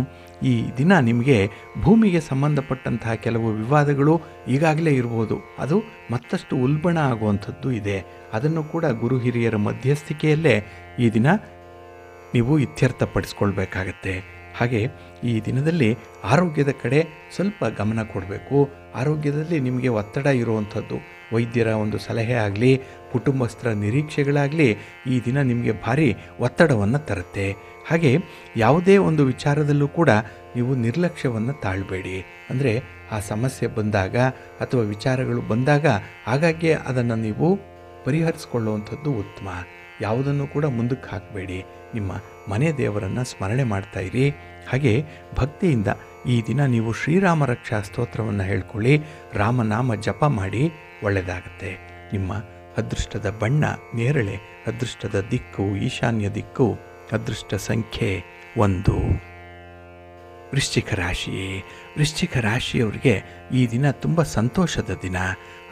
ಈ ದಿನ ನಿಮಗೆ ಭೂಮಿಗೆ ಸಂಬಂಧಪಟ್ಟಂತಹ ಕೆಲವು ವಿವಾದಗಳು ಈಗಾಗಲೇ ಇರ್ಬೋದು, ಅದು ಮತ್ತಷ್ಟು ಉಲ್ಬಣ ಆಗುವಂಥದ್ದು ಇದೆ. ಅದನ್ನು ಕೂಡ ಗುರು ಹಿರಿಯರ ಮಧ್ಯಸ್ಥಿಕೆಯಲ್ಲೇ ಈ ದಿನ ನೀವು ಇತ್ಯರ್ಥಪಡಿಸ್ಕೊಳ್ಬೇಕಾಗತ್ತೆ. ಹಾಗೆ ಈ ದಿನದಲ್ಲಿ ಆರೋಗ್ಯದ ಕಡೆ ಸ್ವಲ್ಪ ಗಮನ ಕೊಡಬೇಕು. ಆರೋಗ್ಯದಲ್ಲಿ ನಿಮಗೆ ಒತ್ತಡ ಇರುವಂಥದ್ದು, ವೈದ್ಯರ ಒಂದು ಸಲಹೆ ಆಗಲಿ, ಕುಟುಂಬಸ್ಥರ ನಿರೀಕ್ಷೆಗಳಾಗಲಿ ಈ ದಿನ ನಿಮಗೆ ಭಾರಿ ಒತ್ತಡವನ್ನು ತರುತ್ತೆ. ಹಾಗೆ ಯಾವುದೇ ಒಂದು ವಿಚಾರದಲ್ಲೂ ಕೂಡ ನೀವು ನಿರ್ಲಕ್ಷ್ಯವನ್ನು ತಾಳಬೇಡಿ. ಅಂದರೆ ಆ ಸಮಸ್ಯೆ ಬಂದಾಗ ಅಥವಾ ವಿಚಾರಗಳು ಬಂದಾಗ ಆಗಾಗ್ಗೆ ಅದನ್ನು ನೀವು ಪರಿಹರಿಸ್ಕೊಳ್ಳುವಂಥದ್ದು ಉತ್ತಮ. ಯಾವುದನ್ನು ಕೂಡ ಮುಂದಕ್ಕೆ ಹಾಕಬೇಡಿ. ನಿಮ್ಮ ಮನೆ ದೇವರನ್ನು ಸ್ಮರಣೆ ಮಾಡ್ತಾ ಇರಿ. ಹಾಗೆ ಭಕ್ತಿಯಿಂದ ಈ ದಿನ ನೀವು ಶ್ರೀರಾಮ ರಕ್ಷಾ ಸ್ತೋತ್ರವನ್ನು ಹೇಳ್ಕೊಳ್ಳಿ, ರಾಮನಾಮ ಜಪ ಮಾಡಿ, ಒಳ್ಳೆಯದಾಗತ್ತೆ. ನಿಮ್ಮ ಅದೃಷ್ಟದ ಬಣ್ಣ ನೇರಳೆ, ಅದೃಷ್ಟದ ದಿಕ್ಕು ಈಶಾನ್ಯ ದಿಕ್ಕು, ಅದೃಷ್ಟ ಸಂಖ್ಯೆ 1. ವೃಶ್ಚಿಕ ರಾಶಿ. ವೃಶ್ಚಿಕ ರಾಶಿಯವರಿಗೆ ಈ ದಿನ ತುಂಬ ಸಂತೋಷದ ದಿನ.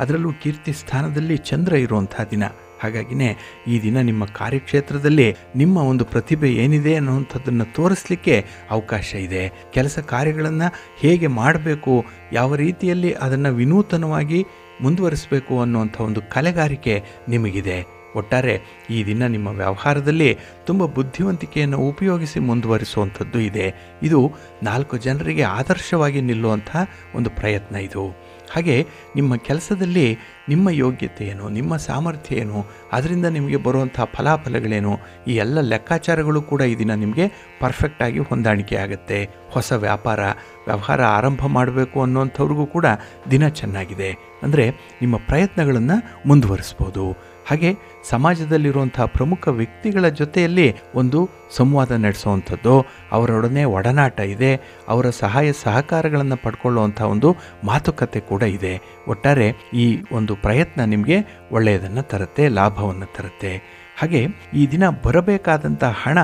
ಅದರಲ್ಲೂ ಕೀರ್ತಿ ಸ್ಥಾನದಲ್ಲಿ ಚಂದ್ರ ಇರುವಂಥ ದಿನ. ಹಾಗಾಗಿನೇ ಈ ದಿನ ನಿಮ್ಮ ಕಾರ್ಯಕ್ಷೇತ್ರದಲ್ಲಿ ನಿಮ್ಮ ಒಂದು ಪ್ರತಿಭೆ ಏನಿದೆ ಅನ್ನುವಂಥದ್ದನ್ನು ತೋರಿಸಲಿಕ್ಕೆ ಅವಕಾಶ ಇದೆ. ಕೆಲಸ ಕಾರ್ಯಗಳನ್ನು ಹೇಗೆ ಮಾಡಬೇಕು, ಯಾವ ರೀತಿಯಲ್ಲಿ ಅದನ್ನು ವಿನೂತನವಾಗಿ ಮುಂದುವರಿಸಬೇಕು ಅನ್ನುವಂಥ ಒಂದು ಕಲೆಗಾರಿಕೆ ನಿಮಗಿದೆ. ಒಟ್ಟಾರೆ ಈ ದಿನ ನಿಮ್ಮ ವ್ಯವಹಾರದಲ್ಲಿ ತುಂಬ ಬುದ್ಧಿವಂತಿಕೆಯನ್ನು ಉಪಯೋಗಿಸಿ ಮುಂದುವರಿಸುವಂಥದ್ದು ಇದೆ. ಇದು 4 ಜನರಿಗೆ ಆದರ್ಶವಾಗಿ ನಿಲ್ಲುವಂಥ ಒಂದು ಪ್ರಯತ್ನ ಇದು. ಹಾಗೆ ನಿಮ್ಮ ಕೆಲಸದಲ್ಲಿ ನಿಮ್ಮ ಯೋಗ್ಯತೆ ಏನು, ನಿಮ್ಮ ಸಾಮರ್ಥ್ಯ ಏನು, ಅದರಿಂದ ನಿಮಗೆ ಬರುವಂಥ ಫಲಾಫಲಗಳೇನು, ಈ ಎಲ್ಲ ಲೆಕ್ಕಾಚಾರಗಳು ಕೂಡ ಈ ದಿನ ನಿಮಗೆ ಪರ್ಫೆಕ್ಟಾಗಿ ಹೊಂದಾಣಿಕೆ ಆಗುತ್ತೆ. ಹೊಸ ವ್ಯವಹಾರ ಆರಂಭ ಮಾಡಬೇಕು ಅನ್ನೋಂಥವ್ರಿಗೂ ಕೂಡ ದಿನ ಚೆನ್ನಾಗಿದೆ. ಅಂದರೆ ನಿಮ್ಮ ಪ್ರಯತ್ನಗಳನ್ನು ಮುಂದುವರಿಸ್ಬೋದು. ಹಾಗೆ ಸಮಾಜದಲ್ಲಿರುವಂಥ ಪ್ರಮುಖ ವ್ಯಕ್ತಿಗಳ ಜೊತೆಯಲ್ಲಿ ಒಂದು ಸಂವಾದ ನಡೆಸುವಂಥದ್ದು, ಅವರೊಡನೆ ಒಡನಾಟ ಇದೆ, ಅವರ ಸಹಾಯ ಸಹಕಾರಗಳನ್ನು ಪಡ್ಕೊಳ್ಳುವಂಥ ಒಂದು ಮಾತುಕತೆ ಕೂಡ ಇದೆ. ಒಟ್ಟಾರೆ ಈ ಒಂದು ಪ್ರಯತ್ನ ನಿಮಗೆ ಒಳ್ಳೆಯದನ್ನು ತರುತ್ತೆ, ಲಾಭವನ್ನು ತರುತ್ತೆ. ಹಾಗೆ ಈ ದಿನ ಬರಬೇಕಾದಂಥ ಹಣ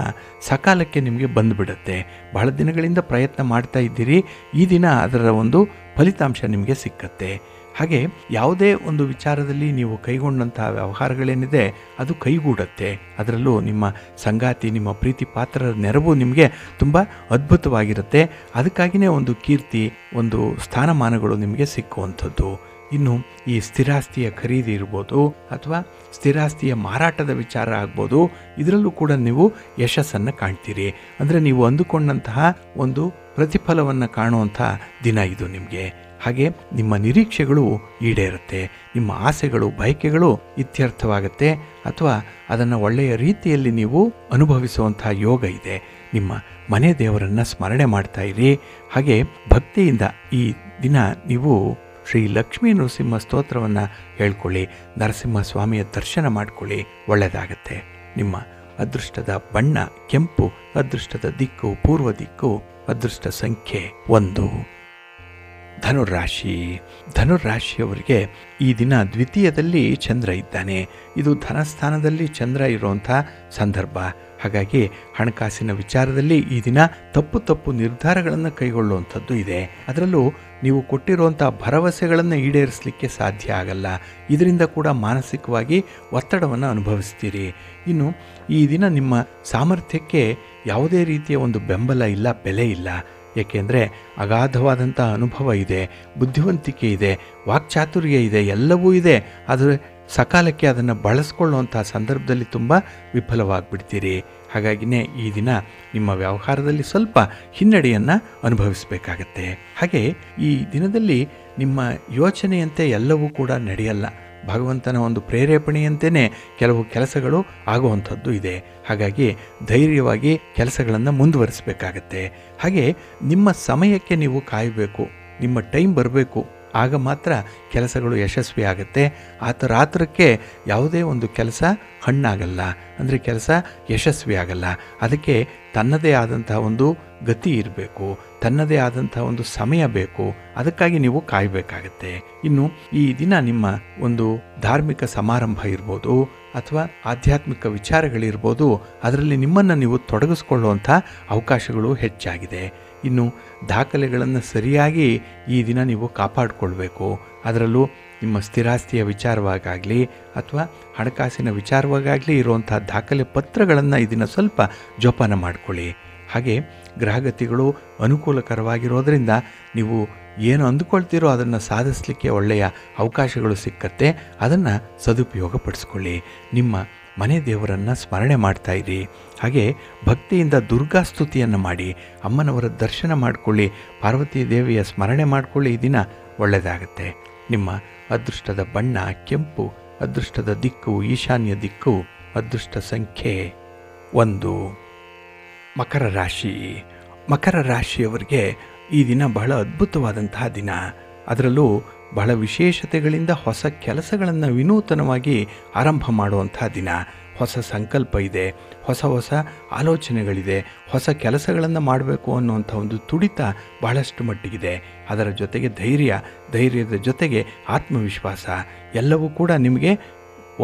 ಸಕಾಲಕ್ಕೆ ನಿಮಗೆ ಬಂದುಬಿಡುತ್ತೆ. ಬಹಳ ದಿನಗಳಿಂದ ಪ್ರಯತ್ನ ಮಾಡ್ತಾ ಇದ್ದೀರಿ, ಈ ದಿನ ಅದರ ಒಂದು ಫಲಿತಾಂಶ ನಿಮಗೆ ಸಿಕ್ಕತ್ತೆ. ಹಾಗೆ ಯಾವುದೇ ಒಂದು ವಿಚಾರದಲ್ಲಿ ನೀವು ಕೈಗೊಂಡಂಥ ವ್ಯವಹಾರಗಳೇನಿದೆ ಅದು ಕೈಗೂಡುತ್ತೆ. ಅದರಲ್ಲೂ ನಿಮ್ಮ ಸಂಗಾತಿ, ನಿಮ್ಮ ಪ್ರೀತಿ ಪಾತ್ರರ ನೆರವು ನಿಮಗೆ ತುಂಬ ಅದ್ಭುತವಾಗಿರುತ್ತೆ. ಅದಕ್ಕಾಗಿಯೇ ಒಂದು ಕೀರ್ತಿ, ಒಂದು ಸ್ಥಾನಮಾನಗಳು ನಿಮಗೆ ಸಿಕ್ಕುವಂಥದ್ದು. ಇನ್ನು ಈ ಸ್ಥಿರಾಸ್ತಿಯ ಖರೀದಿ ಇರ್ಬೋದು ಅಥವಾ ಸ್ಥಿರಾಸ್ತಿಯ ಮಾರಾಟದ ವಿಚಾರ ಆಗ್ಬೋದು, ಇದರಲ್ಲೂ ಕೂಡ ನೀವು ಯಶಸ್ಸನ್ನು ಕಾಣ್ತೀರಿ. ಅಂದರೆ ನೀವು ಅಂದುಕೊಂಡಂತಹ ಒಂದು ಪ್ರತಿಫಲವನ್ನು ಕಾಣುವಂಥ ದಿನ ಇದು ನಿಮಗೆ. ಹಾಗೆ ನಿಮ್ಮ ನಿರೀಕ್ಷೆಗಳು ಈಡೇರುತ್ತೆ, ನಿಮ್ಮ ಆಸೆಗಳು ಬಯಕೆಗಳು ಇತ್ಯರ್ಥವಾಗುತ್ತೆ ಅಥವಾ ಅದನ್ನು ಒಳ್ಳೆಯ ರೀತಿಯಲ್ಲಿ ನೀವು ಅನುಭವಿಸುವಂಥ ಯೋಗ ಇದೆ. ನಿಮ್ಮ ಮನೆ ದೇವರನ್ನು ಸ್ಮರಣೆ ಮಾಡ್ತಾ ಇರಿ. ಹಾಗೆ ಭಕ್ತಿಯಿಂದ ಈ ದಿನ ನೀವು ಶ್ರೀ ಲಕ್ಷ್ಮೀ ನರಸಿಂಹ ಸ್ತೋತ್ರವನ್ನು ಹೇಳ್ಕೊಳ್ಳಿ, ನರಸಿಂಹ ಸ್ವಾಮಿಯ ದರ್ಶನ ಮಾಡಿಕೊಳ್ಳಿ, ಒಳ್ಳೆಯದಾಗತ್ತೆ. ನಿಮ್ಮ ಅದೃಷ್ಟದ ಬಣ್ಣ ಕೆಂಪು, ಅದೃಷ್ಟದ ದಿಕ್ಕು ಪೂರ್ವ ದಿಕ್ಕು, ಅದೃಷ್ಟ ಸಂಖ್ಯೆ 1. ಧನುರಾಶಿ. ಧನುರಾಶಿಯವರಿಗೆ ಈ ದಿನ ದ್ವಿತೀಯದಲ್ಲಿ ಚಂದ್ರ ಇದ್ದಾನೆ. ಇದು ಧನಸ್ಥಾನದಲ್ಲಿ ಚಂದ್ರ ಇರುವಂಥ ಸಂದರ್ಭ. ಹಾಗಾಗಿ ಹಣಕಾಸಿನ ವಿಚಾರದಲ್ಲಿ ಈ ದಿನ ತಪ್ಪು ನಿರ್ಧಾರಗಳನ್ನು ಕೈಗೊಳ್ಳುವಂಥದ್ದು ಇದೆ. ಅದರಲ್ಲೂ ನೀವು ಕೊಟ್ಟಿರುವಂಥ ಭರವಸೆಗಳನ್ನು ಈಡೇರಿಸಲಿಕ್ಕೆ ಸಾಧ್ಯ ಆಗಲ್ಲ. ಇದರಿಂದ ಕೂಡ ಮಾನಸಿಕವಾಗಿ ಒತ್ತಡವನ್ನು ಅನುಭವಿಸ್ತೀರಿ. ಇನ್ನು ಈ ದಿನ ನಿಮ್ಮ ಸಾಮರ್ಥ್ಯಕ್ಕೆ ಯಾವುದೇ ರೀತಿಯ ಒಂದು ಬೆಂಬಲ ಇಲ್ಲ, ಬೆಲೆ ಇಲ್ಲ. ಏಕೆಂದರೆ ಅಗಾಧವಾದಂಥ ಅನುಭವ ಇದೆ, ಬುದ್ಧಿವಂತಿಕೆ ಇದೆ, ವಾಕ್ಚಾತುರ್ಯ ಇದೆ, ಎಲ್ಲವೂ ಇದೆ. ಆದರೆ ಸಕಾಲಕ್ಕೆ ಅದನ್ನು ಬಳಸ್ಕೊಳ್ಳುವಂಥ ಸಂದರ್ಭದಲ್ಲಿ ತುಂಬ ವಿಫಲವಾಗಿಬಿಡ್ತೀರಿ. ಹಾಗಾಗಿನೇ ಈ ದಿನ ನಿಮ್ಮ ವ್ಯವಹಾರದಲ್ಲಿ ಸ್ವಲ್ಪ ಹಿನ್ನಡೆಯನ್ನು ಅನುಭವಿಸಬೇಕಾಗತ್ತೆ. ಹಾಗೆ ಈ ದಿನದಲ್ಲಿ ನಿಮ್ಮ ಯೋಚನೆಯಂತೆ ಎಲ್ಲವೂ ಕೂಡ ನಡೆಯಲ್ಲ. ಭಗವಂತನ ಒಂದು ಪ್ರೇರೇಪಣೆಯಂತೆಯೇ ಕೆಲವು ಕೆಲಸಗಳು ಆಗುವಂಥದ್ದು ಇದೆ. ಹಾಗಾಗಿ ಧೈರ್ಯವಾಗಿ ಕೆಲಸಗಳನ್ನು ಮುಂದುವರಿಸಬೇಕಾಗತ್ತೆ. ಹಾಗೆ ನಿಮ್ಮ ಸಮಯಕ್ಕೆ ನೀವು ಕಾಯಬೇಕು, ನಿಮ್ಮ ಟೈಮ್ ಬರಬೇಕು, ಆಗ ಮಾತ್ರ ಕೆಲಸಗಳು ಯಶಸ್ವಿ ಆಗುತ್ತೆ. ರಾತ್ರಕ್ಕೆ ಯಾವುದೇ ಒಂದು ಕೆಲಸ ಹಣ್ಣಾಗಲ್ಲ, ಅಂದರೆ ಕೆಲಸ ಯಶಸ್ವಿ ಆಗಲ್ಲ. ಅದಕ್ಕೆ ತನ್ನದೇ ಆದಂಥ ಒಂದು ಗತಿ ಇರಬೇಕು, ತನ್ನದೇ ಆದಂಥ ಒಂದು ಸಮಯ ಬೇಕು. ಅದಕ್ಕಾಗಿ ನೀವು ಕಾಯಬೇಕಾಗತ್ತೆ. ಇನ್ನು ಈ ದಿನ ನಿಮ್ಮ ಒಂದು ಧಾರ್ಮಿಕ ಸಮಾರಂಭ ಇರ್ಬೋದು ಅಥವಾ ಆಧ್ಯಾತ್ಮಿಕ ವಿಚಾರಗಳಿರ್ಬೋದು, ಅದರಲ್ಲಿ ನಿಮ್ಮನ್ನು ನೀವು ತೊಡಗಿಸ್ಕೊಳ್ಳುವಂಥ ಅವಕಾಶಗಳು ಹೆಚ್ಚಾಗಿದೆ. ಇನ್ನು ದಾಖಲೆಗಳನ್ನು ಸರಿಯಾಗಿ ಈ ದಿನ ನೀವು ಕಾಪಾಡಿಕೊಳ್ಬೇಕು. ಅದರಲ್ಲೂ ನಿಮ್ಮ ಸ್ಥಿರಾಸ್ತಿಯ ವಿಚಾರವಾಗಲಿ ಅಥವಾ ಹಣಕಾಸಿನ ವಿಚಾರವಾಗಲಿ ಇರುವಂಥ ದಾಖಲೆ ಪತ್ರಗಳನ್ನು ಈ ದಿನ ಸ್ವಲ್ಪ ಜೋಪಾನ ಮಾಡಿಕೊಳ್ಳಿ. ಹಾಗೆ ಗ್ರಹಗತಿಗಳು ಅನುಕೂಲಕರವಾಗಿರೋದರಿಂದ ನೀವು ಏನು ಅಂದುಕೊಳ್ತೀರೋ ಅದನ್ನು ಸಾಧಿಸಲಿಕ್ಕೆ ಒಳ್ಳೆಯ ಅವಕಾಶಗಳು ಸಿಕ್ಕತ್ತೆ. ಅದನ್ನು ಸದುಪಯೋಗಪಡಿಸ್ಕೊಳ್ಳಿ. ನಿಮ್ಮ ಮನೆ ದೇವರನ್ನು ಸ್ಮರಣೆ ಮಾಡ್ತಾಯಿರಿ. ಹಾಗೆ ಭಕ್ತಿಯಿಂದ ದುರ್ಗಾ ಸ್ತುತಿಯನ್ನು ಮಾಡಿ ಅಮ್ಮನವರ ದರ್ಶನ ಮಾಡಿಕೊಳ್ಳಿ. ಪಾರ್ವತಿ ದೇವಿಯ ಸ್ಮರಣೆ ಮಾಡಿಕೊಳ್ಳಿ. ಈ ದಿನ ಒಳ್ಳೆಯದಾಗತ್ತೆ. ನಿಮ್ಮ ಅದೃಷ್ಟದ ಬಣ್ಣ ಕೆಂಪು, ಅದೃಷ್ಟದ ದಿಕ್ಕು ಈಶಾನ್ಯ ದಿಕ್ಕು, ಅದೃಷ್ಟ ಸಂಖ್ಯೆ 1. ಮಕರ ರಾಶಿ. ಮಕರ ರಾಶಿಯವರಿಗೆ ಈ ದಿನ ಬಹಳ ಅದ್ಭುತವಾದಂತಹ ದಿನ. ಅದರಲ್ಲೂ ಬಹಳ ವಿಶೇಷತೆಗಳಿಂದ ಹೊಸ ಕೆಲಸಗಳನ್ನು ವಿನೂತನವಾಗಿ ಆರಂಭ ಮಾಡುವಂಥ ದಿನ. ಹೊಸ ಸಂಕಲ್ಪ ಇದೆ, ಹೊಸ ಹೊಸ ಆಲೋಚನೆಗಳಿದೆ, ಹೊಸ ಕೆಲಸಗಳನ್ನು ಮಾಡಬೇಕು ಅನ್ನುವಂಥ ಒಂದು ತುಡಿತ ಬಹಳಷ್ಟು ಮಟ್ಟಿಗಿದೆ. ಅದರ ಜೊತೆಗೆ ಧೈರ್ಯದ ಜೊತೆಗೆ ಆತ್ಮವಿಶ್ವಾಸ ಎಲ್ಲವೂ ಕೂಡ ನಿಮಗೆ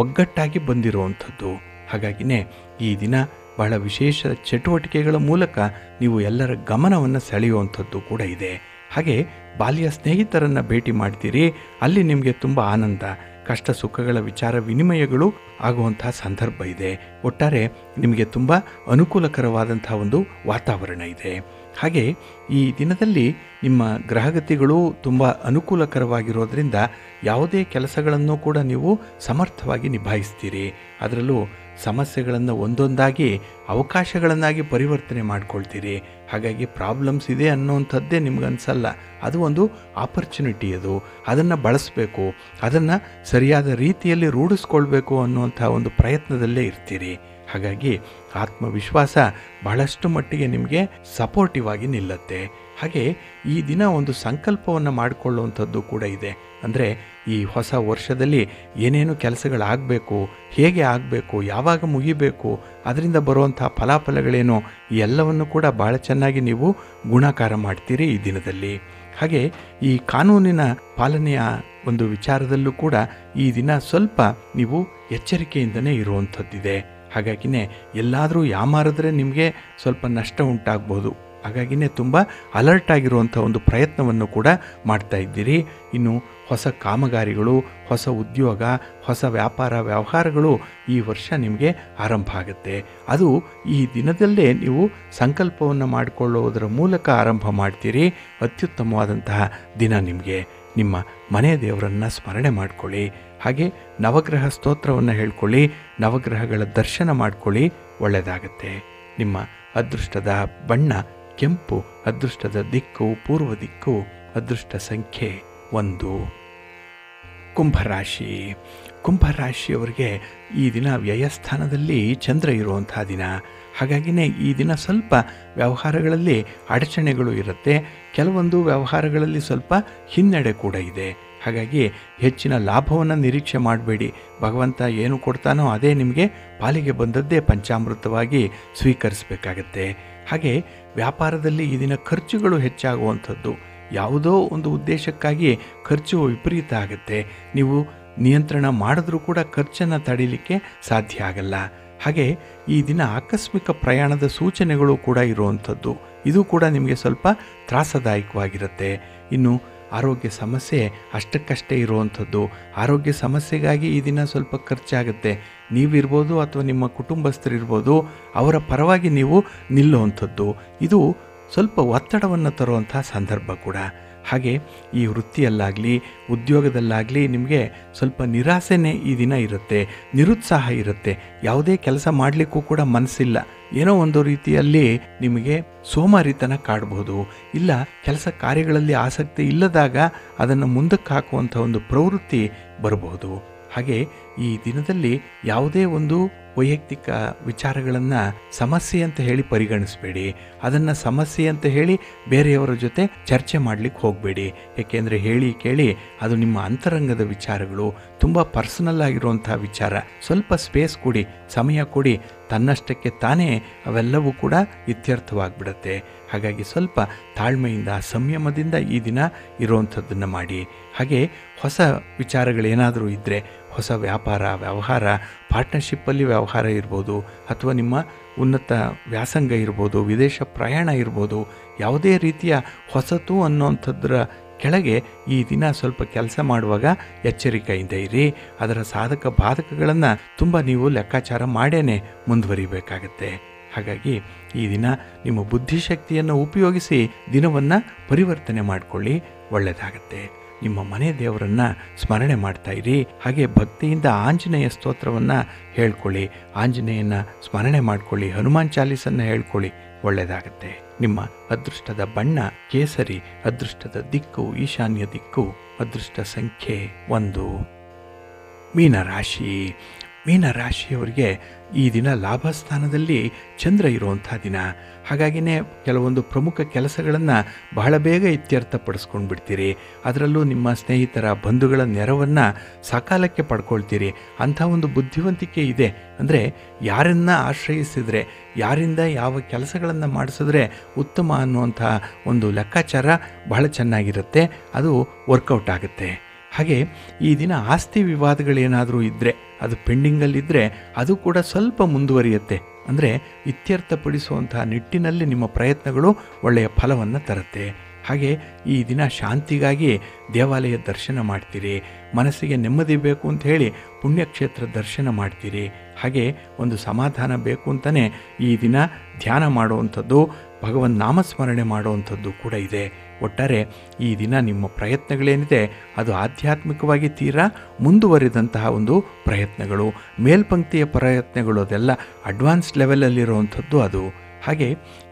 ಒಗ್ಗಟ್ಟಾಗಿ ಬಂದಿರುವಂಥದ್ದು. ಹಾಗಾಗಿನೇ ಈ ದಿನ ಬಹಳ ವಿಶೇಷ ಚಟುವಟಿಕೆಗಳ ಮೂಲಕ ನೀವು ಎಲ್ಲರ ಗಮನವನ್ನು ಸೆಳೆಯುವಂಥದ್ದು ಕೂಡ ಇದೆ. ಹಾಗೆ ಬಾಲ್ಯ ಸ್ನೇಹಿತರನ್ನು ಭೇಟಿ ಮಾಡ್ತೀರಿ. ಅಲ್ಲಿ ನಿಮಗೆ ತುಂಬ ಆನಂದ, ಕಷ್ಟ ಸುಖಗಳ ವಿಚಾರ ವಿನಿಮಯಗಳು ಆಗುವಂತಹ ಸಂದರ್ಭ ಇದೆ. ಒಟ್ಟಾರೆ ನಿಮಗೆ ತುಂಬ ಅನುಕೂಲಕರವಾದಂಥ ಒಂದು ವಾತಾವರಣ ಇದೆ. ಹಾಗೆ ಈ ದಿನದಲ್ಲಿ ನಿಮ್ಮ ಗ್ರಹಗತಿಗಳು ತುಂಬ ಅನುಕೂಲಕರವಾಗಿರೋದ್ರಿಂದ ಯಾವುದೇ ಕೆಲಸಗಳನ್ನು ಕೂಡ ನೀವು ಸಮರ್ಥವಾಗಿ ನಿಭಾಯಿಸ್ತೀರಿ. ಅದರಲ್ಲೂ ಸಮಸ್ಯೆಗಳನ್ನು ಒಂದೊಂದಾಗಿ ಅವಕಾಶಗಳನ್ನಾಗಿ ಪರಿವರ್ತನೆ ಮಾಡ್ಕೊಳ್ತೀರಿ. ಹಾಗಾಗಿ ಪ್ರಾಬ್ಲಮ್ಸ್ ಇದೆ ಅನ್ನೋವಂಥದ್ದೇ ನಿಮ್ಗನ್ಸಲ್ಲ. ಅದು ಒಂದು ಆಪರ್ಚುನಿಟಿ. ಅದನ್ನು ಬಳಸಬೇಕು, ಅದನ್ನು ಸರಿಯಾದ ರೀತಿಯಲ್ಲಿ ರೂಢಿಸ್ಕೊಳ್ಬೇಕು ಅನ್ನುವಂಥ ಒಂದು ಪ್ರಯತ್ನದಲ್ಲೇ ಇರ್ತೀರಿ. ಹಾಗಾಗಿ ಆತ್ಮವಿಶ್ವಾಸ ಬಹಳಷ್ಟು ಮಟ್ಟಿಗೆ ನಿಮಗೆ ಸಪೋರ್ಟಿವ್ ಆಗಿ ನಿಲ್ಲುತ್ತೆ. ಹಾಗೆ ಈ ದಿನ ಒಂದು ಸಂಕಲ್ಪವನ್ನು ಮಾಡಿಕೊಳ್ಳುವಂಥದ್ದು ಕೂಡ ಇದೆ. ಅಂದರೆ ಈ ಹೊಸ ವರ್ಷದಲ್ಲಿ ಏನೇನು ಕೆಲಸಗಳಾಗಬೇಕು, ಹೇಗೆ ಆಗಬೇಕು, ಯಾವಾಗ ಮುಗಿಬೇಕು, ಅದರಿಂದ ಬರುವಂಥ ಫಲಾಫಲಗಳೇನು, ಈ ಎಲ್ಲವನ್ನು ಕೂಡ ಭಾಳ ಚೆನ್ನಾಗಿ ನೀವು ಗುಣಾಕಾರ ಮಾಡ್ತೀರಿ ಈ ದಿನದಲ್ಲಿ. ಹಾಗೆ ಈ ಕಾನೂನಿನ ಪಾಲನೆಯ ಒಂದು ವಿಚಾರದಲ್ಲೂ ಕೂಡ ಈ ದಿನ ಸ್ವಲ್ಪ ನೀವು ಎಚ್ಚರಿಕೆಯಿಂದನೇ ಇರುವಂಥದ್ದಿದೆ. ಹಾಗಾಗಿನೇ ಎಲ್ಲಾದರೂ ಯಾಮಾರಿದ್ರೆ ನಿಮಗೆ ಸ್ವಲ್ಪ ನಷ್ಟ ಉಂಟಾಗ್ಬೋದು. ಹಾಗಾಗಿನೇ ತುಂಬ ಅಲರ್ಟ್ ಆಗಿರುವಂಥ ಒಂದು ಪ್ರಯತ್ನವನ್ನು ಕೂಡ ಮಾಡ್ತಾ ಇದ್ದೀರಿ. ಇನ್ನು ಹೊಸ ಕಾಮಗಾರಿಗಳು, ಹೊಸ ಉದ್ಯೋಗ, ಹೊಸ ವ್ಯಾಪಾರ ವ್ಯವಹಾರಗಳು ಈ ವರ್ಷ ನಿಮಗೆ ಆರಂಭ ಆಗುತ್ತೆ. ಅದು ಈ ದಿನದಲ್ಲೇ ನೀವು ಸಂಕಲ್ಪವನ್ನು ಮಾಡಿಕೊಳ್ಳುವುದರ ಮೂಲಕ ಆರಂಭ ಮಾಡ್ತೀರಿ. ಅತ್ಯುತ್ತಮವಾದಂತಹ ದಿನ ನಿಮಗೆ. ನಿಮ್ಮ ಮನೆ ದೇವರನ್ನು ಸ್ಮರಣೆ ಮಾಡಿಕೊಳ್ಳಿ. ಹಾಗೆ ನವಗ್ರಹ ಸ್ತೋತ್ರವನ್ನು ಹೇಳ್ಕೊಳ್ಳಿ, ನವಗ್ರಹಗಳ ದರ್ಶನ ಮಾಡಿಕೊಳ್ಳಿ, ಒಳ್ಳೆಯದಾಗತ್ತೆ. ನಿಮ್ಮ ಅದೃಷ್ಟದ ಬಣ್ಣ ಕೆಂಪು, ಅದೃಷ್ಟದ ದಿಕ್ಕು ಪೂರ್ವ ದಿಕ್ಕು, ಅದೃಷ್ಟ ಸಂಖ್ಯೆ 1. ಕುಂಭರಾಶಿ. ಕುಂಭರಾಶಿಯವರಿಗೆ ಈ ದಿನ ವ್ಯಯಸ್ಥಾನದಲ್ಲಿ ಚಂದ್ರ ಇರುವಂಥ ದಿನ. ಹಾಗಾಗಿನೇ ಈ ದಿನ ಸ್ವಲ್ಪ ವ್ಯವಹಾರಗಳಲ್ಲಿ ಅಡಚಣೆಗಳು ಇರುತ್ತೆ. ಕೆಲವೊಂದು ವ್ಯವಹಾರಗಳಲ್ಲಿ ಸ್ವಲ್ಪ ಹಿನ್ನಡೆ ಕೂಡ ಇದೆ. ಹಾಗಾಗಿ ಹೆಚ್ಚಿನ ಲಾಭವನ್ನು ನಿರೀಕ್ಷೆ ಮಾಡಬೇಡಿ. ಭಗವಂತ ಏನು ಕೊಡ್ತಾನೋ ಅದೇ ನಿಮಗೆ ಪಾಲಿಗೆ ಬಂದದ್ದೇ ಪಂಚಾಮೃತವಾಗಿ ಸ್ವೀಕರಿಸಬೇಕಾಗತ್ತೆ. ಹಾಗೆ ವ್ಯಾಪಾರದಲ್ಲಿ ಈ ದಿನ ಖರ್ಚುಗಳು ಹೆಚ್ಚಾಗುವಂಥದ್ದು. ಯಾವುದೋ ಒಂದು ಉದ್ದೇಶಕ್ಕಾಗಿ ಖರ್ಚು ವಿಪರೀತ ಆಗುತ್ತೆ. ನೀವು ನಿಯಂತ್ರಣ ಮಾಡಿದ್ರೂ ಕೂಡ ಖರ್ಚನ್ನು ತಡೀಲಿಕ್ಕೆ ಸಾಧ್ಯ ಆಗಲ್ಲ. ಹಾಗೆ ಈ ದಿನ ಆಕಸ್ಮಿಕ ಪ್ರಯಾಣದ ಸೂಚನೆಗಳು ಕೂಡ ಇರುವಂಥದ್ದು. ಇದು ಕೂಡ ನಿಮಗೆ ಸ್ವಲ್ಪ ತ್ರಾಸದಾಯಕವಾಗಿರುತ್ತೆ. ಇನ್ನು ಆರೋಗ್ಯ ಸಮಸ್ಯೆ ಅಷ್ಟಕ್ಕಷ್ಟೇ ಇರುವಂಥದ್ದು. ಆರೋಗ್ಯ ಸಮಸ್ಯೆಗಾಗಿ ಈ ದಿನ ಸ್ವಲ್ಪ ಖರ್ಚಾಗುತ್ತೆ. ನೀವಿರ್ಬೋದು ಅಥವಾ ನಿಮ್ಮ ಕುಟುಂಬಸ್ಥರಿರ್ಬೋದು, ಅವರ ಪರವಾಗಿ ನೀವು ನಿಲ್ಲುವಂಥದ್ದು. ಇದು ಸ್ವಲ್ಪ ಒತ್ತಡವನ್ನು ತರುವಂಥ ಸಂದರ್ಭ ಕೂಡ. ಹಾಗೆ ಈ ವೃತ್ತಿಯಲ್ಲಾಗಲಿ ಉದ್ಯೋಗದಲ್ಲಾಗಲಿ ನಿಮಗೆ ಸ್ವಲ್ಪ ನಿರಾಸೆನೇ ಈ ದಿನ ಇರುತ್ತೆ, ನಿರುತ್ಸಾಹ ಇರುತ್ತೆ. ಯಾವುದೇ ಕೆಲಸ ಮಾಡಲಿಕ್ಕೂ ಕೂಡ ಮನಸ್ಸಿಲ್ಲ. ಏನೋ ಒಂದು ರೀತಿಯಲ್ಲಿ ನಿಮಗೆ ಸೋಮಾರಿತನ ಕಾಡಬಹುದು. ಇಲ್ಲ ಕೆಲಸ ಕಾರ್ಯಗಳಲ್ಲಿ ಆಸಕ್ತಿ ಇಲ್ಲದಾಗ ಅದನ್ನು ಮುಂದಕ್ಕೆ ಹಾಕುವಂಥ ಒಂದು ಪ್ರವೃತ್ತಿ ಬರಬಹುದು. ಹಾಗೆ ಈ ದಿನದಲ್ಲಿ ಯಾವುದೇ ಒಂದು ವೈಯಕ್ತಿಕ ವಿಚಾರಗಳನ್ನು ಸಮಸ್ಯೆ ಅಂತ ಹೇಳಿ ಪರಿಗಣಿಸಬೇಡಿ. ಅದನ್ನು ಸಮಸ್ಯೆ ಅಂತ ಹೇಳಿ ಬೇರೆಯವರ ಜೊತೆ ಚರ್ಚೆ ಮಾಡಲಿಕ್ಕೆ ಹೋಗಬೇಡಿ. ಏಕೆಂದರೆ ಹೇಳಿ ಕೇಳಿ ಅದು ನಿಮ್ಮ ಅಂತರಂಗದ ವಿಚಾರಗಳು, ತುಂಬ ಪರ್ಸನಲ್ ಆಗಿರುವಂಥ ವಿಚಾರ. ಸ್ವಲ್ಪ ಸ್ಪೇಸ್ ಕೊಡಿ, ಸಮಯ ಕೊಡಿ. ತನ್ನಷ್ಟಕ್ಕೆ ತಾನೇ ಅವೆಲ್ಲವೂ ಕೂಡ ಇತ್ಯರ್ಥವಾಗಿಬಿಡುತ್ತೆ. ಹಾಗಾಗಿ ಸ್ವಲ್ಪ ತಾಳ್ಮೆಯಿಂದ ಸಂಯಮದಿಂದ ಈ ದಿನ ಇರುವಂಥದ್ದನ್ನು ಮಾಡಿ. ಹಾಗೆ ಹೊಸ ವಿಚಾರಗಳೇನಾದರೂ ಇದ್ದರೆ, ಹೊಸ ವ್ಯಾಪಾರ ವ್ಯವಹಾರ, ಪಾರ್ಟ್ನರ್ಶಿಪ್ಪಲ್ಲಿ ವ್ಯವಹಾರ ಇರ್ಬೋದು, ಅಥವಾ ನಿಮ್ಮ ಉನ್ನತ ವ್ಯಾಸಂಗ ಇರ್ಬೋದು, ವಿದೇಶ ಪ್ರಯಾಣ ಇರ್ಬೋದು, ಯಾವುದೇ ರೀತಿಯ ಹೊಸತು ಅನ್ನೋಂಥದ್ರ ಕೆಳಗೆ ಈ ದಿನ ಸ್ವಲ್ಪ ಕೆಲಸ ಮಾಡುವಾಗ ಎಚ್ಚರಿಕೆಯಿಂದ ಇರಿ. ಅದರ ಸಾಧಕ ಬಾಧಕಗಳನ್ನು ತುಂಬ ನೀವು ಲೆಕ್ಕಾಚಾರ ಮಾಡೇ ಮುಂದುವರಿಬೇಕಾಗತ್ತೆ. ಹಾಗಾಗಿ ಈ ದಿನ ನಿಮ್ಮ ಬುದ್ಧಿಶಕ್ತಿಯನ್ನು ಉಪಯೋಗಿಸಿ ದಿನವನ್ನು ಪರಿವರ್ತನೆ ಮಾಡಿಕೊಳ್ಳಿ, ಒಳ್ಳೆಯದಾಗತ್ತೆ. ನಿಮ್ಮ ಮನೆ ದೇವರನ್ನು ಸ್ಮರಣೆ ಮಾಡ್ತಾ ಇರಿ. ಹಾಗೆ ಭಕ್ತಿಯಿಂದ ಆಂಜನೇಯ ಸ್ತೋತ್ರವನ್ನು ಹೇಳ್ಕೊಳ್ಳಿ, ಆಂಜನೇಯನ ಸ್ಮರಣೆ ಮಾಡ್ಕೊಳ್ಳಿ, ಹನುಮಾನ್ ಚಾಲೀಸನ್ನು ಹೇಳ್ಕೊಳ್ಳಿ, ಒಳ್ಳೆಯದಾಗತ್ತೆ. ನಿಮ್ಮ ಅದೃಷ್ಟದ ಬಣ್ಣ ಕೇಸರಿ, ಅದೃಷ್ಟದ ದಿಕ್ಕು ಈಶಾನ್ಯ ದಿಕ್ಕು, ಅದೃಷ್ಟ ಸಂಖ್ಯೆ 1. ಮೀನರಾಶಿ. ಮೀನರಾಶಿಯವರಿಗೆ ಈ ದಿನ ಲಾಭಸ್ಥಾನದಲ್ಲಿ ಚಂದ್ರ ಇರುವಂಥ ದಿನ. ಹಾಗಾಗಿನೇ ಕೆಲವೊಂದು ಪ್ರಮುಖ ಕೆಲಸಗಳನ್ನು ಬಹಳ ಬೇಗ ಇತ್ಯರ್ಥಪಡಿಸ್ಕೊಂಡು ಬಿಡ್ತೀರಿ. ಅದರಲ್ಲೂ ನಿಮ್ಮ ಸ್ನೇಹಿತರ ಬಂಧುಗಳ ನೆರವನ್ನು ಸಕಾಲಕ್ಕೆ ಪಡ್ಕೊಳ್ತೀರಿ. ಅಂಥ ಒಂದು ಬುದ್ಧಿವಂತಿಕೆ ಇದೆ. ಅಂದರೆ ಯಾರನ್ನ ಆಶ್ರಯಿಸಿದರೆ, ಯಾರಿಂದ ಯಾವ ಕೆಲಸಗಳನ್ನು ಮಾಡಿಸಿದ್ರೆ ಉತ್ತಮ ಅನ್ನುವಂಥ ಒಂದು ಲೆಕ್ಕಾಚಾರ ಬಹಳ ಚೆನ್ನಾಗಿರುತ್ತೆ. ಅದು ವರ್ಕೌಟ್ ಆಗುತ್ತೆ. ಹಾಗೆ ಈ ದಿನ ಆಸ್ತಿ ವಿವಾದಗಳೇನಾದರೂ ಇದ್ದರೆ, ಅದು ಪೆಂಡಿಂಗಲ್ಲಿದ್ದರೆ ಅದು ಕೂಡ ಸ್ವಲ್ಪ ಮುಂದುವರಿಯುತ್ತೆ. ಅಂದರೆ ಇತ್ಯರ್ಥಪಡಿಸುವಂತಹ ನಿಟ್ಟಿನಲ್ಲಿ ನಿಮ್ಮ ಪ್ರಯತ್ನಗಳು ಒಳ್ಳೆಯ ಫಲವನ್ನು ತರುತ್ತೆ. ಹಾಗೆ ಈ ದಿನ ಶಾಂತಿಗಾಗಿ ದೇವಾಲಯ ದರ್ಶನ ಮಾಡ್ತೀರಿ. ಮನಸ್ಸಿಗೆ ನೆಮ್ಮದಿ ಬೇಕು ಅಂತ ಹೇಳಿ ಪುಣ್ಯಕ್ಷೇತ್ರ ದರ್ಶನ ಮಾಡ್ತೀರಿ. ಹಾಗೆ ಒಂದು ಸಮಾಧಾನ ಬೇಕು ಅಂತಲೇ ಈ ದಿನ ಧ್ಯಾನ ಮಾಡುವಂಥದ್ದು, ಭಗವನ್ ನಾಮಸ್ಮರಣೆ ಮಾಡುವಂಥದ್ದು ಕೂಡ ಇದೆ. ಒಟ್ಟಾರೆ ಈ ದಿನ ನಿಮ್ಮ ಪ್ರಯತ್ನಗಳೇನಿದೆ ಅದು ಆಧ್ಯಾತ್ಮಿಕವಾಗಿ ತೀರಾ ಮುಂದುವರಿದಂತಹ ಒಂದು ಪ್ರಯತ್ನಗಳು, ಮೇಲ್ಪಂಕ್ತಿಯ ಪ್ರಯತ್ನಗಳು, ಅದೆಲ್ಲ ಅಡ್ವಾನ್ಸ್ ಲೆವೆಲಲ್ಲಿರುವಂಥದ್ದು ಅದು. ಹಾಗೆ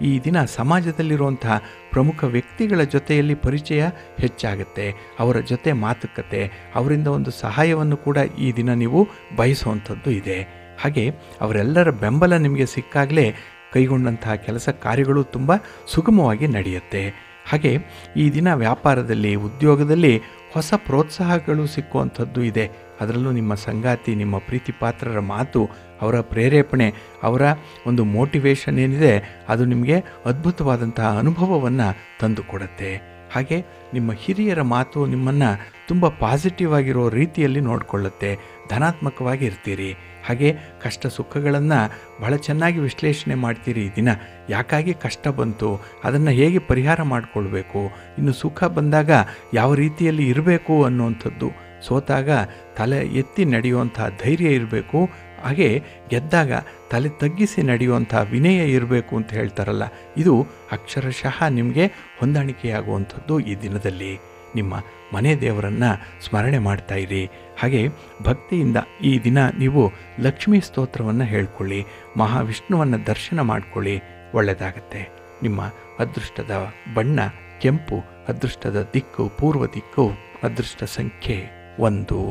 ಈ ದಿನ ಸಮಾಜದಲ್ಲಿರುವಂತಹ ಪ್ರಮುಖ ವ್ಯಕ್ತಿಗಳ ಜೊತೆಯಲ್ಲಿ ಪರಿಚಯ ಹೆಚ್ಚಾಗುತ್ತೆ. ಅವರ ಜೊತೆ ಮಾತುಕತೆ, ಅವರಿಂದ ಒಂದು ಸಹಾಯವನ್ನು ಕೂಡ ಈ ದಿನ ನೀವು ಬಯಸುವಂಥದ್ದು ಇದೆ. ಹಾಗೆ ಅವರೆಲ್ಲರ ಬೆಂಬಲ ನಿಮಗೆ ಸಿಕ್ಕಾಗಲೇ ಕೈಗೊಂಡಂತಹ ಕೆಲಸ ಕಾರ್ಯಗಳು ತುಂಬ ಸುಗಮವಾಗಿ ನಡೆಯುತ್ತೆ. ಹಾಗೆ ಈ ದಿನ ವ್ಯಾಪಾರದಲ್ಲಿ, ಉದ್ಯೋಗದಲ್ಲಿ ಹೊಸ ಪ್ರೋತ್ಸಾಹಗಳು ಸಿಕ್ಕುವಂಥದ್ದು ಇದೆ. ಅದರಲ್ಲೂ ನಿಮ್ಮ ಸಂಗಾತಿ, ನಿಮ್ಮ ಪ್ರೀತಿ ಪಾತ್ರರ ಮಾತು, ಅವರ ಪ್ರೇರೇಪಣೆ, ಅವರ ಒಂದು ಮೋಟಿವೇಶನ್ ಏನಿದೆ ಅದು ನಿಮಗೆ ಅದ್ಭುತವಾದಂತಹ ಅನುಭವವನ್ನು ತಂದು ಕೊಡುತ್ತೆ. ಹಾಗೆ ನಿಮ್ಮ ಹಿರಿಯರ ಮಾತು ನಿಮ್ಮನ್ನು ತುಂಬ ಪಾಸಿಟಿವ್ ಆಗಿರೋ ರೀತಿಯಲ್ಲಿ ನೋಡಿಕೊಳ್ಳುತ್ತೆ. ಧನಾತ್ಮಕವಾಗಿ ಇರ್ತೀರಿ. ಹಾಗೆ ಕಷ್ಟ ಸುಖಗಳನ್ನು ಬಹಳ ಚೆನ್ನಾಗಿ ವಿಶ್ಲೇಷಣೆ ಮಾಡ್ತೀರಿ. ಈ ದಿನ ಯಾಕಾಗಿ ಕಷ್ಟ ಬಂತು, ಅದನ್ನು ಹೇಗೆ ಪರಿಹಾರ ಮಾಡಿಕೊಳ್ಬೇಕು, ಇನ್ನು ಸುಖ ಬಂದಾಗ ಯಾವ ರೀತಿಯಲ್ಲಿ ಇರಬೇಕು ಅನ್ನುವಂಥದ್ದು, ಸೋತಾಗ ತಲೆ ಎತ್ತಿ ನಡೆಯುವಂಥ ಧೈರ್ಯ ಇರಬೇಕು, ಹಾಗೆ ಗೆದ್ದಾಗ ತಲೆ ತಗ್ಗಿಸಿ ನಡೆಯುವಂಥ ವಿನಯ ಇರಬೇಕು ಅಂತ ಹೇಳ್ತಾರಲ್ಲ, ಇದು ಅಕ್ಷರಶಃ ನಿಮಗೆ ಹೊಂದಾಣಿಕೆಯಾಗುವಂಥದ್ದು ಈ ದಿನದಲ್ಲಿ. ನಿಮ್ಮ ಮನೆ ದೇವರನ್ನು ಸ್ಮರಣೆ ಮಾಡ್ತಾ ಇರಿ. ಹಾಗೆ ಭಕ್ತಿಯಿಂದ ಈ ದಿನ ನೀವು ಲಕ್ಷ್ಮೀ ಸ್ತೋತ್ರವನ್ನು ಹೇಳ್ಕೊಳ್ಳಿ, ಮಹಾವಿಷ್ಣುವನ್ನು ದರ್ಶನ ಮಾಡಿಕೊಳ್ಳಿ, ಒಳ್ಳೆಯದಾಗತ್ತೆ. ನಿಮ್ಮ ಅದೃಷ್ಟದ ಬಣ್ಣ ಕೆಂಪು, ಅದೃಷ್ಟದ ದಿಕ್ಕು ಪೂರ್ವ ದಿಕ್ಕು, ಅದೃಷ್ಟ ಸಂಖ್ಯೆ 1.